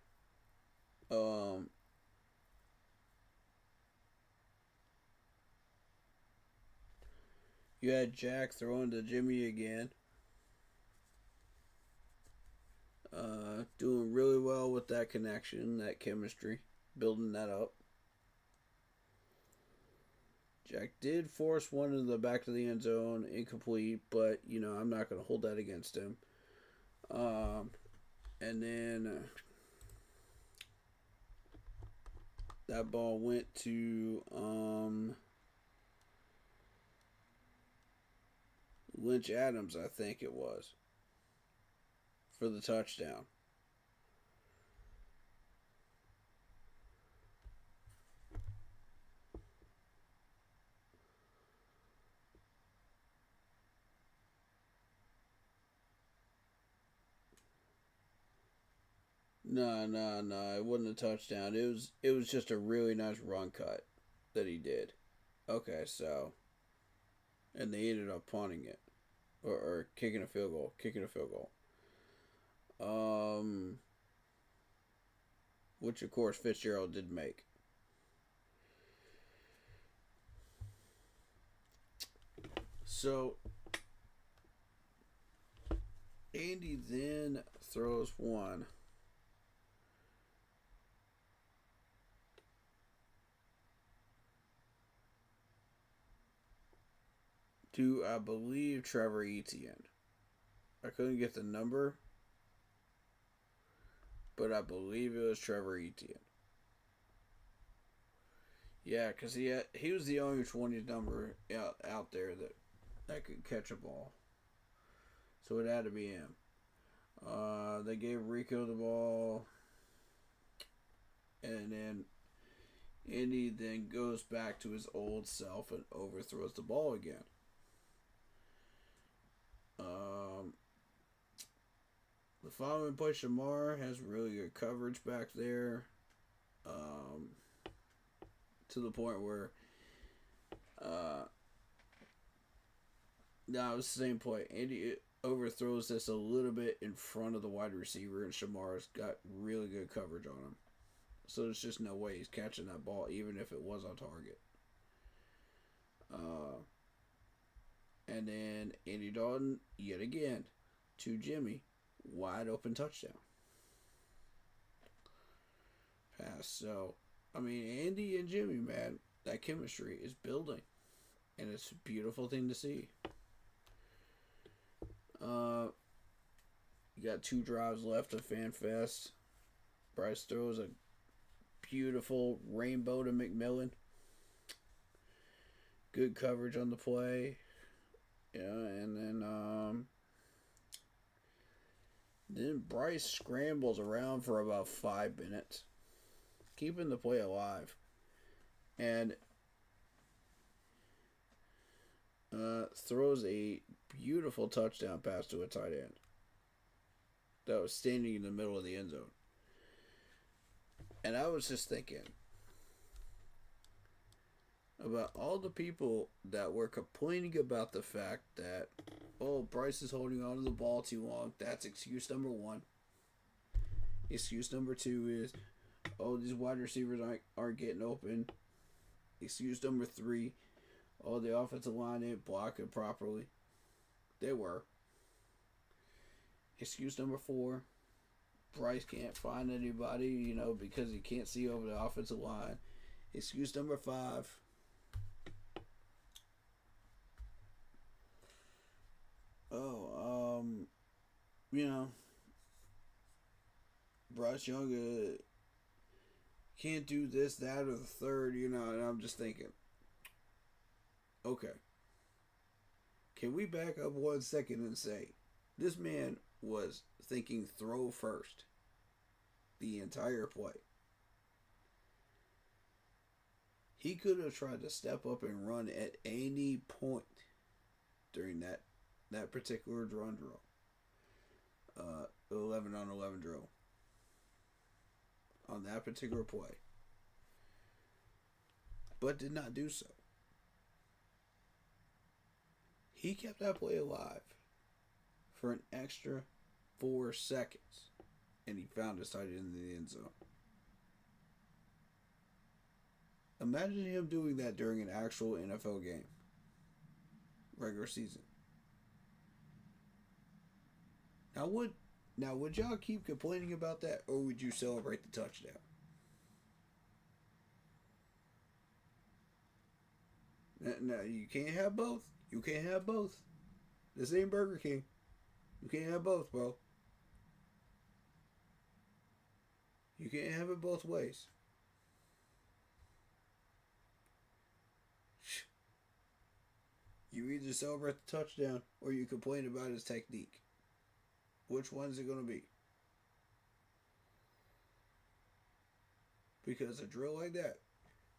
S1: you had Jack throwing to Jimmy again. Doing really well with that connection, that chemistry, building that up. Jack did force one in the back of the end zone, incomplete, but, I'm not going to hold that against him. And then that ball went to Lynch Adams, I think it was, for the touchdown. No. It wasn't a touchdown. It was just a really nice run cut that he did. Okay, so, and they ended up punting it, or kicking a field goal. Which of course Fitzgerald did make. So Andy then throws one to, I believe, Trevor Etienne. I couldn't get the number, but I believe it was Trevor Etienne. Yeah, because he was the only 20 number out there that could catch a ball. So it had to be him. They gave Rico the ball, and then Indy then goes back to his old self and overthrows the ball again. The following play, Shamar has really good coverage back there. To the point where no, it was the same play. Andy overthrows this a little bit in front of the wide receiver, and Shamar's got really good coverage on him. So there's just no way he's catching that ball, even if it was on target. And then Andy Dalton, yet again, to Jimmy, wide open touchdown. Pass. So, Andy and Jimmy, man, that chemistry is building. And it's a beautiful thing to see. You got 2 drives left of Fanfest. Bryce throws a beautiful rainbow to McMillan. Good coverage on the play. Yeah, and then Bryce scrambles around for about 5 minutes, keeping the play alive, and throws a beautiful touchdown pass to a tight end that was standing in the middle of the end zone. And I was just thinking about all the people that were complaining about the fact that, Bryce is holding on to the ball too long. That's excuse number 1. Excuse number 2 is, these wide receivers aren't getting open. Excuse number 3, the offensive line ain't blocking properly. They were. Excuse number 4, Bryce can't find anybody, because he can't see over the offensive line. Excuse number 5, you know, Bryce Young can't do this, that, or the third, you know, and I'm just thinking, okay, can we back up 1 second and say, this man was thinking throw first the entire play. He could have tried to step up and run at any point during that particular run drill. 11-on-11 drill. On that particular play. But did not do so. He kept that play alive for an extra 4 seconds. And he found his tight end in the end zone. Imagine him doing that during an actual NFL game. Regular season. Now would y'all keep complaining about that, or would you celebrate the touchdown? Now you can't have both. You can't have both. This ain't Burger King. You can't have both, bro. You can't have it both ways. You either celebrate the touchdown or you complain about his technique. Which one's it going to be? Because a drill like that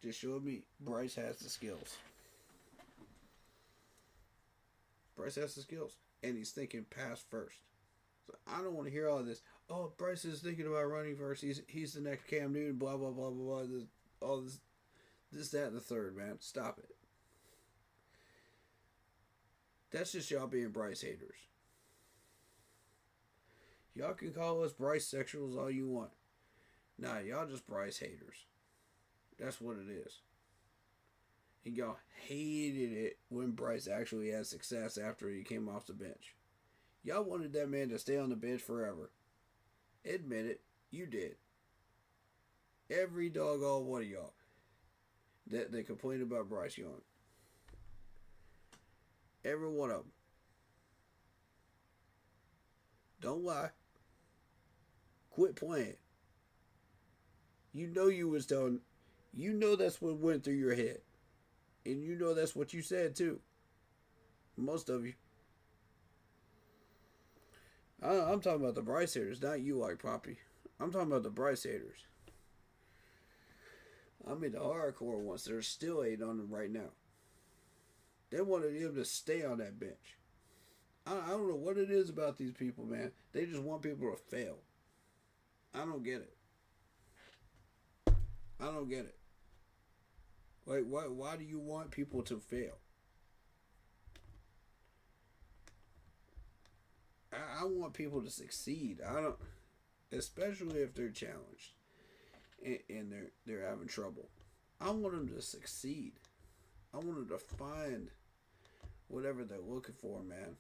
S1: just showed me Bryce has the skills. Bryce has the skills. And he's thinking pass first. So I don't want to hear all this. Oh, Bryce is thinking about running first. He's the next Cam Newton, blah, blah, blah, blah, blah. All this, that, and the third, man. Stop it. That's just y'all being Bryce haters. Y'all can call us Bryce sexuals all you want. Nah, y'all just Bryce haters. That's what it is. And y'all hated it when Bryce actually had success after he came off the bench. Y'all wanted that man to stay on the bench forever. Admit it, you did. Every doggone one of y'all that complained about Bryce Young. Every one of them. Don't lie. Quit playing. You know you was telling. You know that's what went through your head. And you know that's what you said too. Most of you. I'm talking about the Bryce haters, not you like Poppy. I'm talking about the Bryce haters. I mean the hardcore ones that are still hating on him right now. They wanted him to stay on that bench. I don't know what it is about these people, man. They just want people to fail. I don't get it. I don't get it. Like, why do you want people to fail? I want people to succeed. I don't, especially if they're challenged and they're having trouble. I want them to succeed. I want them to find whatever they're looking for, man,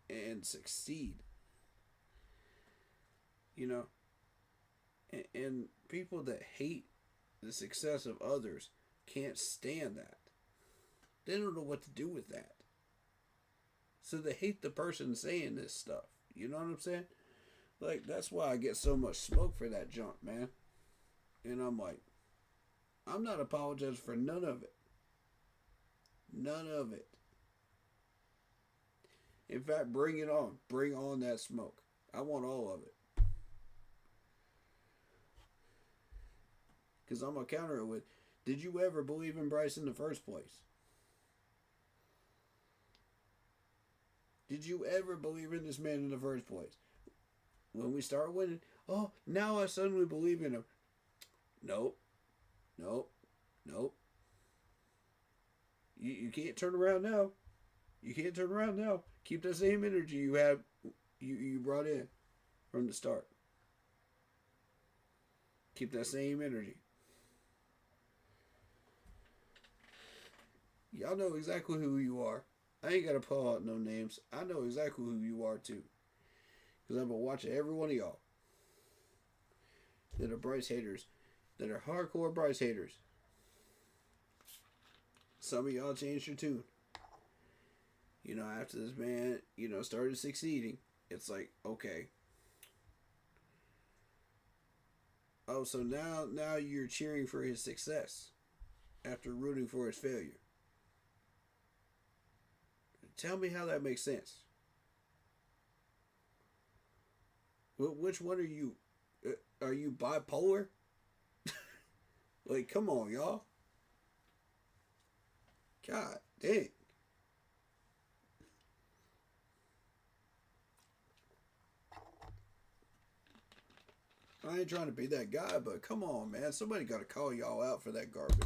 S1: and succeed. You know, and people that hate the success of others can't stand that. They don't know what to do with that. So they hate the person saying this stuff. You know what I'm saying? Like, that's why I get so much smoke for that junk, man. And I'm like, I'm not apologizing for none of it. None of it. In fact, bring it on. Bring on that smoke. I want all of it. Because I'm going to counter it with, did you ever believe in Bryce in the first place? Did you ever believe in this man in the first place? When we start winning, oh, now I suddenly believe in him. Nope. Nope. Nope. You can't turn around now. You can't turn around now. Keep the same energy you have, you brought in from the start. Keep that same energy. Y'all know exactly who you are. I ain't got to pull out no names. I know exactly who you are too. Because I've been watching every one of y'all that are Bryce haters, that are hardcore Bryce haters. Some of y'all changed your tune. You know, after this man, started succeeding, it's like, okay. Oh, so now you're cheering for his success after rooting for his failure. Tell me how that makes sense. Which one are you? Are you bipolar? Like, come on, y'all. God dang. I ain't trying to be that guy, but come on, man. Somebody got to call y'all out for that garbage.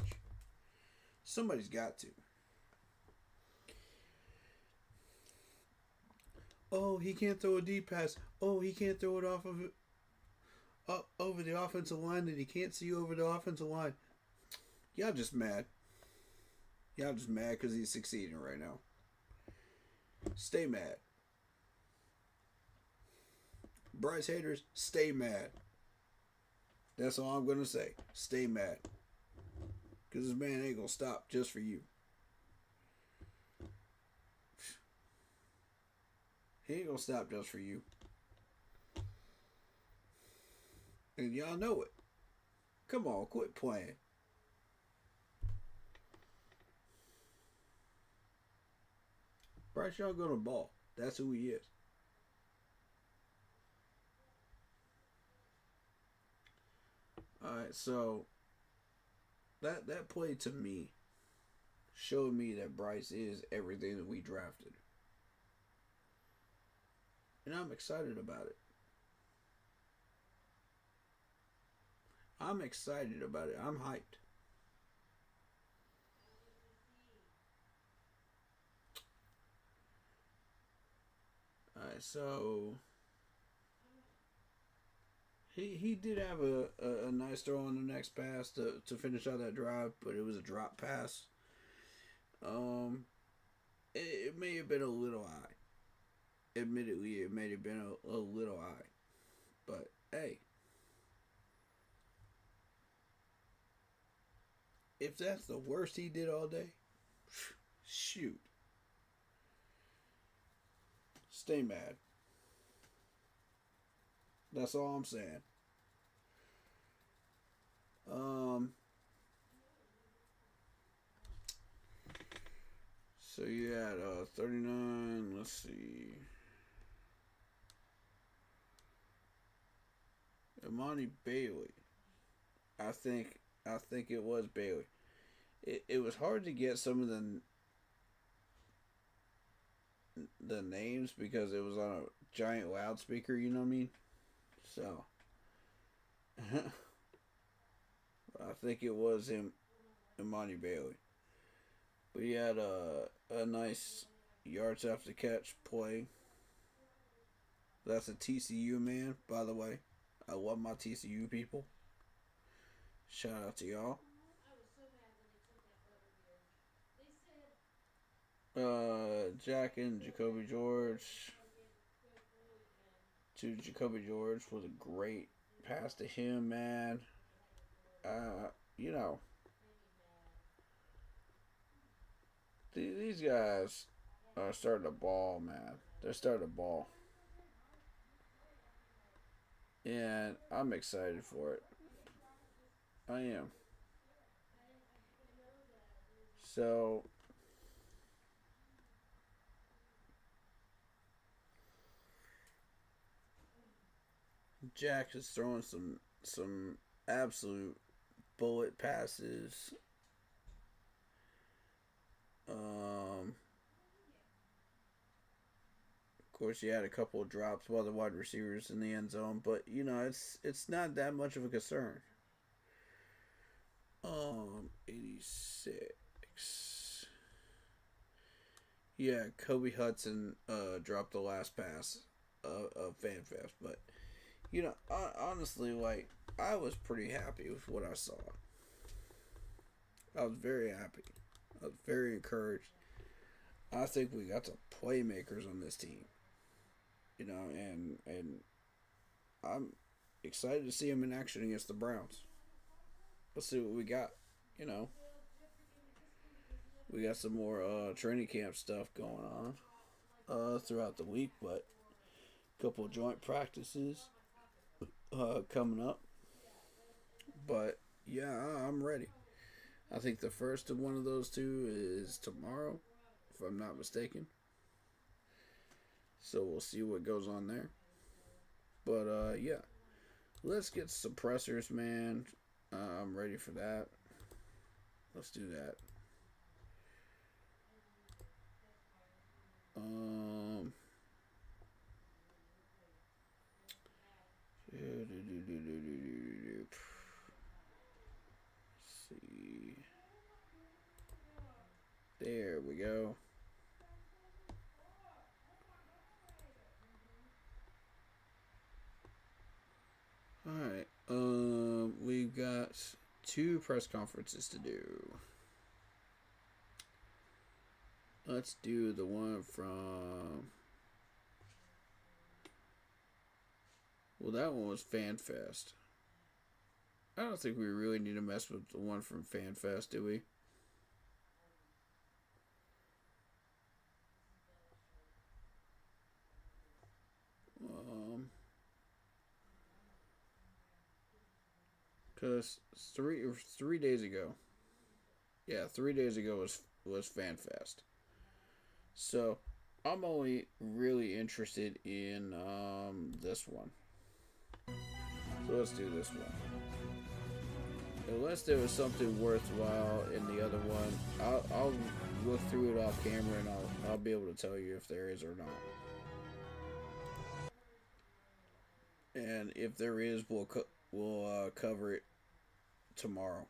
S1: Somebody's got to. Oh, he can't throw a deep pass. Oh, he can't throw it off of it. Over the offensive line, and he can't see over the offensive line. Y'all just mad. Y'all just mad because he's succeeding right now. Stay mad. Bryce haters, stay mad. That's all I'm going to say. Stay mad. Because this man ain't going to stop just for you. He ain't going to stop just for you. And y'all know it. Come on, quit playing. Bryce Young gonna ball. That's who he is. Alright, so that play to me showed me that Bryce is everything that we drafted. And I'm excited about it. I'm excited about it. I'm hyped. Alright, so he did have a nice throw on the next pass to finish out that drive, but it was a drop pass. It may have been a little high. Admittedly, it may have been a little high. But hey, if that's the worst he did all day, shoot. Stay mad. That's all I'm saying. So you had 39. Let's see. Imani Bailey. I think it was Bailey. It was hard to get some of the names because it was on a giant loudspeaker, you know what I mean? So I think it was him, Imani Bailey. But he had a nice yards after catch play. That's a TCU man, by the way. I love my TCU people. Shout out to y'all. Jack and Jacoby George. To Jacoby George was a great pass to him, man. You know, these guys are starting to ball, man. They're starting to ball. And I'm excited for it. I am. So Jack is throwing some absolute bullet passes. Of course, he had a couple of drops while the wide receivers in the end zone, but you know it's not that much of a concern. 86. Yeah, Kobe Hudson dropped the last pass of Fanfest, but you know, honestly, like I was pretty happy with what I saw. I was very happy. I was very encouraged. I think we got some playmakers on this team. You know, and I'm excited to see him in action against the Browns. Let's see what we got. You know, we got some more training camp stuff going on throughout the week, but Couple joint practices coming up. But yeah, I'm ready. I think the first of one of those two is tomorrow, if I'm not mistaken. So we'll see what goes on there. But yeah, let's get suppressors, man. I'm ready for that. Let's do that. See. There we go. Alright. We've got 2 press conferences to do. Let's do the one from... Well, that one was Fanfest. I don't think we really need to mess with the one from Fanfest, do we? Because 3 days ago. Yeah, 3 days ago was Fanfest. So, I'm only really interested in this one. So let's do this one. Unless there was something worthwhile in the other one, I'll look through it off camera and I'll be able to tell you if there is or not. And if there is, we'll cover it tomorrow.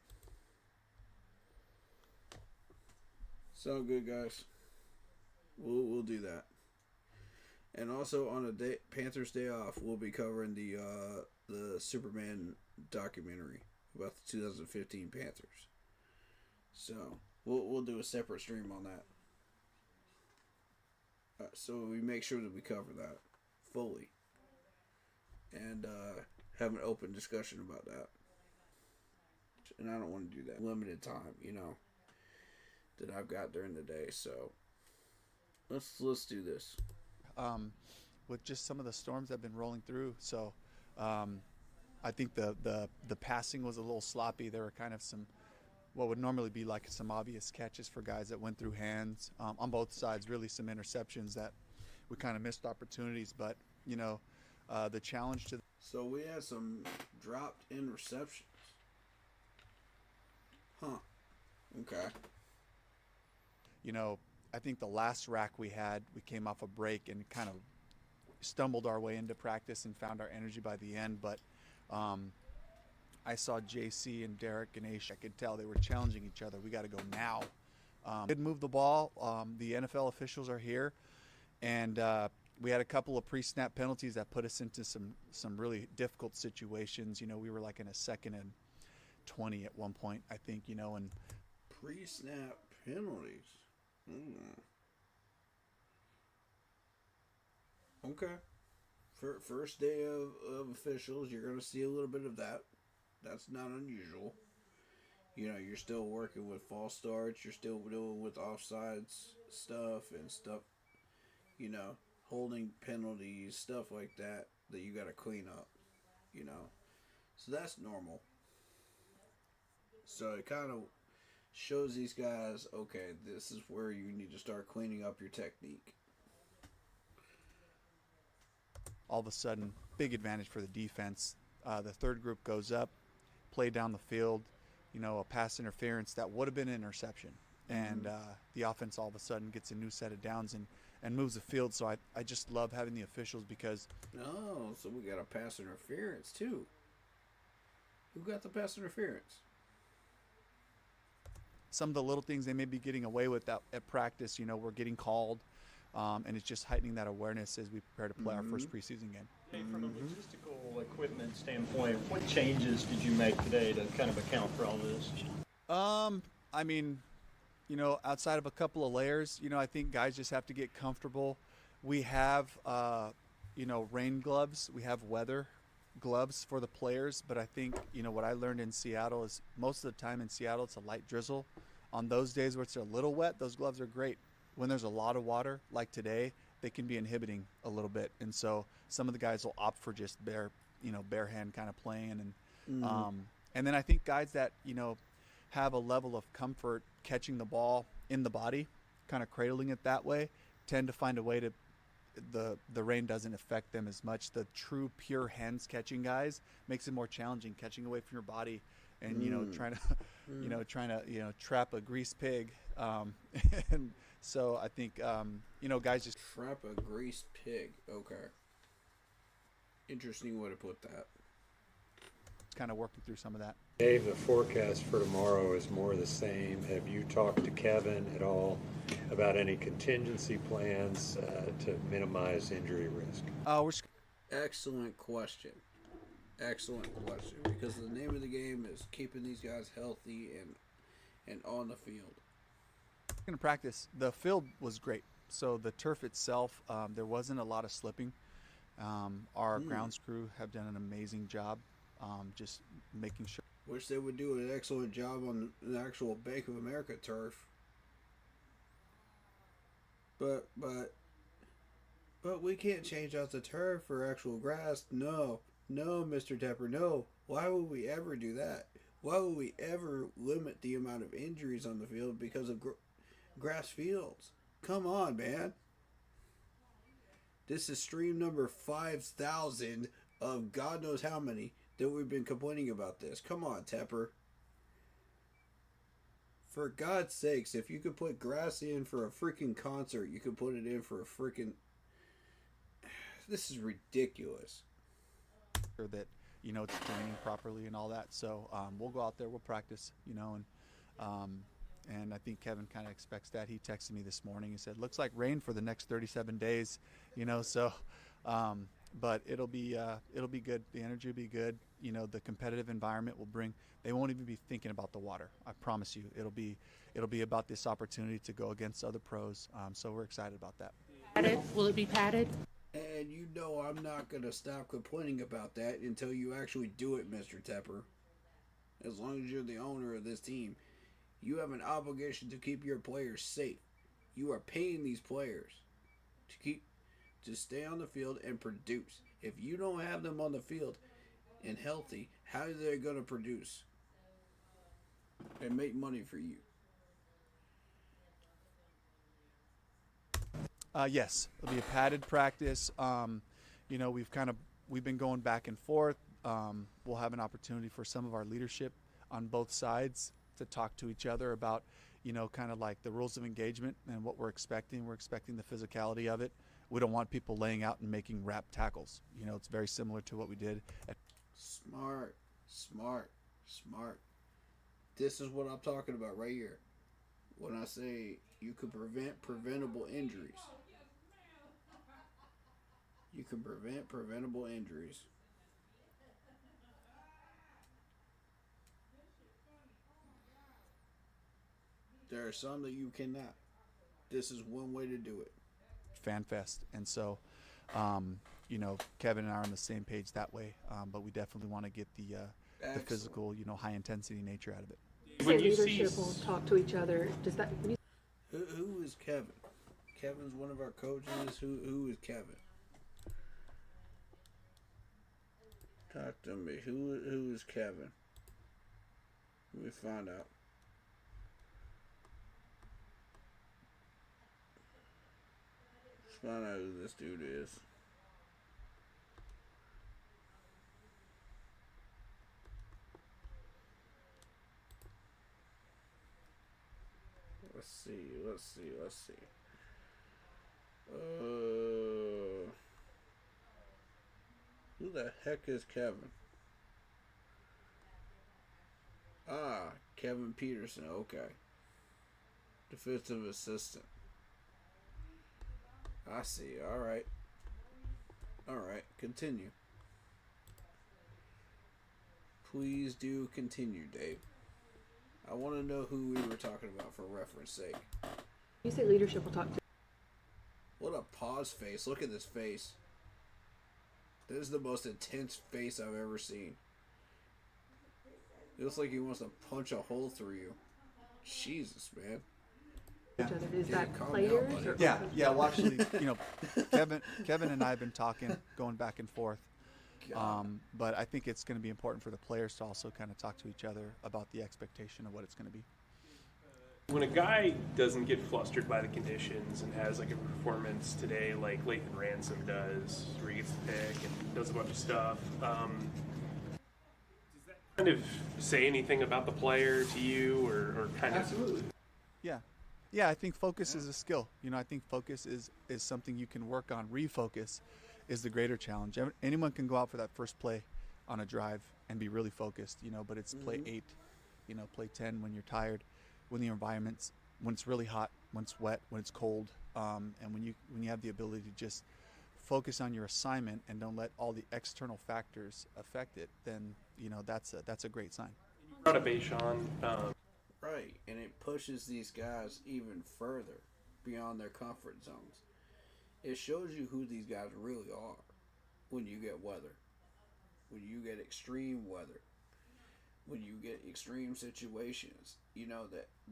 S1: Sound good, guys? We'll do that. And also on the Panthers day off, we'll be covering the Superman documentary about the 2015 Panthers. So we'll do a separate stream on that. So we make sure that we cover that fully and have an open discussion about that. And I don't want to do that limited time, that I've got during the day. So let's do this.
S10: With just some of the storms that have been rolling through, so I think the passing was a little sloppy. There were kind of some what would normally be like some obvious catches for guys that went through hands on both sides. Really, some interceptions that we kind of missed opportunities. But the challenge to
S1: so we had some dropped interceptions. Huh. Okay.
S10: I think the last rack we had, we came off a break and kind of stumbled our way into practice and found our energy by the end. But I saw JC and Derek and Aish. I could tell they were challenging each other. We got to go now. Did move the ball. The NFL officials are here, and we had a couple of pre-snap penalties that put us into some really difficult situations. We were like in a 2nd and 20 at one point, I think. And
S1: pre-snap penalties. Okay. First day of officials, you're going to see a little bit of that. That's not unusual. You're still working with false starts. You're still dealing with offsides stuff and stuff, holding penalties, stuff like that you got to clean up, So that's normal. So it kind of shows these guys, okay, this is where you need to start cleaning up your technique.
S10: All of a sudden, big advantage for the defense. The third group goes up, play down the field, a pass interference that would have been an interception. And the offense all of a sudden gets a new set of downs and moves the field. So I just love having the officials because...
S1: Oh, so we got a pass interference too. Who got the pass interference?
S10: Some of the little things they may be getting away with at practice, we're getting called. And it's just heightening that awareness as we prepare to play our first preseason game.
S11: Hey, from a logistical equipment standpoint, what changes did you make today to kind of account for all this?
S10: Outside of a couple of layers, I think guys just have to get comfortable. We have, rain gloves. We have weather gloves for the players. But I think, what I learned in Seattle is most of the time in Seattle, it's a light drizzle. On those days where it's a little wet, those gloves are great. When there's a lot of water, like today, they can be inhibiting a little bit, and so some of the guys will opt for just bare hand kind of playing, and then I think guys that have a level of comfort catching the ball in the body, kind of cradling it that way, tend to find a way to the rain doesn't affect them as much. The true pure hands catching guys makes it more challenging, catching away from your body and trying to trap a greased pig, and so I think guys just
S1: trap a greased pig. Okay, interesting way to put that.
S10: Kind of working through some of that.
S11: Dave, the forecast for tomorrow is more the same. Have you talked to Kevin at all about any contingency plans to minimize injury risk?
S1: Excellent question. Excellent question. Because the name of the game is keeping these guys healthy and on the field.
S10: In practice, the field was great. So the turf itself, there wasn't a lot of slipping. Our grounds crew have done an amazing job, just making sure.
S1: Wish they would do an excellent job on the actual Bank of America turf. But we can't change out the turf for actual grass. No, Mr. Tepper, no. Why would we ever do that? Why would we ever limit the amount of injuries on the field because of grass fields? Come on, man. This is stream number 5,000 of God knows how many that we've been complaining about this. Come on, Tepper. For God's sakes, if you could put grass in for a freaking concert, you could put it in for a freaking... This is ridiculous.
S10: That, it's draining properly and all that. So we'll go out there, we'll practice, and I think Kevin kind of expects that. He texted me this morning. He said, looks like rain for the next 37 days, so... but it'll be good. The energy will be good. The competitive environment will bring. They won't even be thinking about the water. I promise you. It'll be about this opportunity to go against other pros. So we're excited about that.
S12: Padded? Will it be padded?
S1: And I'm not gonna stop complaining about that until you actually do it, Mr. Tepper. As long as you're the owner of this team, you have an obligation to keep your players safe. You are paying these players to stay on the field and produce. If you don't have them on the field and healthy, how are they going to produce and make money for you?
S10: Yes, it'll be a padded practice. We've been going back and forth. We'll have an opportunity for some of our leadership on both sides to talk to each other about, kind of like the rules of engagement and what we're expecting. We're expecting the physicality of it. We don't want people laying out and making wrap tackles. It's very similar to what we did at...
S1: Smart. This is what I'm talking about right here. When I say you could prevent preventable injuries. You can prevent preventable injuries. There are some that you cannot. This is one way to do it.
S10: Fanfest, and so Kevin and I are on the same page that way, but we definitely want to get the physical, high intensity nature out of it.
S13: When leadership will talk to each other, does that...
S1: Who is Kevin? Kevin's one of our coaches. Who is Kevin? Talk to me. Who is Kevin? Let me find out. Find out who this dude is. Let's see. Who the heck is Kevin? Kevin Peterson. Okay. Defensive assistant. I see. All right. Continue. Please do continue, Dave. I want to know who we were talking about for reference sake.
S13: You say leadership will talk to...
S1: What a pause face. Look at this face. This is the most intense face I've ever seen. It looks like he wants to punch a hole through you. Jesus, man.
S13: each other? Is
S1: Yeah,
S13: that
S1: calm
S13: players
S1: down,
S13: or
S1: buddy.
S10: Yeah. Well, actually, Kevin and I have been talking, going back and forth. But I think it's going to be important for the players to also kind of talk to each other about the expectation of what it's going to be.
S14: When a guy doesn't get flustered by the conditions and has like a performance today like Lathan Ransom does, where he gets the pick and does a bunch of stuff, does that kind of say anything about the player to you, or kind
S10: Absolutely. Yeah, I think focus is a skill. I think focus is something you can work on. Refocus is the greater challenge. Anyone can go out for that first play on a drive and be really focused, but it's play 8, play 10 when you're tired, when the environment's, when it's really hot, when it's wet, when it's cold, and when you have the ability to just focus on your assignment and don't let all the external factors affect it, then that's a great sign.
S14: You brought up Ashawn.
S1: Right, and it pushes these guys even further beyond their comfort zones. It shows you who these guys really are when you get weather, when you get extreme weather, when you get extreme situations,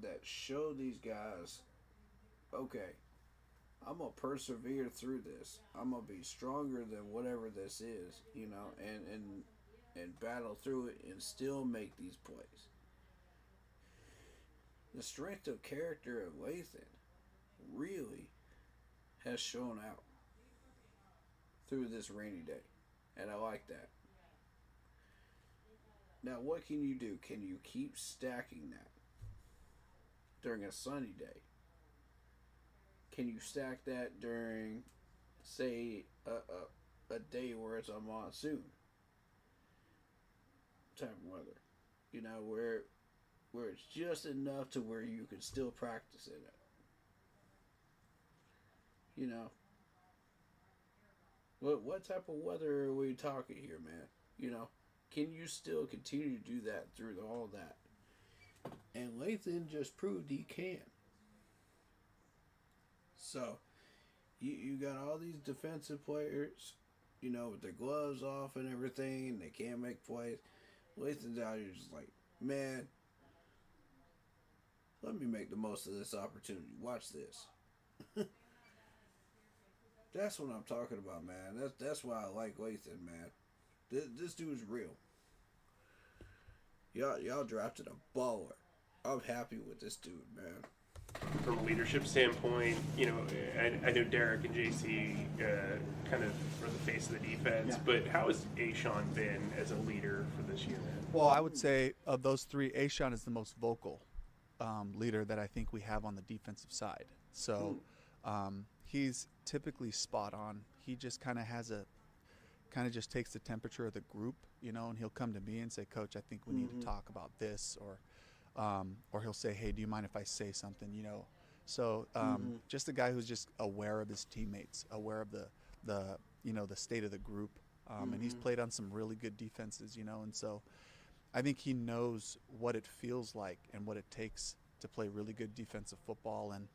S1: that show these guys, okay, I'm going to persevere through this. I'm going to be stronger than whatever this is, and battle through it and still make these plays. The strength of character of Lathan really has shown out through this rainy day, and I like that. Now, what can you do? Can you keep stacking that during a sunny day? Can you stack that during, say, a day where it's a monsoon type of weather? Where it's just enough to where you can still practice in it. What type of weather are we talking here, man? Can you still continue to do that through all that? And Lathan just proved he can. So, you got all these defensive players, with their gloves off and everything, and they can't make plays. Lathan's out here just like, man, let me make the most of this opportunity. Watch this. That's what I'm talking about, man. That's why I like Lathan, man. This dude's real. Y'all drafted a baller. I'm happy with this dude, man.
S14: From a leadership standpoint, I know Derek and JC kind of are the face of the defense, but how has Ashawn been as a leader for this unit?
S10: Well, I would say of those three, Ashawn is the most vocal leader that I think we have on the defensive side. So he's typically spot on. He just kind of just takes the temperature of the group, and he'll come to me and say, Coach, I think we need to talk about this, or he'll say, hey, do you mind if I say something, So just a guy who's just aware of his teammates, aware of the state of the group, and he's played on some really good defenses, and so I think he knows what it feels like and what it takes to play really good defensive football, and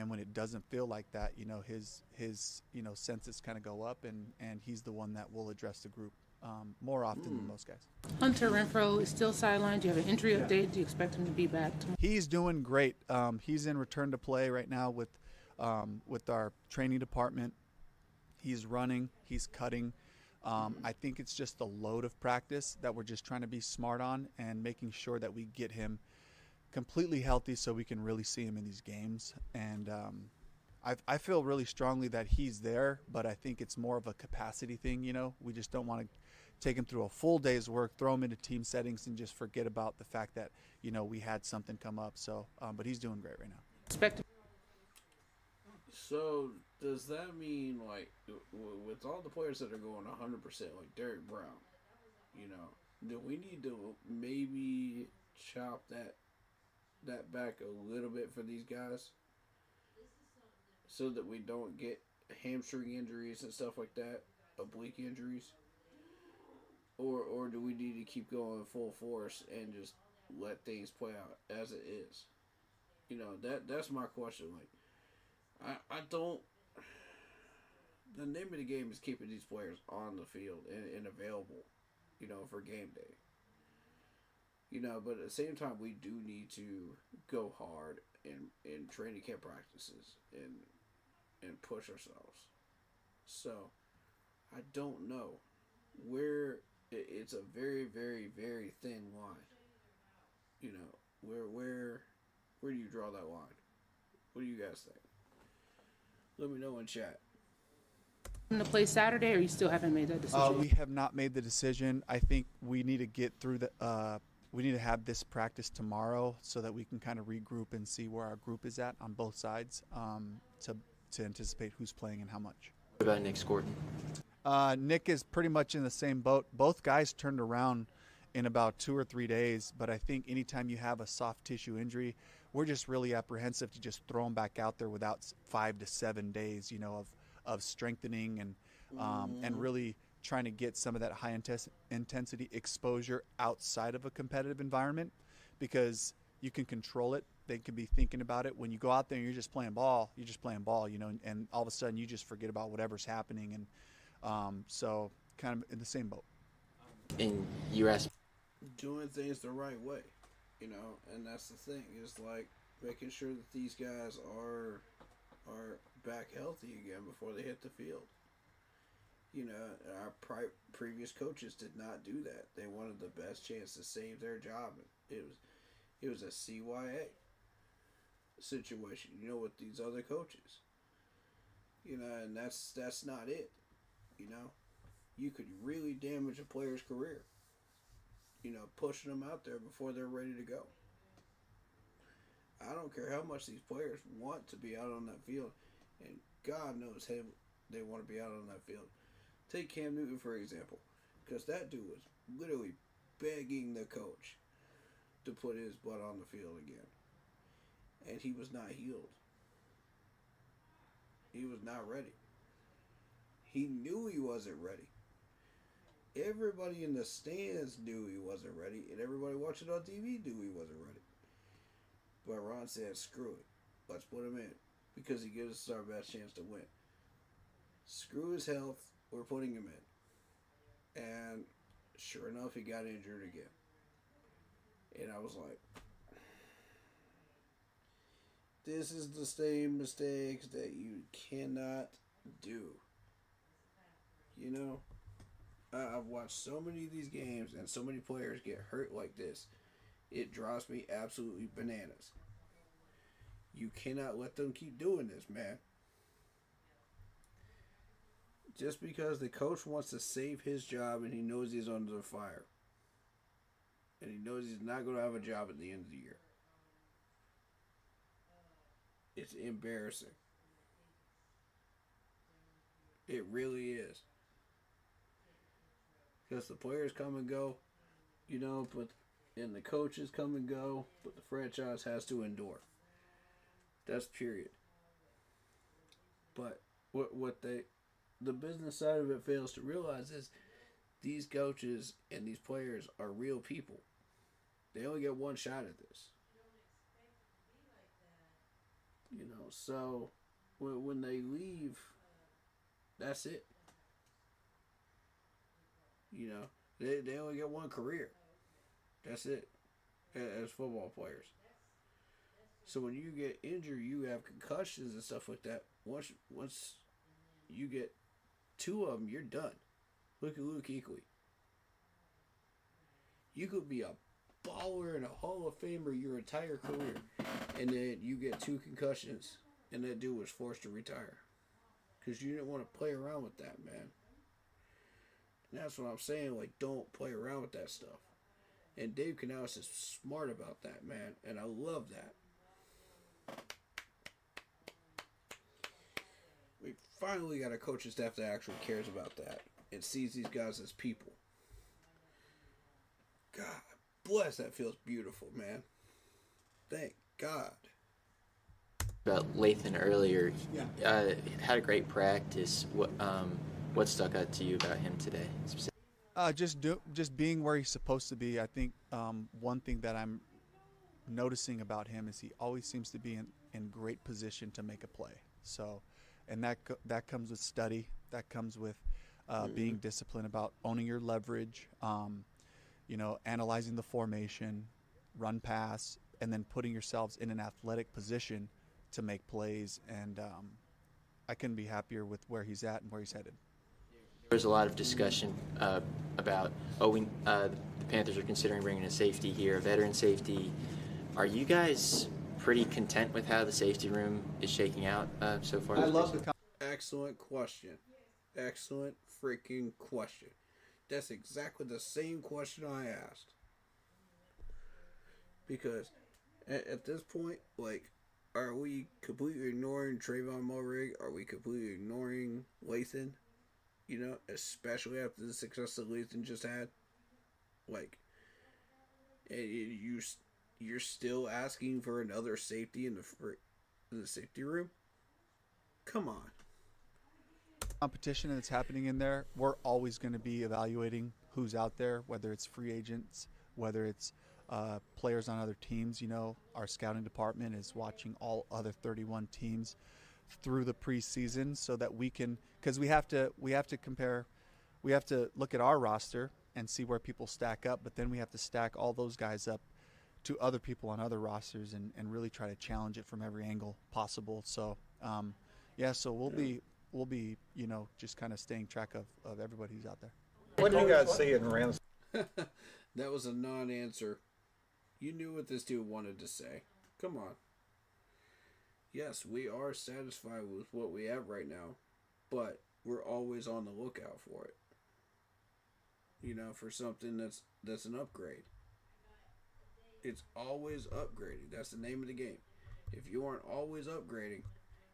S10: when it doesn't feel like that, his senses kind of go up, and he's the one that will address the group more often than most guys.
S12: Hunter Renfro is still sidelined. Do you have an injury update? Do you expect him to be back tomorrow?
S10: He's doing great. He's in return to play right now with our training department. He's running. He's cutting. I think it's just the load of practice that we're just trying to be smart on and making sure that we get him completely healthy so we can really see him in these games. And I feel really strongly that he's there, but I think it's more of a capacity thing. We just don't want to take him through a full day's work, throw him into team settings, and just forget about the fact that we had something come up. So, but he's doing great right now.
S1: So does that mean, like, with all the players that are going 100%, like Derek Brown, do we need to maybe chop that back a little bit for these guys so that we don't get hamstring injuries and stuff like that, oblique injuries? Or do we need to keep going full force and just let things play out as it is? That's my question. Like, I don't. The name of the game is keeping these players on the field and available, for game day. You know, but at the same time, we do need to go hard in training camp practices and push ourselves. So, I don't know where it's a very, very, very thin line. You know, where do you draw that line? What do you guys think? Let me know in chat.
S12: To play Saturday, or you still haven't made that decision?
S10: We have not made the decision. I think we need to get through the. We need to have this practice tomorrow so that we can kind of regroup and see where our group is at on both sides to anticipate who's playing and how much.
S15: What about Nick Scorton?
S10: Nick is pretty much in the same boat. Both guys turned around in about 2 or 3 days, but I think anytime you have a soft tissue injury, we're just really apprehensive to just throw them back out there without 5 to 7 days, you know, of strengthening and really trying to get some of that high intensity exposure outside of a competitive environment, because you can control it. They can be thinking about it. When you go out there and you're just playing ball, you know, and all of a sudden you just forget about whatever's happening. And so kind of in the same boat.
S15: And you asked,
S1: doing things the right way, you know, and that's the thing, is like making sure that these guys are back healthy again before they hit the field. You know, our previous coaches did not do that. They wanted the best chance to save their job. It was a CYA situation, you know, with these other coaches. You know, and that's not it. You know, you could really damage a player's career, you know, pushing them out there before they're ready to go. I don't care how much these players want to be out on that field, and God knows they want to be out on that field. Take Cam Newton, for example, because that dude was literally begging the coach to put his butt on the field again. And he was not healed. He was not ready. He knew he wasn't ready. Everybody in the stands knew he wasn't ready, and everybody watching on TV knew he wasn't ready. But Ron said, screw it. Let's put him in, because he gives us our best chance to win. Screw his health. We're putting him in. And sure enough, he got injured again. And I was like, this is the same mistakes that you cannot do. You know, I've watched so many of these games and so many players get hurt like this. It drives me absolutely bananas. You cannot let them keep doing this, man. Just because the coach wants to save his job and he knows he's under the fire. And he knows he's not going to have a job at the end of the year. It's embarrassing. It really is. Because the players come and go, you know, and the coaches come and go, but the franchise has to endure. That's period. But the business side of it fails to realize is these coaches and these players are real people. They only get one shot at this. You know, so when they leave, that's it. You know, they only get one career. That's it, as football players. So when you get injured, you have concussions and stuff like that. Once you get 2 of them, you're done. Look at Luke Kuechly. You could be a baller and a Hall of Famer your entire career, and then you get 2 concussions, and that dude was forced to retire because you didn't want to play around with that, man. And that's what I'm saying. Like, don't play around with that stuff. And Dave Canales is smart about that, man, and I love that. We finally got a coaching staff that actually cares about that and sees these guys as people. God bless, that feels beautiful, man. Thank God.
S15: about Lathan earlier. Had a great practice. What stuck out to you about him today?
S10: Just being where he's supposed to be. I think one thing that I'm noticing about him is he always seems to be in great position to make a play. So, and that comes with study. That comes with being disciplined about owning your leverage. analyzing the formation, run pass, and then putting yourselves in an athletic position to make plays. And I couldn't be happier with where he's at and where he's headed.
S15: There was a lot of discussion about, the Panthers are considering bringing a safety here, a veteran safety. Are you guys pretty content with how the safety room is shaking out so far?
S10: I love the
S1: Excellent question. Excellent freaking question. That's exactly the same question I asked. Because at this point, like, are we completely ignoring Trayvon Mulray? Are we completely ignoring Lathan? Especially after the success that Lathan just had. Like, you're still asking for another safety in the safety room? Come on.
S10: Competition that's happening in there, we're always going to be evaluating who's out there, whether it's free agents, whether it's players on other teams. Our scouting department is watching all other 31 teams through the preseason so that we can, because we have to compare, we have to look at our roster and see where people stack up, but then we have to stack all those guys up to other people on other rosters and really try to challenge it from every angle possible. So so we'll be just kind of staying track of everybody who's out there.
S11: What do you guys see in Rams?
S1: That was a non-answer. You knew what this dude wanted to say. Come on. Yes, we are satisfied with what we have right now, but we're always on the lookout for it. For something that's an upgrade. It's always upgrading. That's the name of the game. If you aren't always upgrading,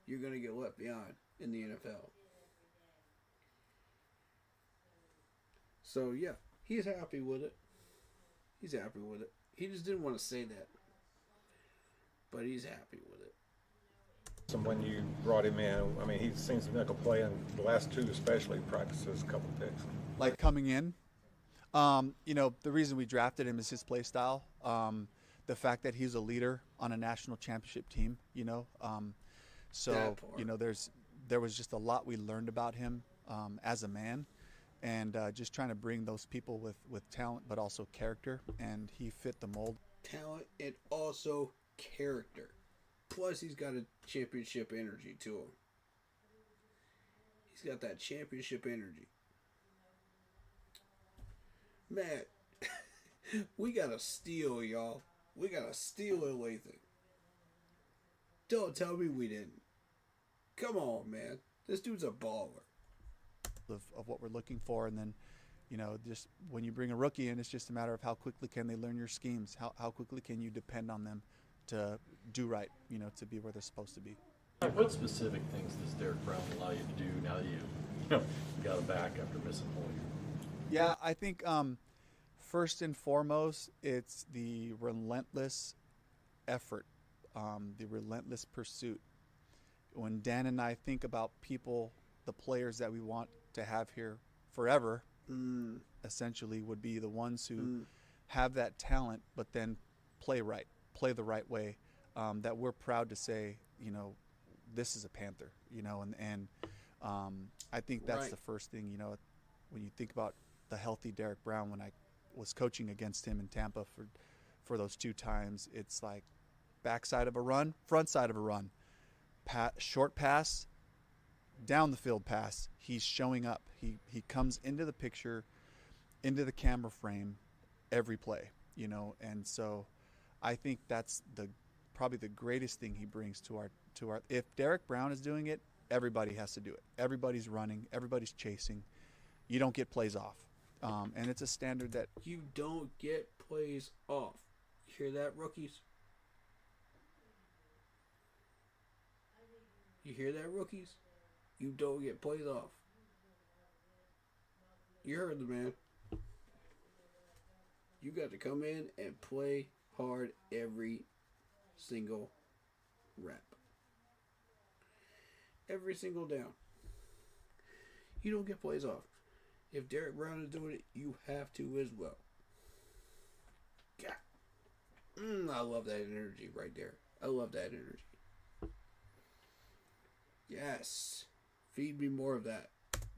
S1: you're going to get left behind in the NFL. So, yeah, he's happy with it. He's happy with it. He just didn't want to say that. But he's happy with it.
S11: When you brought him in, I mean, he seems to make a play in the last two, especially practices, a couple picks.
S10: Like coming in, the reason we drafted him is his play style. The fact that he's a leader on a national championship team, there was just a lot we learned about him as a man, and just trying to bring those people with talent but also character, and he fit the mold.
S1: Talent and also character. Plus, he's got a championship energy to him. He's got that championship energy. Man, we got a steal, y'all. We got a steal in Lathan. Don't tell me we didn't. Come on, man. This dude's a baller.
S10: Of what we're looking for, and then, just when you bring a rookie in, it's just a matter of how quickly can they learn your schemes. How quickly can you depend on them to do right, to be where they're supposed to be.
S16: What specific things does Derek Brown allow you to do now that you got him back after missing a whole year?
S10: Yeah, I think first and foremost, it's the relentless effort, the relentless pursuit. When Dan and I think about people, the players that we want to have here forever, essentially would be the ones who have that talent, but then play the right way, that we're proud to say, this is a Panther, and I think that's the first thing, when you think about the healthy Derek Brown, when I was coaching against him in Tampa for those 2 times, it's like backside of a run, front side of a run, short pass, down the field pass. He's showing up. He comes into the picture, into the camera frame every play, and so I think that's probably the greatest thing he brings to our. If Derek Brown is doing it, everybody has to do it. Everybody's running. Everybody's chasing. You don't get plays off, and it's a standard that
S1: you don't get plays off. You hear that, rookies? You hear that, rookies? You don't get plays off. You heard the man. You got to come in and play hard every single rep. Every single down. You don't get plays off. If Derek Brown is doing it, you have to as well. God. I love that energy right there. I love that energy. Yes. Feed me more of that.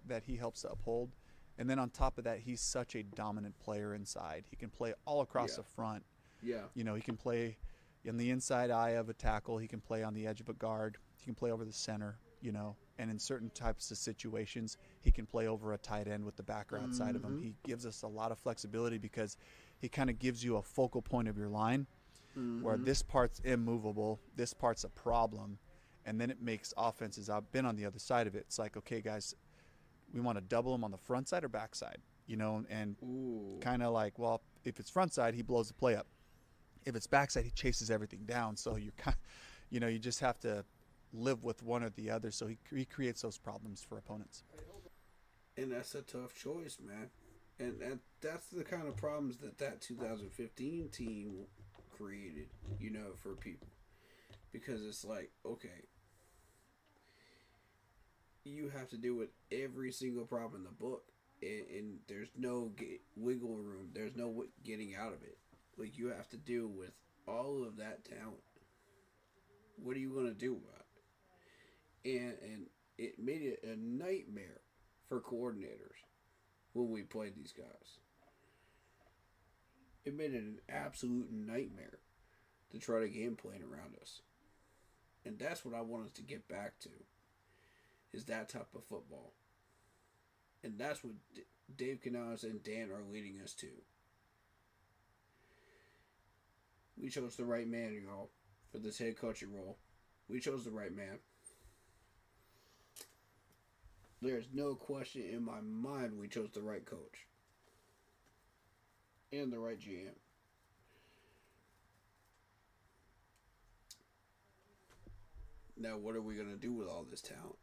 S10: That he helps to uphold, And then on top of that, he's such a dominant player inside. He can play all across the front.
S1: Yeah.
S10: You know, he can play in the inside eye of a tackle. He can play on the edge of a guard. He can play over the center, you know. And in certain types of situations, he can play over a tight end with the backer outside of him. He gives us a lot of flexibility because he kind of gives you a focal point of your line where this part's immovable, this part's a problem, and then it makes offenses. I've been on the other side of it. It's like, okay, guys, we want to double him on the front side or back side, you know, and kind of like, well, if it's front side, he blows the play up. If it's back side, he chases everything down. So you're kind, you know, you just have to live with one or the other. So he creates those problems for opponents.
S1: And that's a tough choice, man. And that's the kind of problems that 2015 team created, you know, for people. Because it's like, okay, you have to deal with every single problem in the book. And there's no wiggle room. There's no getting out of it. Like, you have to deal with all of that talent. What are you going to do about it? And it made it a nightmare for coordinators when we played these guys. It made it an absolute nightmare to try to game plan around us. And that's what I want us to get back to, is that type of football. And that's what Dave Canales and Dan are leading us to. We chose the right man, y'all, for this head coaching role. We chose the right man. There's no question in my mind we chose the right coach. And the right GM. Now, what are we going to do with all this talent?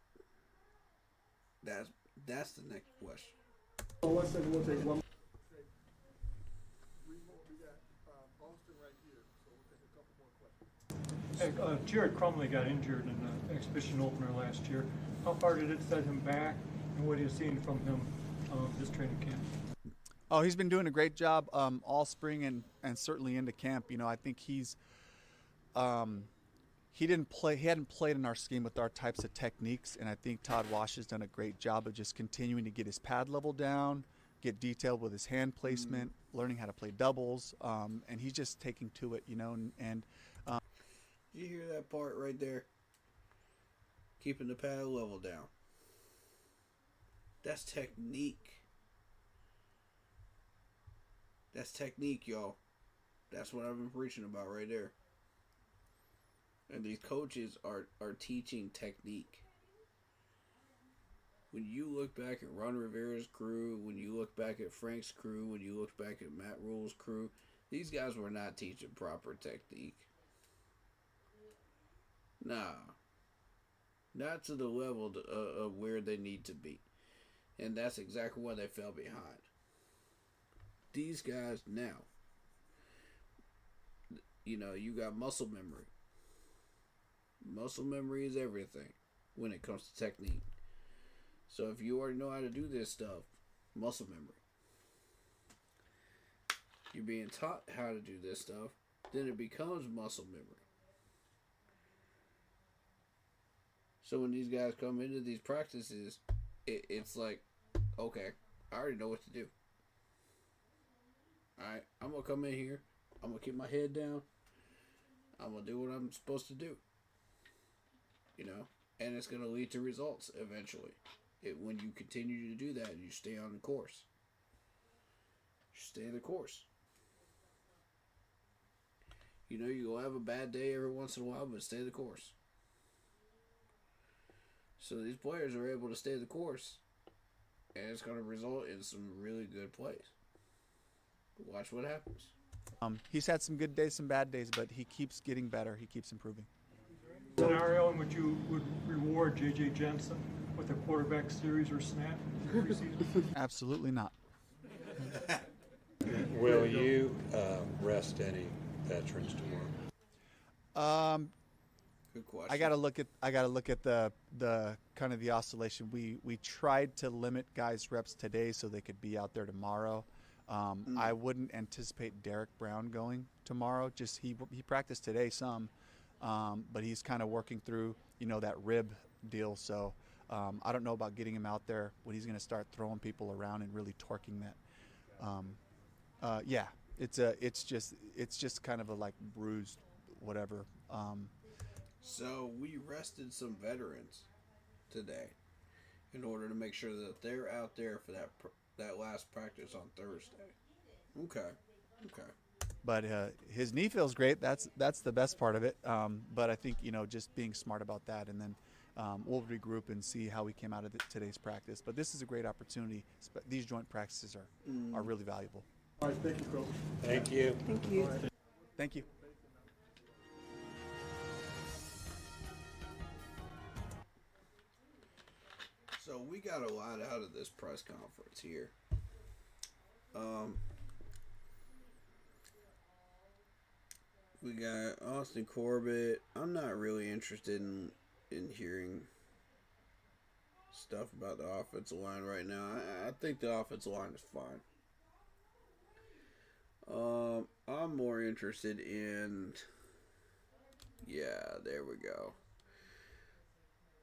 S1: That's the next question.
S17: Hey, Jared Crumley got injured in the exhibition opener last year. How far did it set him back, and what are you seeing from him this training camp?
S10: Oh, he's been doing a great job all spring and certainly into camp. You know, I think he's he hadn't played in our scheme with our types of techniques, and I think Todd Wash has done a great job of just continuing to get his pad level down, get detailed with his hand placement, learning how to play doubles, and he's just taking to it, you know, and
S1: Did you hear that part right there? Keeping the pad level down. That's technique. That's technique, y'all. That's what I've been preaching about right there. And these coaches are teaching technique. When you look back at Ron Rivera's crew, when you look back at Frank's crew, when you look back at Matt Rule's crew, these guys were not teaching proper technique. Nah. Not to the level of where they need to be. And that's exactly why they fell behind. These guys now, you know, you got muscle memory. Muscle memory is everything when it comes to technique. So if you already know how to do this stuff, muscle memory. You're being taught how to do this stuff, then it becomes muscle memory. So when these guys come into these practices, it's like, okay, I already know what to do. Alright, I'm going to come in here. I'm going to keep my head down. I'm going to do what I'm supposed to do. You know? And it's going to lead to results eventually. When you continue to do that and you stay on the course. Stay the course. You know, you'll have a bad day every once in a while, but stay the course. So these players are able to stay the course. And it's going to result in some really good plays. Watch what happens.
S10: He's had some good days, some bad days, but he keeps getting better. He keeps improving.
S17: Scenario in which you would reward J.J. Jensen with a quarterback series or snap in the preseason?
S10: Absolutely not.
S11: Will you rest any veterans tomorrow?
S1: Good question.
S10: I got to look at the kind of the oscillation. We tried to limit guys' reps today so they could be out there tomorrow. I wouldn't anticipate Derek Brown going tomorrow. Just he practiced today some, but he's kind of working through, you know, that rib deal. So I don't know about getting him out there when he's going to start throwing people around and really torquing that. Yeah, it's just kind of a like bruised whatever.
S1: So we rested some veterans today in order to make sure that they're out there for that last practice on Thursday. Okay.
S10: But his knee feels great. That's the best part of it. But I think just being smart about that, and then we'll regroup and see how we came out of today's practice. But this is a great opportunity. These joint practices are really valuable.
S17: All right, thank you, Coach.
S11: Thank you.
S13: Thank you.
S10: Thank you.
S1: So we got a lot out of this press conference here. We got Austin Corbett. I'm not really interested in hearing stuff about the offensive line right now. I think the offensive line is fine. I'm more interested in... Yeah, there we go.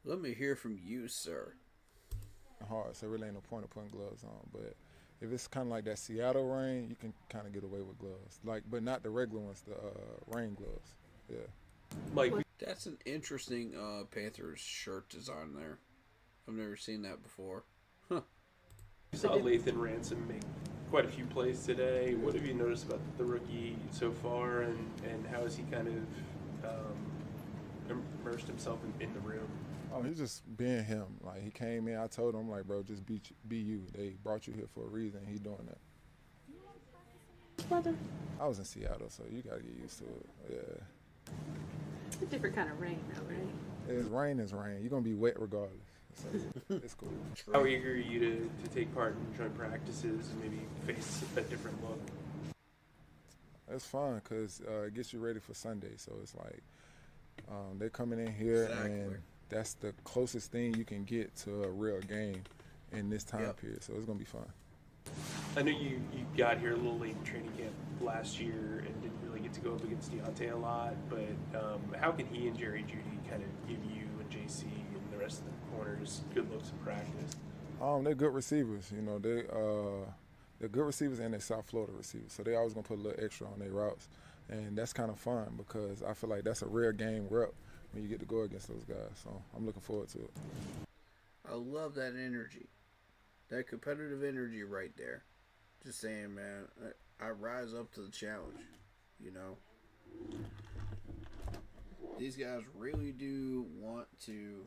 S1: Let me hear from you, sir.
S18: Hard, so really ain't no point of putting gloves on. But if it's kind of like that Seattle rain, you can kind of get away with gloves. But not the regular ones, the rain gloves. Yeah.
S1: Mike, that's an interesting Panthers shirt design there. I've never seen that before. Huh.
S14: You saw Lathan Ransom make quite a few plays today. What have you noticed about the rookie so far, and how has he kind of immersed himself in the room?
S18: Oh, he's just being him. Like, he came in, I told him, like, bro, just be you. They brought you here for a reason. He doing that.
S13: Brother?
S18: I was in Seattle, so you got to get used to it. Yeah.
S13: It's a different kind of rain, though, right?
S18: It's rain is rain. You're going to be wet regardless. So it's cool.
S14: How eager are you to take part in joint practices and maybe face a different look?
S18: It's fun because it gets you ready for Sunday. So it's like they're coming in here, and that's the closest thing you can get to a real game in this time period. So it's going to be fun.
S14: I know you got here a little late in training camp last year and didn't really get to go up against Deontay a lot, but how can he and Jerry Jeudy kind of give you and JC and the rest of the corners good looks in practice?
S18: They're good receivers. You know, they're good receivers, and they're South Florida receivers, so they always going to put a little extra on their routes, and that's kind of fun because I feel like that's a rare game rep when you get to go against those guys, so I'm looking forward to it.
S1: I love that energy. That competitive energy right there. Just saying, man, I rise up to the challenge, you know. These guys really do want to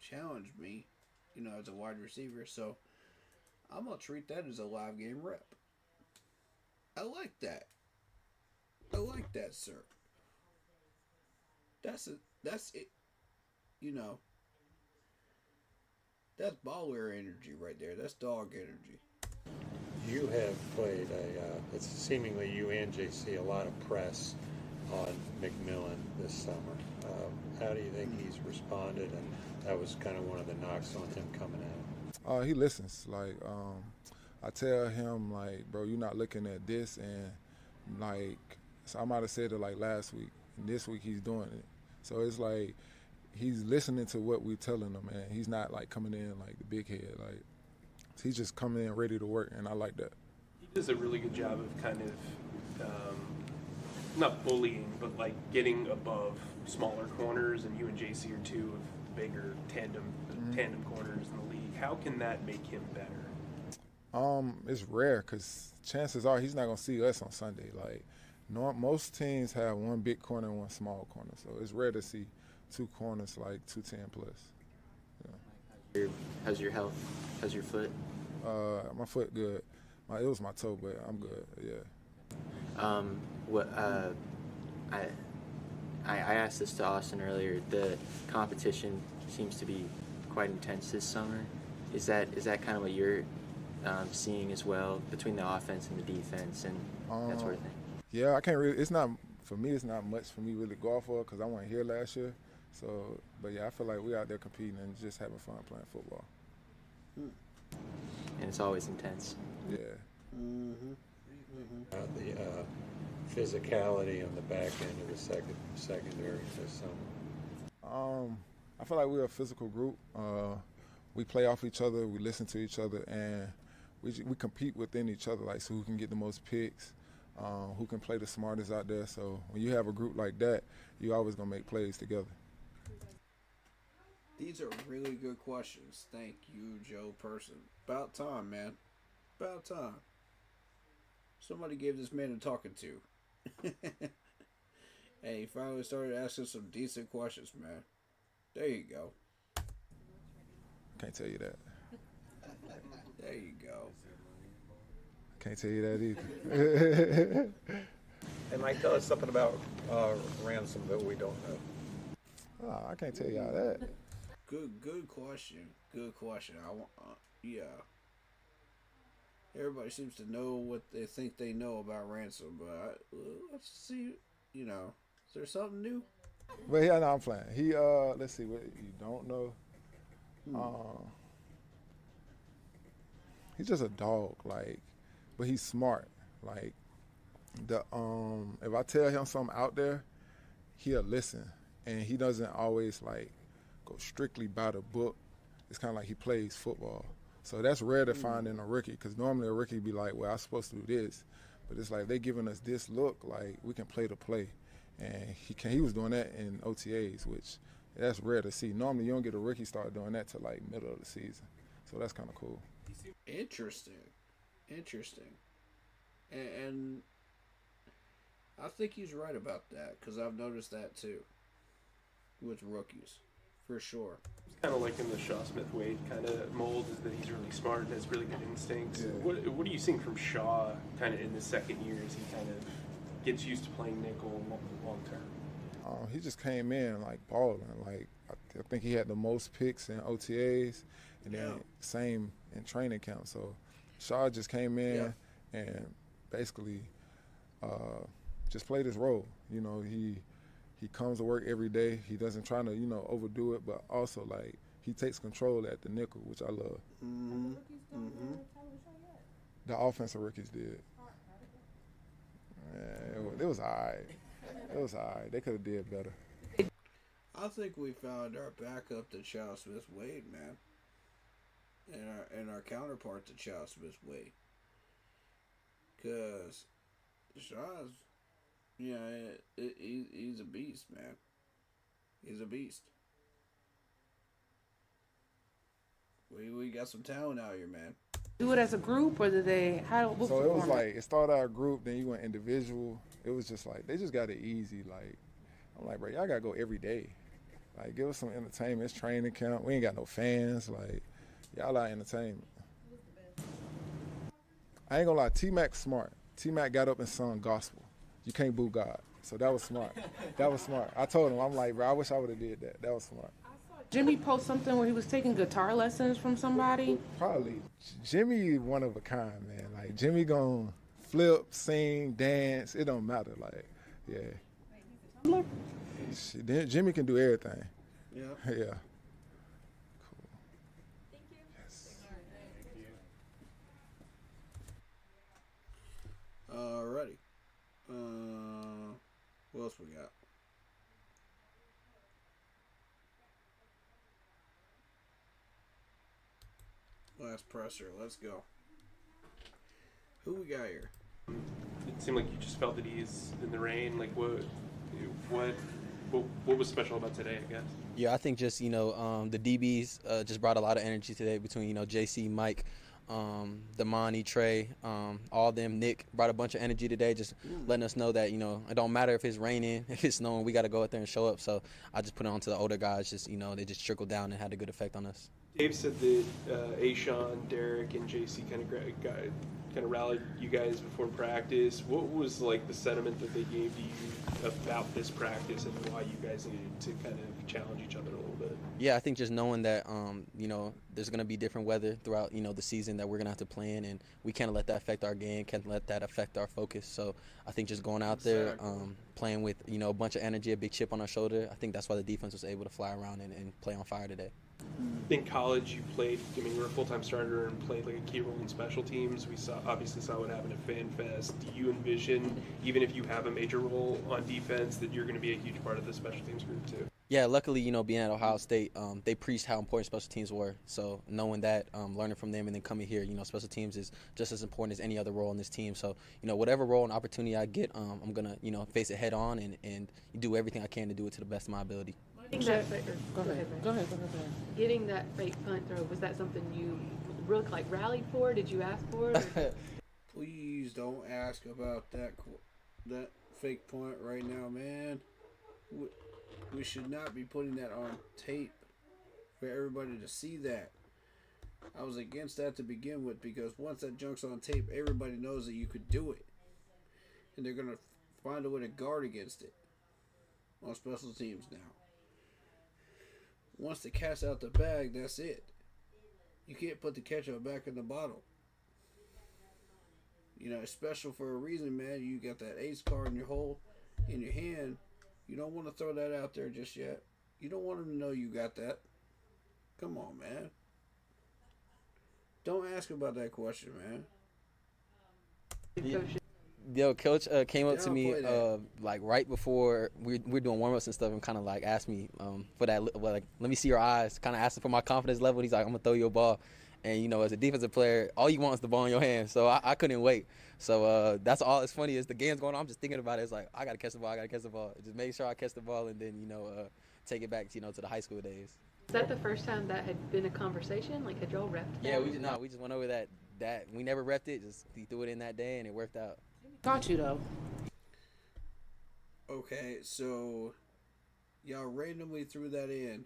S1: challenge me, you know, as a wide receiver, so I'm going to treat that as a live game rep. I like that. I like that, sir. That's it. You know, that's baller energy right there. That's dog energy.
S11: You have played it's seemingly you and JC, a lot of press on McMillan this summer. How do you think he's responded? And that was kind of one of the knocks on him coming out.
S18: He listens. Like, I tell him, like, bro, you're not looking at this, and like, so I might have said it like last week, and this week he's doing it. So it's like he's listening to what we're telling him, man. He's not like coming in like the big head. Like, he's just coming in ready to work, and I like that.
S14: He does a really good job of kind of not bullying, but like getting above smaller corners, and you and JC are two of the bigger tandem corners in the league. How can that make him better?
S18: It's rare because chances are he's not gonna see us on Sunday. Like, most teams have one big corner and one small corner, so it's rare to see two corners like 210 plus. Yeah.
S15: How's your health? How's your foot?
S18: My foot good. It was my toe, but I'm good. Yeah.
S15: I asked this to Austin earlier. The competition seems to be quite intense this summer. Is that kind of what you're seeing as well between the offense and the defense and that sort of thing?
S18: Yeah, I can't really. It's not for me. It's not much for me really to go off for because I wasn't here last year. So, but yeah, I feel like we out there competing and just having fun playing football.
S15: And it's always intense.
S18: Yeah.
S11: The physicality on the back end of the secondary this summer.
S18: I feel like we're a physical group. We play off each other, we listen to each other, and we compete within each other, like so who can get the most picks, who can play the smartest out there. So when you have a group like that, you're always going to make plays together.
S1: These are really good questions. Thank you, Joe Person. About time, man. About time. Somebody gave this man a talking to. Hey, he finally started asking some decent questions, man. There you go.
S18: Can't tell you that.
S1: There you go.
S18: Can't tell you that either.
S11: Hey, Mike, tell us something about Ransom that we don't know.
S18: Oh, I can't tell y'all that.
S1: Good question. Good question. I want, yeah. Everybody seems to know what they think they know about Ransom, but let's see. You know, is there something new?
S18: But yeah, no, I'm playing. He let's see what you don't know. He's just a dog, like, but he's smart. Like the if I tell him something out there, he'll listen, and he doesn't always like go strictly by the book. It's kind of like he plays football, so that's rare to find in a rookie. Because normally a rookie be like, "Well, I'm supposed to do this," but it's like they giving us this look, like we can play the play, and he was doing that in OTAs, which that's rare to see. Normally you don't get a rookie start doing that till like middle of the season, so that's kind of cool.
S1: Interesting. And I think he's right about that, because I've noticed that too with rookies, for sure.
S14: It's kind of like in the Shaw Smith-Wade kind of mold, is that he's really smart and has really good instincts.
S18: Yeah.
S14: What are you seeing from Shaw kind of in the second year as he kind of gets used to playing nickel long term?
S18: He just came in like balling. Like I think he had the most picks in OTAs, and then same in training camp. So Shaw just came in and basically just played his role. You know, he comes to work every day. He doesn't try to overdo it, but also like he takes control at the nickel, which I love. The offensive rookies did. It was all right. It was all right. They could have did better.
S1: I think we found our backup to Shaw Smith-Wade, man, and our counterpart to Shaw Smith-Wade. Cause Shaw's, he's a beast, man. He's a beast. We got some talent out here, man.
S12: Do it as a group, or did they?
S18: So it was like it started out a group, then you went individual. It was just like they just got it easy. Like I'm like, bro, y'all gotta go every day. Like give us some entertainment. It's training camp. We ain't got no fans. Like y'all like entertainment. I ain't gonna lie, T-Mac's smart. T-Mac got up and sung gospel. You can't boo God. So that was smart. That was smart. I told him, I'm like, bro, I wish I would have did that. That was smart.
S12: Jimmy post something where he was taking guitar lessons from somebody.
S18: Probably. Jimmy one of a kind, man. Like Jimmy gonna flip, sing, dance. It don't matter. Like, yeah. Jimmy can do everything.
S1: Yeah.
S18: Yeah.
S1: Cool.
S13: Thank you.
S18: Yes.
S1: Alrighty. What else we got? Last presser. Let's go. Who we got here?
S14: It seemed like you just felt at ease in the rain. Like what was special about today, I guess?
S19: Yeah, I think just the DBs just brought a lot of energy today between JC, Mike, Damani, Trey, all them. Nick brought a bunch of energy today, just letting us know that it don't matter if it's raining, if it's snowing, we got to go out there and show up. So I just put it on to the older guys. Just they just trickled down and had a good effect on us.
S14: Dave said that Ashawn, Derek, and JC kind of rallied you guys before practice. What was like the sentiment that they gave to you about this practice and why you guys needed to kind of challenge each other a little bit?
S19: Yeah, I think just knowing that there's going to be different weather throughout the season that we're going to have to play in, and we can't let that affect our game, can't let that affect our focus. So I think just going out there, playing with a bunch of energy, a big chip on our shoulder, I think that's why the defense was able to fly around and play on fire today.
S14: In college, you played. You were a full-time starter and played like a key role in special teams. We obviously saw what happened at Fanfest. Do you envision, even if you have a major role on defense, that you're going to be a huge part of the special teams group too?
S19: Yeah, luckily, being at Ohio State, they preached how important special teams were. So knowing that, learning from them, and then coming here, special teams is just as important as any other role in this team. So, whatever role and opportunity I get, I'm going to, face it head on and do everything I can to do it to the best of my ability.
S12: Go ahead.
S13: Getting that fake punt throw, was that something you rallied for? Did you ask for it? Or?
S1: Please don't ask about that fake punt right now, man. We should not be putting that on tape for everybody to see that. I was against that to begin with because once that junk's on tape, everybody knows that you could do it. And they're going to find a way to guard against it on special teams now. Once the cat's out the bag, that's it. You can't put the ketchup back in the bottle. It's special for a reason, man. You got that ace card in your hand. You don't want to throw that out there just yet. You don't want them to know you got that. Come on, man. Don't ask about that question, man.
S19: Yo, Coach came up to me right before we're doing warm-ups and stuff and kind of asked me for that, let me see your eyes, kind of asking for my confidence level. He's like, I'm going to throw you a ball. And, as a defensive player, all you want is the ball in your hand. So I couldn't wait. So that's all. It's funny is the game's going on. I'm just thinking about it. It's like, I got to catch the ball. Just make sure I catch the ball and then, take it back, to the high school days.
S13: Is that the first time that had been a conversation? Had y'all repped that?
S19: Yeah, we did not. We just went over that. We never repped it. Just he threw it in that day and it worked out.
S12: Got you, though.
S1: Okay, so y'all randomly threw that in.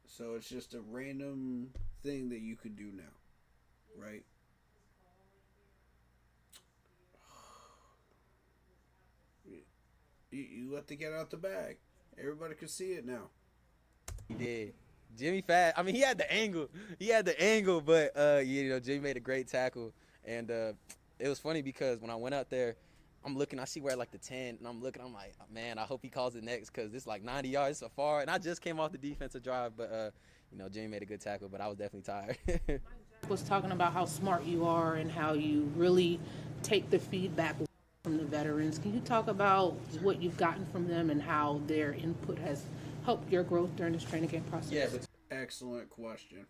S1: So it's just a random thing that you could do now, right? You let the get out the bag. Everybody can see it now.
S19: He did. Jimmy fast. I mean, he had the angle, but Jimmy made a great tackle, and it was funny because when I went out there, I'm looking, I see where the 10, and I'm like, man, I hope he calls it next because it's 90 yards so far, and I just came off the defensive drive, but Jimmy made a good tackle, but I was definitely tired.
S12: Was talking about how smart you are and how you really take the feedback from the veterans. Can you talk about what you've gotten from them and how their input has helped your growth during this training camp process?
S1: Yeah, excellent question.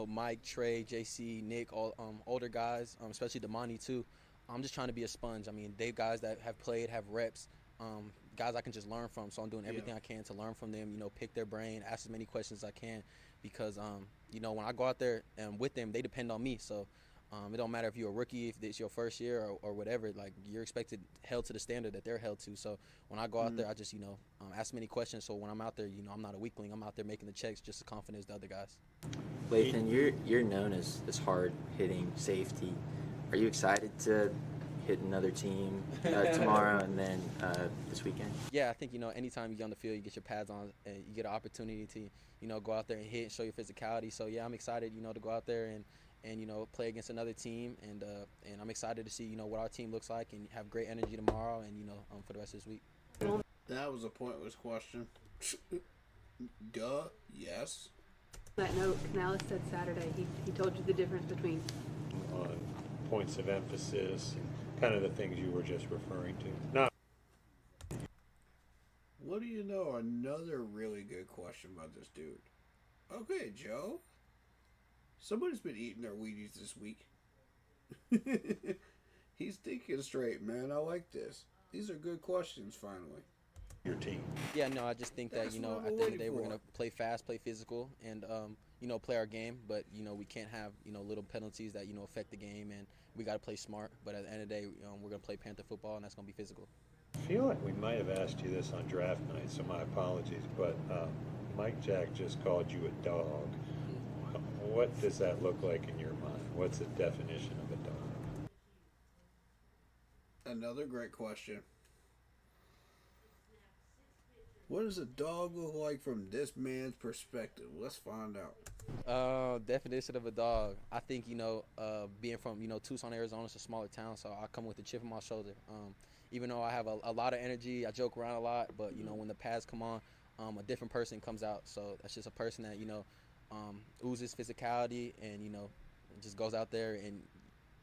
S19: Mike, Trey, JC, Nick, all older guys, especially Damani too. I'm just trying to be a sponge. I mean, they guys that have played, have reps, guys I can just learn from. So I'm doing everything I can to learn from them, pick their brain, ask as many questions as I can because, when I go out there with them, they depend on me. So it don't matter if you're a rookie, if it's your first year or whatever, you're expected, held to the standard that they're held to. So when I go out there, I just, ask many questions. So when I'm out there, I'm not a weakling. I'm out there making the checks just as confident as the other guys.
S15: Lathan, you're known as hard-hitting safety. Are you excited to hit another team tomorrow and then this weekend?
S19: Yeah, I think, anytime you get on the field, you get your pads on and you get an opportunity to, go out there and hit and show your physicality. So, yeah, I'm excited, to go out there and play against another team. And I'm excited to see, what our team looks like and have great energy tomorrow and, for the rest of this week.
S1: That was a pointless question. Duh, yes.
S13: That note, Canales said Saturday, he told you the difference between
S11: on points of emphasis, kind of the things you were just referring to. Not.
S1: What do you know? Another really good question about this dude. Okay, Joe. Somebody's been eating their Wheaties this week. He's thinking straight, man. I like this. These are good questions, finally.
S11: Your team.
S19: Yeah, no, I just think that, at the end of the day, we're going to play fast, play physical, and, play our game. But, we can't have, little penalties that, affect the game, and we got to play smart. But at the end of the day, we're going to play Panther football, and that's going to be physical.
S11: I feel like we might have asked you this on draft night, so my apologies. But Mike Jack just called you a dog. What does that look like in your mind? What's the definition of a dog?
S1: Another great question. What does a dog look like from this man's perspective? Let's find out.
S19: Definition of a dog. I think, being from, Tucson, Arizona, it's a smaller town, so I come with a chip on my shoulder. Even though I have a lot of energy, I joke around a lot, but, when the pads come on, a different person comes out. So that's just a person that, oozes physicality and, just goes out there and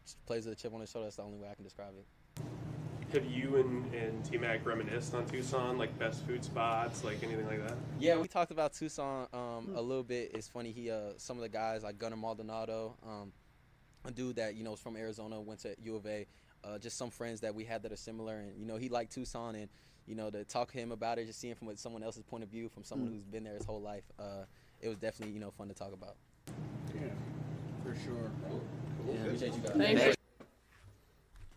S19: just plays with a chip on his shoulder. That's the only way I can describe it.
S14: Have you and T-Mac reminisced on Tucson, like best food spots, like anything like that?
S19: Yeah, we talked about Tucson a little bit. It's funny, some of the guys like Gunnar Maldonado, a dude that was from Arizona, went to U of A, just some friends that we had that are similar, and he liked Tucson, and to talk to him about it, just seeing from someone else's point of view, from someone who's been there his whole life, it was definitely fun to talk about.
S1: Yeah, for sure.
S19: Cool. Yeah, appreciate you guys.
S1: Thanks.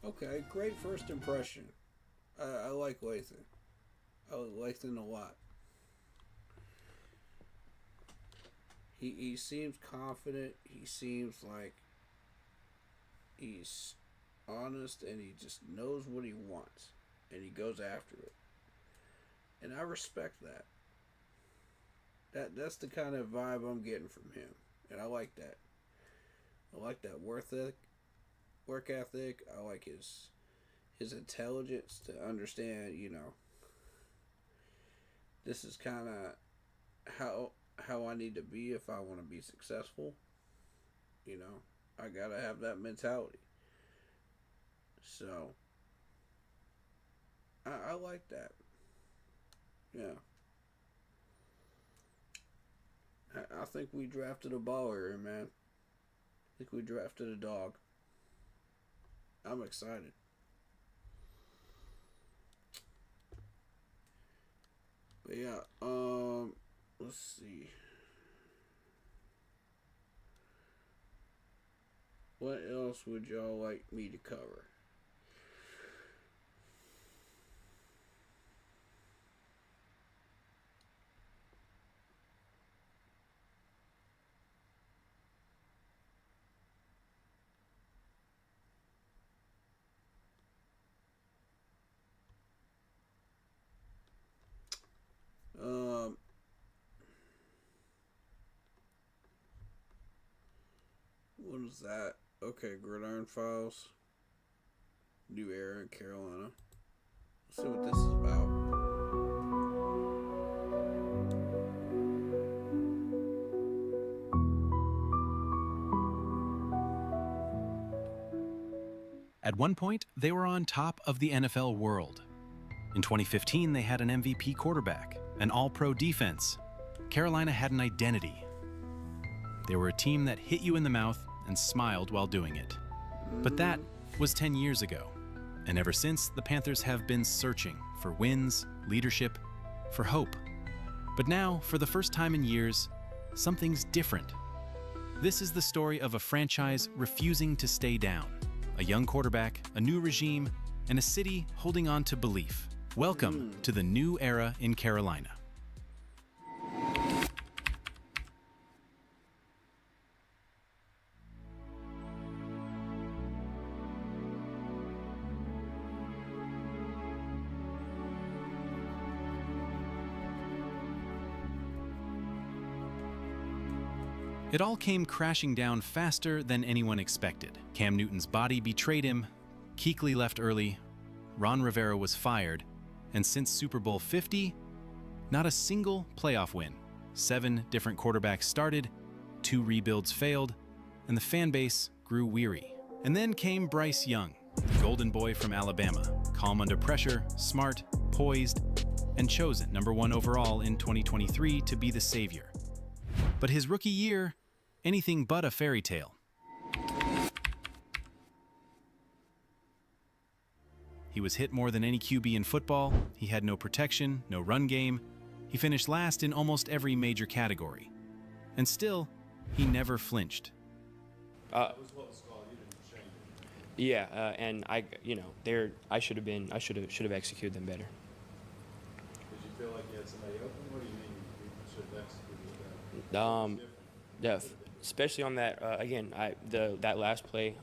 S1: Okay, great first impression. I like Lathan. I like Lathan a lot. He seems confident. He seems like he's honest, and he just knows what he wants, and he goes after it. And I respect that. That's the kind of vibe I'm getting from him, and I like that. I like that work ethic. I like his intelligence to understand, this is kind of how I need to be if I want to be successful. I gotta have that mentality. So I like that. Yeah. I think we drafted a baller here, man. I think we drafted a dog. I'm excited. But yeah, let's see. What else would y'all like me to cover? What is that? Okay, Gridiron Files. New era in Carolina. Let's see what this is about.
S20: At one point, they were on top of the NFL world. In 2015, they had an MVP quarterback, an all-pro defense. Carolina had an identity. They were a team that hit you in the mouth and smiled while doing it. But that was 10 years ago. And ever since, the Panthers have been searching for wins, leadership, for hope. But now, for the first time in years, something's different. This is the story of a franchise refusing to stay down. A young quarterback, a new regime, and a city holding on to belief. Welcome to the new era in Carolina. It all came crashing down faster than anyone expected. Cam Newton's body betrayed him, Kuechly left early, Ron Rivera was fired, and since Super Bowl 50, not a single playoff win. 7 different quarterbacks started, 2 rebuilds failed, and the fan base grew weary. And then came Bryce Young, the golden boy from Alabama, calm under pressure, smart, poised, and chosen #1 overall in 2023 to be the savior. But his rookie year, anything but a fairy tale. He was hit more than any QB in football. He had no protection, no run game. He finished last in almost every major category. And still, he never flinched.
S6: Yeah, and I should have executed them better.
S16: Did you feel like you had somebody open? What do you mean you should have executed that?
S6: Yeah, especially on that that last play.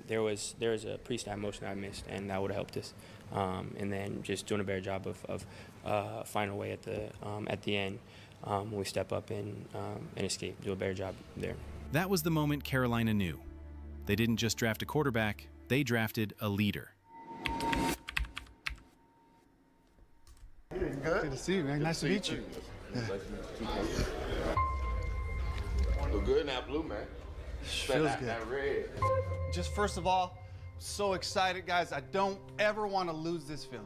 S6: There was a pre-snap motion I missed, and that would have helped us. And then just doing a better job of finding a way at the end when we step up and escape. Do a better job there.
S20: That was the moment Carolina knew. They didn't just draft a quarterback, they drafted a leader.
S7: Good to see you, man. Nice to meet you.
S21: Look good in that blue, man.
S7: Feels good.
S21: That red.
S7: Just first of all,
S21: so excited, guys. I don't ever want to lose this feeling.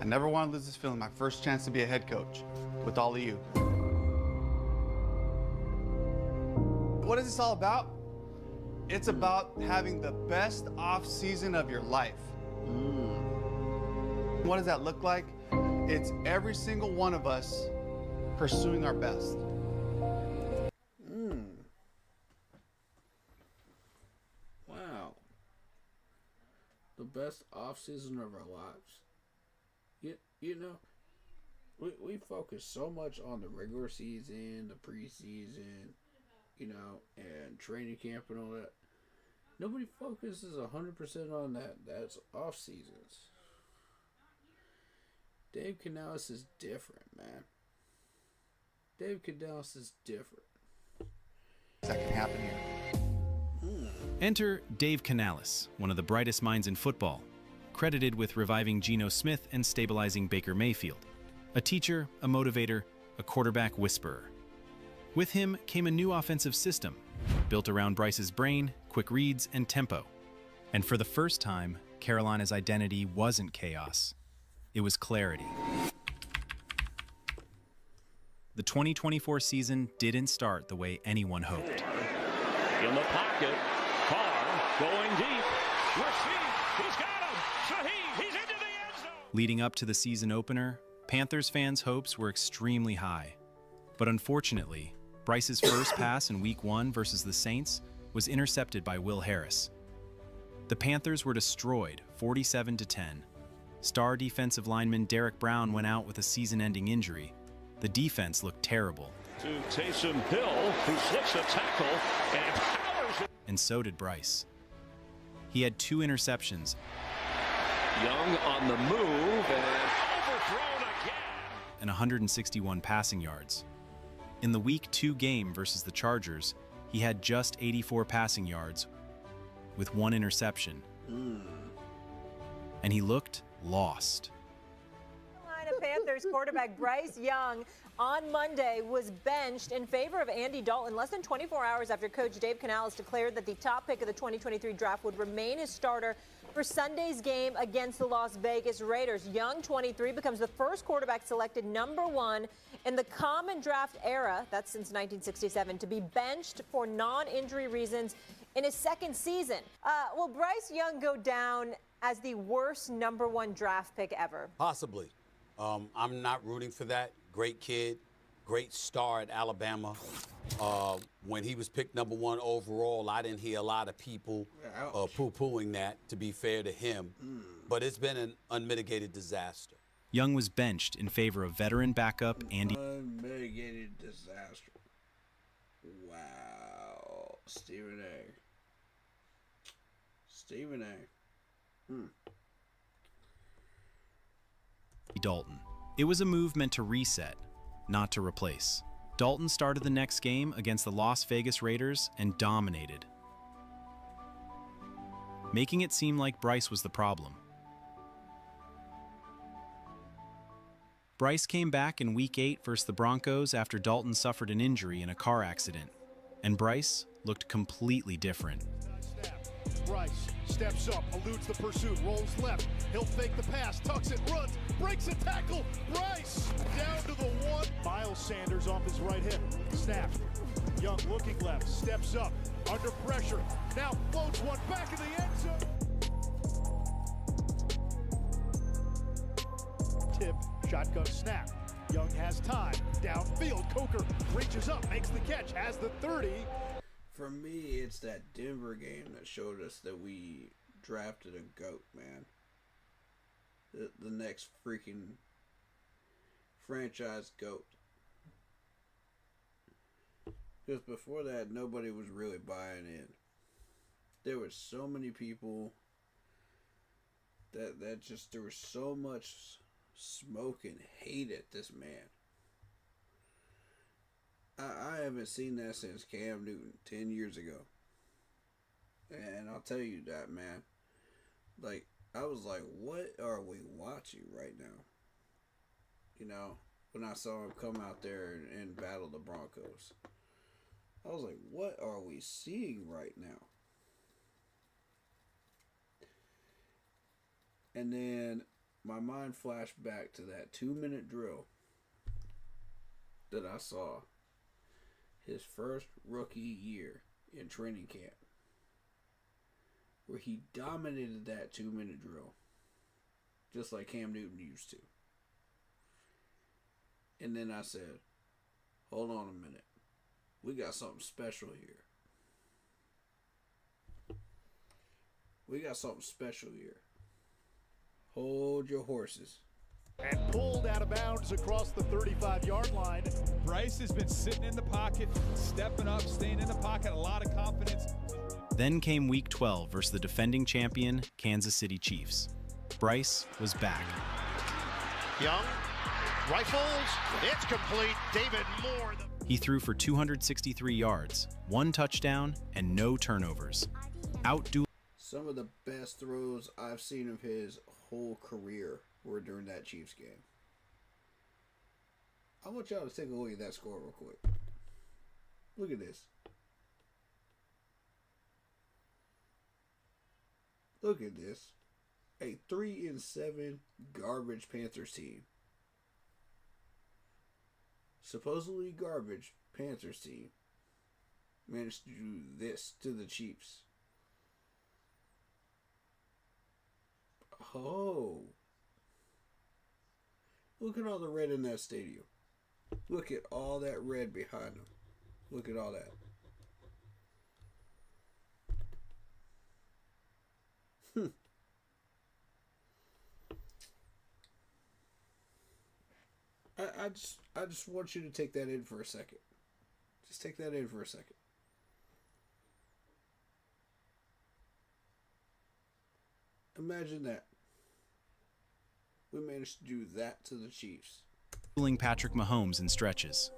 S21: I never want to lose this feeling. My first chance to be a head coach with all of you. What is this all about? It's about having the best off season of your life. What does that look like? It's every single one of us pursuing our best.
S1: Wow. The best off season of our lives. You know, we focus so much on the regular season, the preseason, you know, and training camp and all that. Nobody focuses 100% on that. That's off seasons. Dave Canales is different, man. Dave Canales is different.
S21: That can happen here.
S20: Enter Dave Canales, one of the brightest minds in football, credited with reviving Geno Smith and stabilizing Baker Mayfield. A teacher, a motivator, a quarterback whisperer. With him came a new offensive system, built around Bryce's brain, quick reads, and tempo. And for the first time, Carolina's identity wasn't chaos. It was clarity. The 2024 season didn't start the way anyone hoped.
S22: In the pocket, Carr going deep. Rashid, he's got him. Shaheed, he's into the end zone.
S20: Leading up to the season opener, Panthers fans' hopes were extremely high. But unfortunately, Bryce's first pass in Week 1 versus the Saints was intercepted by Will Harris. The Panthers were destroyed 47-10. Star defensive lineman Derek Brown went out with a season-ending injury. The defense looked terrible.
S22: To Taysom Hill, who slips the tackle and powers it.
S20: And so did Bryce. He had 2 interceptions.
S22: Young on the move and overthrown again.
S20: And 161 passing yards. In the Week 2 game versus the Chargers, he had just 84 passing yards with 1 interception. And he looked lost.
S23: Carolina Panthers quarterback Bryce Young on Monday was benched in favor of Andy Dalton less than 24 hours after coach Dave Canales declared that the top pick of the 2023 draft would remain his starter for Sunday's game against the Las Vegas Raiders. Young, 23, becomes the first quarterback selected #1 in the common draft era, that's since 1967, to be benched for non-injury reasons in his second season. Will Bryce Young go down as the worst #1 draft pick ever?
S24: Possibly. I'm not rooting for that. Great kid, great star at Alabama. When he was picked #1 overall, I didn't hear a lot of people poo-pooing that, to be fair to him. But it's been an unmitigated disaster.
S20: Young was benched in favor of veteran backup Andy.
S1: Unmitigated disaster. Wow. Stephen A.
S20: Dalton. It was a move meant to reset, not to replace. Dalton started the next game against the Las Vegas Raiders and dominated, making it seem like Bryce was the problem. Bryce came back in Week 8 versus the Broncos after Dalton suffered an injury in a car accident, and Bryce looked completely different.
S25: Bryce steps up, eludes the pursuit, rolls left. He'll fake the pass, tucks it, runs, breaks a tackle. Bryce down to the 1. Miles Sanders off his right hip. Snap. Young looking left, steps up, under pressure. Now floats one back in the end zone. Tip, shotgun snap. Young has time. Downfield, Coker reaches up, makes the catch, has the 30.
S1: For me, it's that Denver game that showed us that we drafted a GOAT, man. The next freaking franchise GOAT. Because before that, nobody was really buying in. There were so many people that there was so much smoke and hate at this man. I haven't seen that since Cam Newton 10 years ago. And I'll tell you that, man. Like, I was like, what are we watching right now? You know, when I saw him come out there and battle the Broncos. I was like, what are we seeing right now? And then my mind flashed back to that 2-minute drill that I saw his first rookie year in training camp, where he dominated that 2-minute drill, just like Cam Newton used to. And then I said, hold on a minute. We got something special here. We got something special here. Hold your horses.
S25: And pulled out of bounds across the 35-yard line.
S3: Bryce has been sitting in the pocket, stepping up, staying in the pocket, a lot of confidence.
S20: Then came Week 12 versus the defending champion, Kansas City Chiefs. Bryce was back.
S25: Young, rifles, it's complete. David Moore.
S20: He threw for 263 yards, 1 touchdown, and no turnovers. Outdueled.
S1: Some of the best throws I've seen of his whole career were during that Chiefs game. I want y'all to take a look at that score real quick. Look at this. Look at this. A 3-7 garbage Panthers team. Supposedly garbage Panthers team managed to do this to the Chiefs. Oh. Look at all the red in that stadium. Look at all that red behind them. Look at all that. I just want you to take that in for a second. Just take that in for a second. Imagine that. We managed to do that to the Chiefs.
S20: Patrick Mahomes in stretches.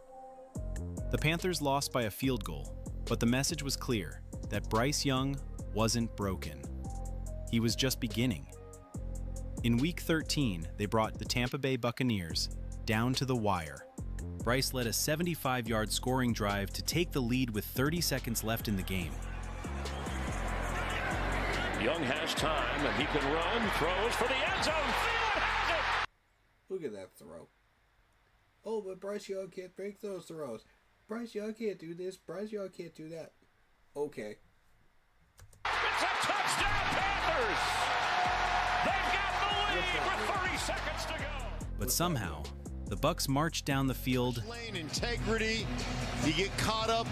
S20: The Panthers lost by a field goal, but the message was clear that Bryce Young wasn't broken. He was just beginning. In Week 13, they brought the Tampa Bay Buccaneers down to the wire. Bryce led a 75-yard scoring drive to take the lead with 30 seconds left in the game.
S22: Young has time, and he can run, throws for the end zone. Thielen has it!
S1: Look at that throw. Oh, but Bryce Young can't break those throws. Bryce Young can't do this. Bryce Young can't do that. Okay.
S22: It's a touchdown, Panthers! They've got the lead with 30 seconds to go.
S20: But somehow, the Bucs marched down the field.
S25: Lane integrity. You get caught up.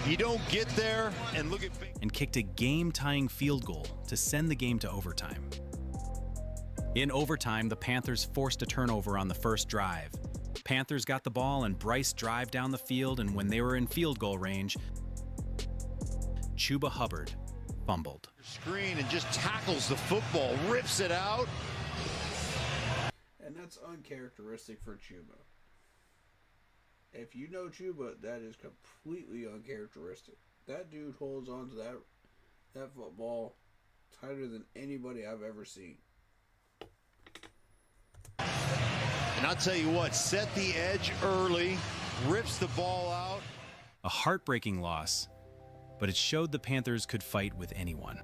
S25: You don't get there. And look at.
S20: And kicked a game-tying field goal to send the game to overtime. In overtime, the Panthers forced a turnover on the first drive. Panthers got the ball and Bryce drive down the field, and when they were in field goal range, Chuba Hubbard fumbled.
S25: Screen and just tackles the football, rips it out.
S1: And that's uncharacteristic for Chuba. If you know Chuba, that is completely uncharacteristic. That dude holds on to that football tighter than anybody I've ever seen.
S25: And I'll tell you what, set the edge early, rips the ball out.
S20: A heartbreaking loss, but it showed the Panthers could fight with anyone.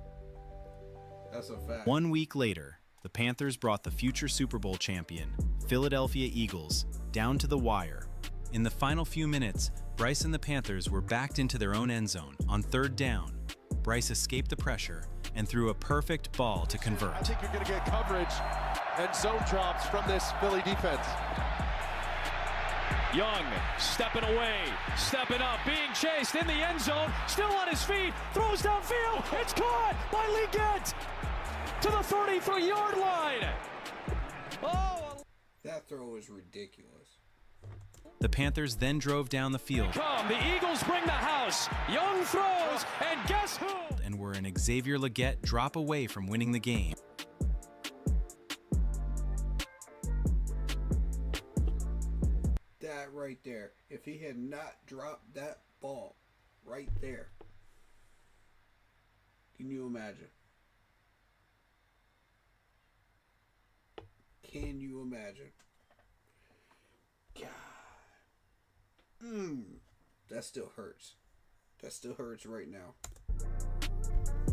S1: That's a fact.
S20: 1 week later, the Panthers brought the future Super Bowl champion, Philadelphia Eagles, down to the wire. In the final few minutes, Bryce and the Panthers were backed into their own end zone on 3rd down. Bryce escaped the pressure and threw a perfect ball to convert.
S4: I think you're going to get coverage and zone drops from this Philly defense.
S22: Young stepping away, stepping up, being chased in the end zone, still on his feet, throws downfield, it's caught by Leggett to the 33-yard line.
S1: Oh, that throw is ridiculous.
S20: The Panthers then drove down the field.
S22: The Eagles bring the house. Young throws, and guess who?
S20: And were an Xavier Leggett drop away from winning the game.
S1: That right there. If he had not dropped that ball right there, can you imagine? Can you imagine? God. That still hurts. That still hurts right now.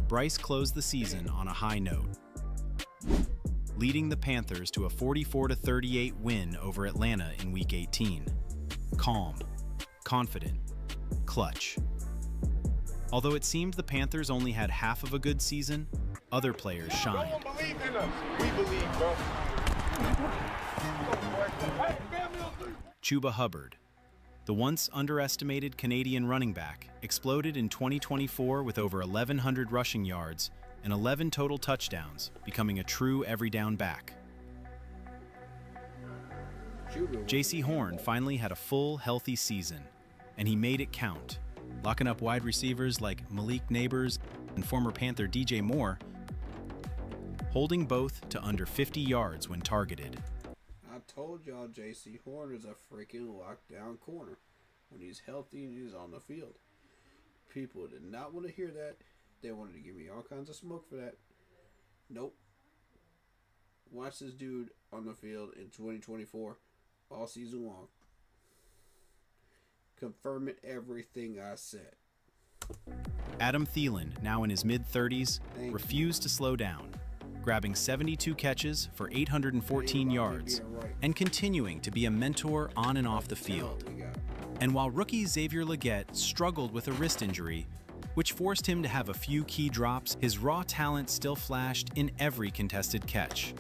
S20: Bryce closed the season on a high note, leading the Panthers to a 44-38 win over Atlanta in Week 18. Calm, confident, clutch. Although it seemed the Panthers only had half of a good season, other players shined.
S7: No one believed in us. We believe, bro.
S20: Chuba Hubbard, the once underestimated Canadian running back, exploded in 2024 with over 1,100 rushing yards and 11 total touchdowns, becoming a true every-down back. J.C. Horn finally had a full, healthy season, and he made it count, locking up wide receivers like Malik Neighbors and former Panther DJ Moore, holding both to under 50 yards when targeted.
S1: I told y'all J.C. Horn is a freaking lockdown corner when he's healthy and he's on the field. People did not want to hear that. They wanted to give me all kinds of smoke for that. Nope. Watch this dude on the field in 2024 all season long. Confirming everything I said.
S20: Adam Thielen, now in his mid-30s, refused to slow down, grabbing 72 catches for 814 yards and continuing to be a mentor on and off the field. And while rookie Xavier Legette struggled with a wrist injury, which forced him to have a few key drops, his raw talent still flashed in every contested catch.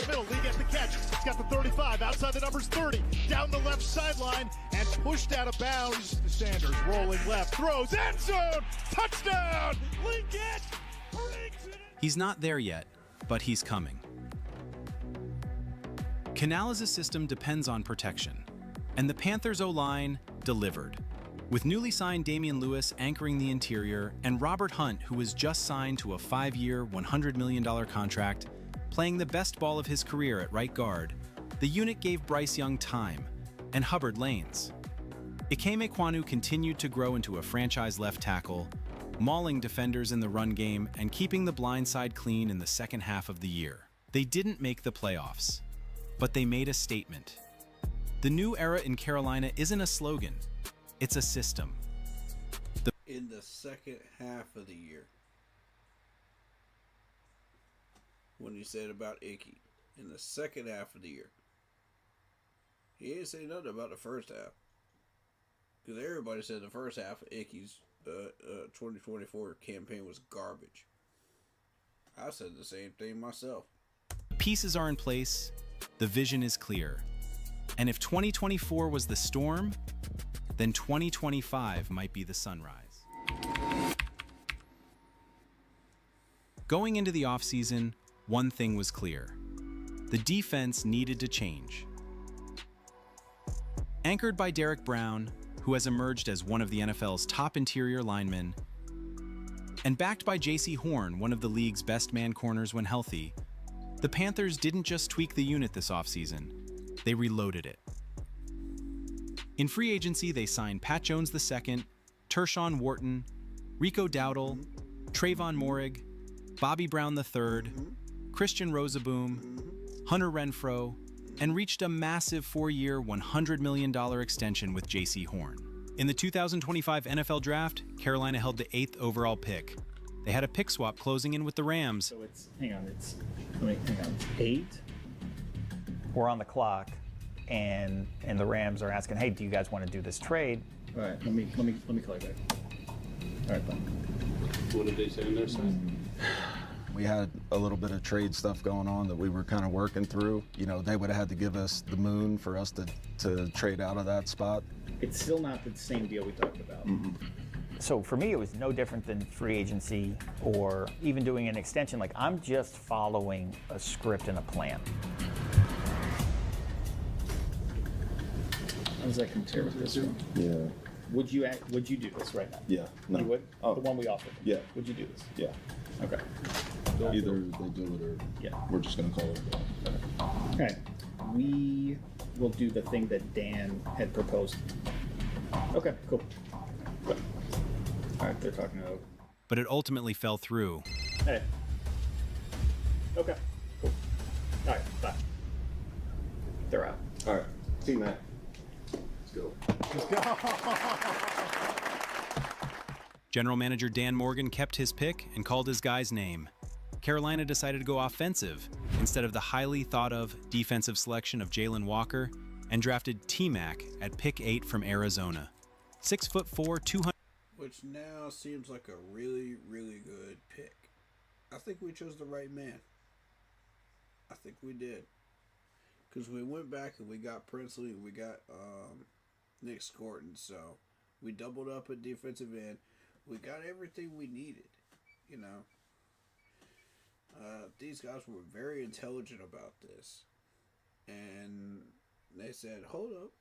S25: Middle, Lee gets the catch. It's got the 35, outside the numbers 30, down the left sideline, and pushed out of bounds. Sanders rolling left, throws, end zone, touchdown! Linkett brings it.
S20: He's not there yet, but he's coming. Canales' system depends on protection, and the Panthers' O-line delivered. With newly signed Damian Lewis anchoring the interior and Robert Hunt, who was just signed to a 5-year, $100 million contract, playing the best ball of his career at right guard, the unit gave Bryce Young time and Hubbard lanes. Ikeme Ekwonu continued to grow into a franchise left tackle, mauling defenders in the run game and keeping the blind side clean in the second half of the year. They didn't make the playoffs, but they made a statement. The new era in Carolina isn't a slogan, it's a system.
S1: In the second half of the year. When he said about Icky. In the second half of the year. He didn't say nothing about the first half. Because everybody said the first half of Icky's 2024 campaign was garbage. I said the same thing myself.
S20: Pieces are in place, the vision is clear. And if 2024 was the storm, then 2025 might be the sunrise. Going into the offseason, one thing was clear. The defense needed to change. Anchored by Derek Brown, who has emerged as one of the NFL's top interior linemen, and backed by J.C. Horn, one of the league's best man corners when healthy, the Panthers didn't just tweak the unit this offseason, they reloaded it. In free agency, they signed Pat Jones II, Tershawn Wharton, Rico Dowdle, Trayvon Moehrig, Bobby Brown III, Christian Rozeboom, Hunter Renfrow, and reached a massive 4-year, $100 million extension with J.C. Horn. In the 2025 NFL Draft, Carolina held the 8th overall pick. They had a pick swap closing in with the Rams.
S2: So it's 8. We're on the clock, and the Rams are asking, "Hey, do you guys want to do this trade?"
S16: All right, let me call you back. All right, fine.
S5: What did they say on their side?
S8: We had a little bit of trade stuff going on that we were kind of working through. You know, they would have had to give us the moon for us to trade out of that spot.
S2: It's still not the same deal we talked about. So for me, it was no different than free agency or even doing an extension. Like, I'm just following a script and a plan. How does that compare with this one?
S8: Yeah.
S2: Would you do this right now?
S8: Yeah. No.
S2: You would? The one we offered?
S8: Yeah.
S2: Would you do this?
S8: Yeah.
S2: Okay.
S8: Either they do it or we're just going to call it.
S2: Okay. We will do the thing that Dan had proposed. Okay, cool. All right, they're talking about.
S20: But it ultimately fell through.
S2: Hey. Okay, cool. All right, bye. They're out.
S5: All right. See you, Matt. Let's go.
S2: Let's go.
S20: General Manager Dan Morgan kept his pick and called his guy's name, Carolina decided to go offensive instead of the highly thought-of defensive selection of Jalen Walker and drafted T-Mac at pick 8 from Arizona. 6'4", 200.
S1: Which now seems like a really, really good pick. I think we chose the right man. I think we did. Because we went back and we got Princely and we got Nick Scorton. So we doubled up at defensive end. We got everything we needed, you know. These guys were very intelligent about this. And they said, hold up.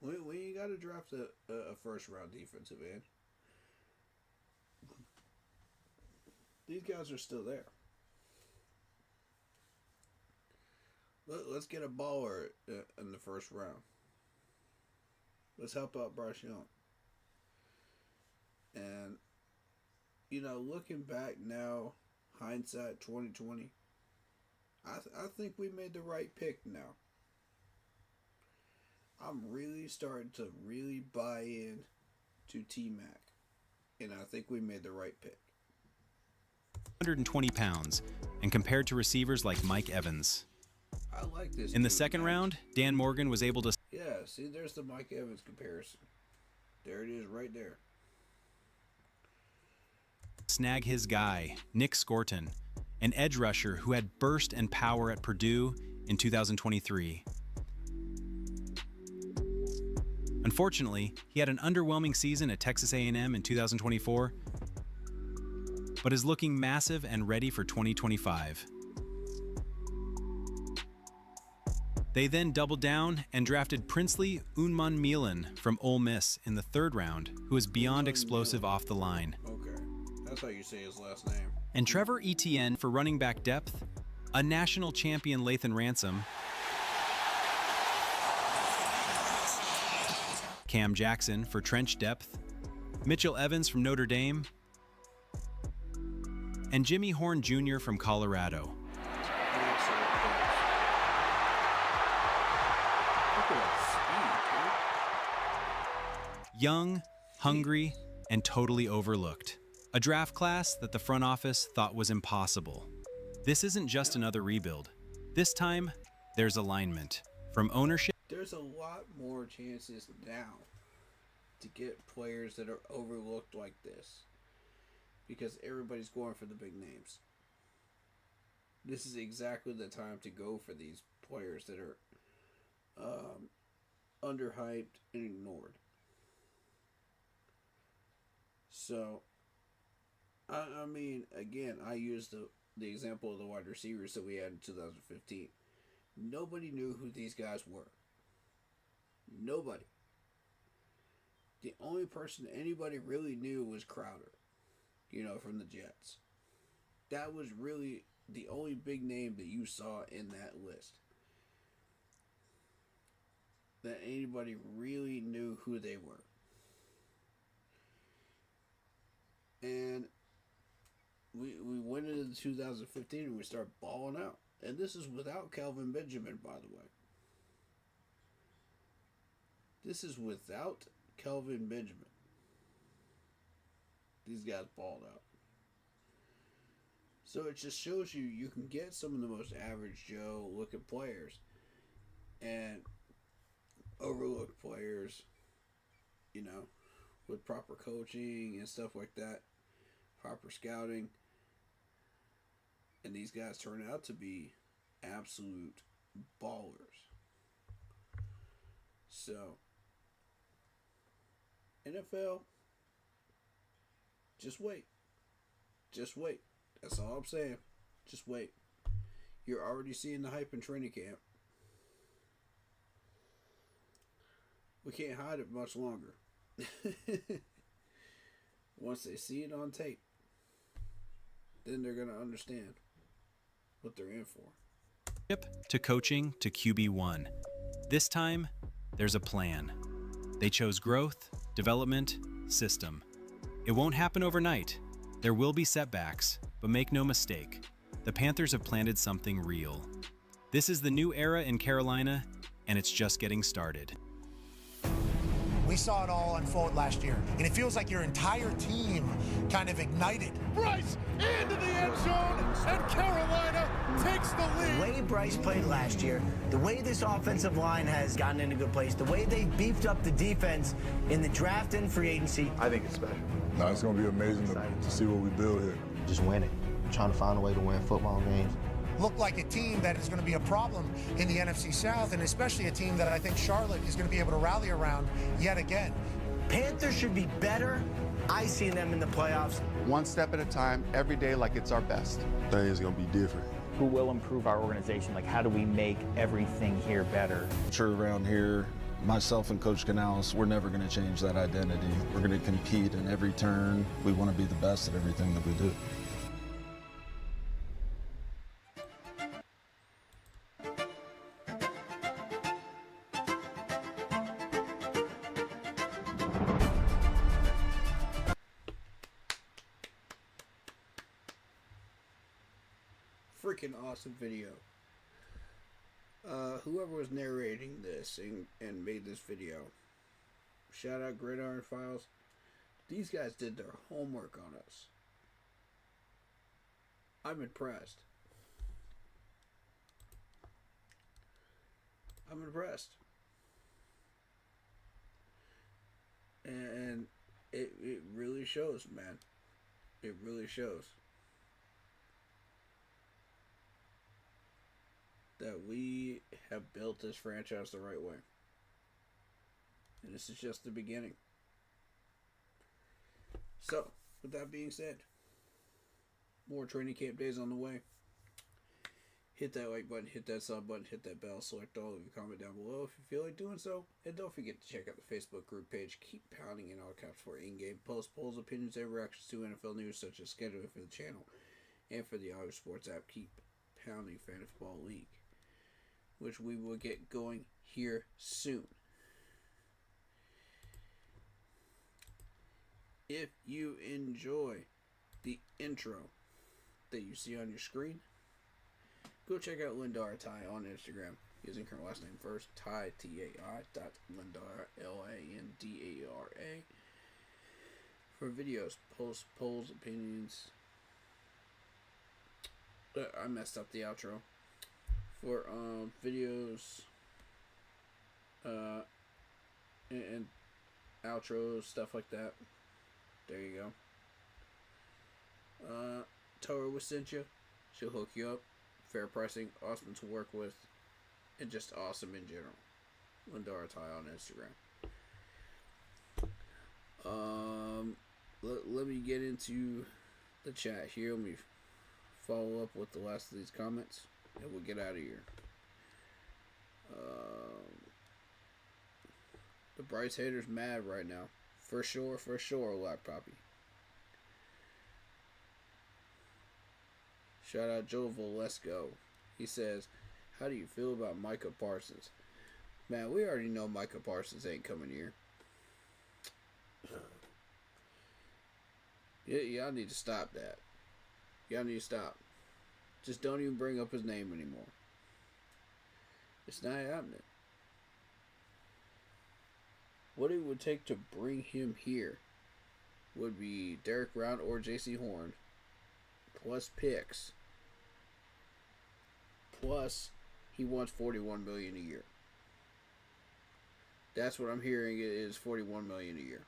S1: We ain't got to draft a first-round defensive end. These guys are still there. Let's get a baller in the first round. Let's help out Bryce Young. And, you know, looking back now, hindsight 2020, I think we made the right pick now. I'm really starting to really buy in to T-Mac. And I think we made the right pick.
S20: 120 pounds, and compared to receivers like Mike Evans.
S1: I like this.
S20: In the second round, Dan Morgan was able to...
S1: Yeah, see, there's the Mike Evans comparison. There it is right there.
S20: Snag his guy, Nick Scorton, an edge rusher who had burst and power at Purdue in 2023. Unfortunately, he had an underwhelming season at Texas A&M in 2024, but is looking massive and ready for 2025. They then doubled down and drafted Princely Unman-Milan from Ole Miss in the third round, who is beyond explosive off the line.
S1: Okay, that's how you say his last name.
S20: And Trevor Etienne for running back depth, a national champion Lathan Ransom, Cam Jackson for trench depth, Mitchell Evans from Notre Dame, and Jimmy Horn Jr. from Colorado. Young, hungry, and totally overlooked. A draft class that the front office thought was impossible. This isn't just another rebuild. This time, there's alignment. From ownership...
S1: There's a lot more chances now to get players that are overlooked like this. Because everybody's going for the big names. This is exactly the time to go for these players that are underhyped and ignored. So, I mean, again, I used the example of the wide receivers that we had in 2015. Nobody knew who these guys were. Nobody. The only person anybody really knew was Crowder, you know, from the Jets. That was really the only big name that you saw in that list. That anybody really knew who they were. And we went into 2015 and we started balling out. And this is without Kelvin Benjamin, by the way. This is without Kelvin Benjamin. These guys balled out. So it just shows you can get some of the most average Joe looking players and overlooked players, you know, with proper coaching and stuff like that, proper scouting. And these guys turn out to be absolute ballers. So, NFL, just wait. Just wait. That's all I'm saying. Just wait. You're already seeing the hype in training camp. We can't hide it much longer. Once they see it on tape, then they're going to understand what they're in for.
S20: To coaching to QB1. This time, there's a plan. They chose growth, development, system. It won't happen overnight. There will be setbacks, but make no mistake, the Panthers have planted something real. This is the new era in Carolina, and it's just getting started.
S9: We saw it all unfold last year, and it feels like your entire team kind of ignited.
S25: Bryce into the end zone, and Carolina takes the lead.
S10: The way Bryce played last year, the way this offensive line has gotten in a good place, the way they beefed up the defense in the draft and free agency.
S12: I think it's special.
S17: No, it's going to be amazing to see what we build here.
S12: Just winning, trying to find a way to win football games.
S9: Look like a team that is going to be a problem in the NFC South, and especially a team that I think Charlotte is going to be able to rally around yet again.
S10: Panthers should be better. I see them in the playoffs.
S21: One step at a time, every day like it's our best.
S17: Things going to be different.
S2: Who will improve our organization? Like, how do we make everything here better?
S8: I'm sure around here, myself and Coach Canales, we're never going to change that identity. We're going to compete in every turn. We want to be the best at everything that we do.
S1: Freaking awesome video. Whoever was narrating this and made this video, shout out Gridiron Files. These guys did their homework on us. I'm impressed. I'm impressed. And it really shows, man. It really shows. That we have built this franchise the right way. And this is just the beginning. So, with that being said, more training camp days on the way. Hit that like button, hit that sub button, hit that bell, select all, leave a comment down below if you feel like doing so. And don't forget to check out the Facebook group page. Keep pounding in all caps for in-game posts, polls, opinions, and reactions to NFL news such as scheduling for the channel and for the Auto Sports app. Keep pounding Fantasy Football League, which we will get going here soon. If you enjoy the intro that you see on your screen, go check out Lindara Ty on Instagram using her last name first, Ty, T-A-I, Lindara, L-A-N-D-A-R-A, for videos, posts, polls, opinions. I messed up the outro. For videos and outros, stuff like that. There you go. Tell her we sent you. She'll hook you up. Fair pricing, awesome to work with, and just awesome in general. Lindara Ty on Instagram. Let me get into the chat here. Let me follow up with the last of these comments, and we'll get out of here. The Bryce haters mad right now. For sure, Black Poppy. Shout out Joe Valesco. He says, how do you feel about Micah Parsons? Man, we already know Micah Parsons ain't coming here. Y'all need to stop that. Y'all need to stop. Just don't even bring up his name anymore. It's not happening. What it would take to bring him here would be Derek Brown or J.C. Horn, plus picks, plus he wants $41 million a year. That's what I'm hearing is $41 million a year.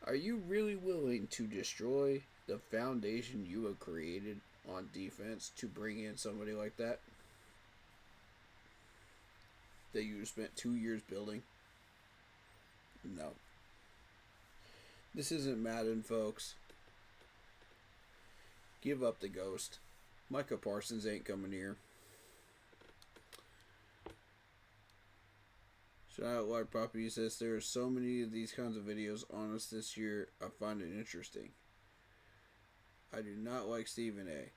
S1: Are you really willing to destroy the foundation you have created on defense to bring in somebody like that? That you spent 2 years building? No. This isn't Madden, folks. Give up the ghost. Micah Parsons ain't coming here. Shout out Lark Poppy. He says there are so many of these kinds of videos on us this year. I find it interesting. I do not like Stephen A.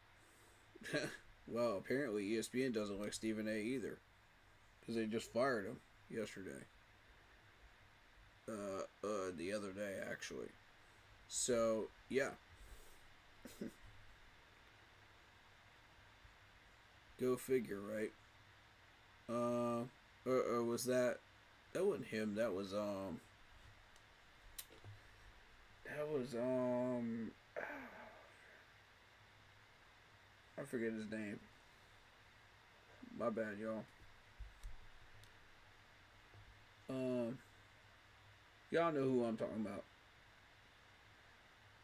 S1: Well, apparently ESPN doesn't like Stephen A either, because they just fired him yesterday. The other day, actually. So, yeah. Go figure, right? Or was that wasn't him, that was I forget his name. My bad, y'all. Y'all know who I'm talking about.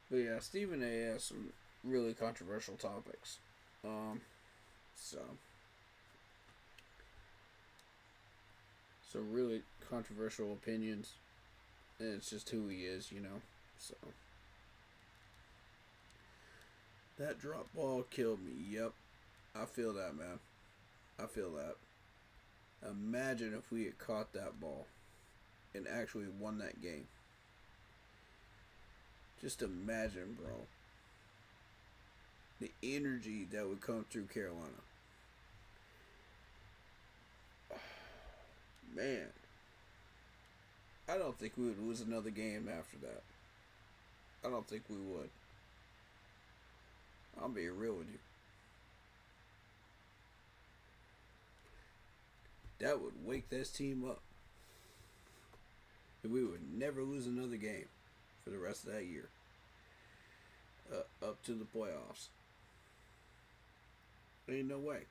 S1: But yeah, Stephen A has some really controversial topics. So really controversial opinions, and it's just who he is, you know. So that drop ball killed me. Yep, I feel that, man. I feel that. Imagine if we had caught that ball and actually won that game. Just imagine, bro, the energy that would come through Carolina. Man, I don't think we would lose another game after that. I don't think we would. I'll be real with you. That would wake this team up. And we would never lose another game for the rest of that year. Up to the playoffs. Ain't no way.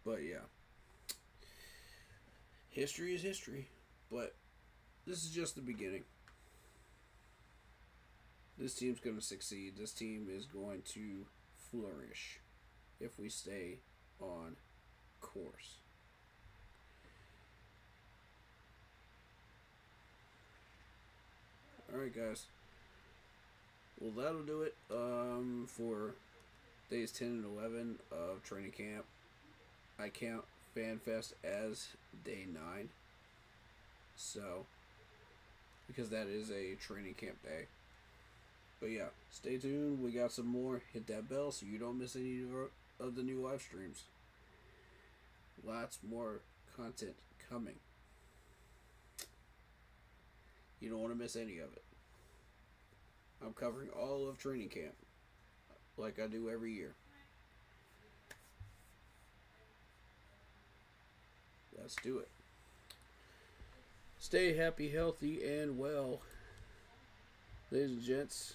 S1: But yeah. History is history. But this is just the beginning. This team's going to succeed. This team is going to flourish if we stay on course. Alright, guys. Well, that'll do it for days 10 and 11 of training camp. I count Fanfest as day 9. So, because that is a training camp day. But yeah, stay tuned. We got some more. Hit that bell so you don't miss any of the new live streams. Lots more content coming. You don't want to miss any of it. I'm covering all of training camp, like I do every year. Let's do it. Stay happy, healthy, and well, ladies and gents.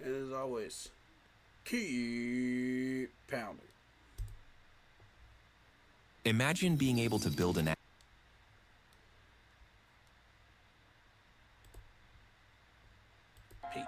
S1: And as always, keep pounding.
S11: Imagine being able to build an
S1: Peace.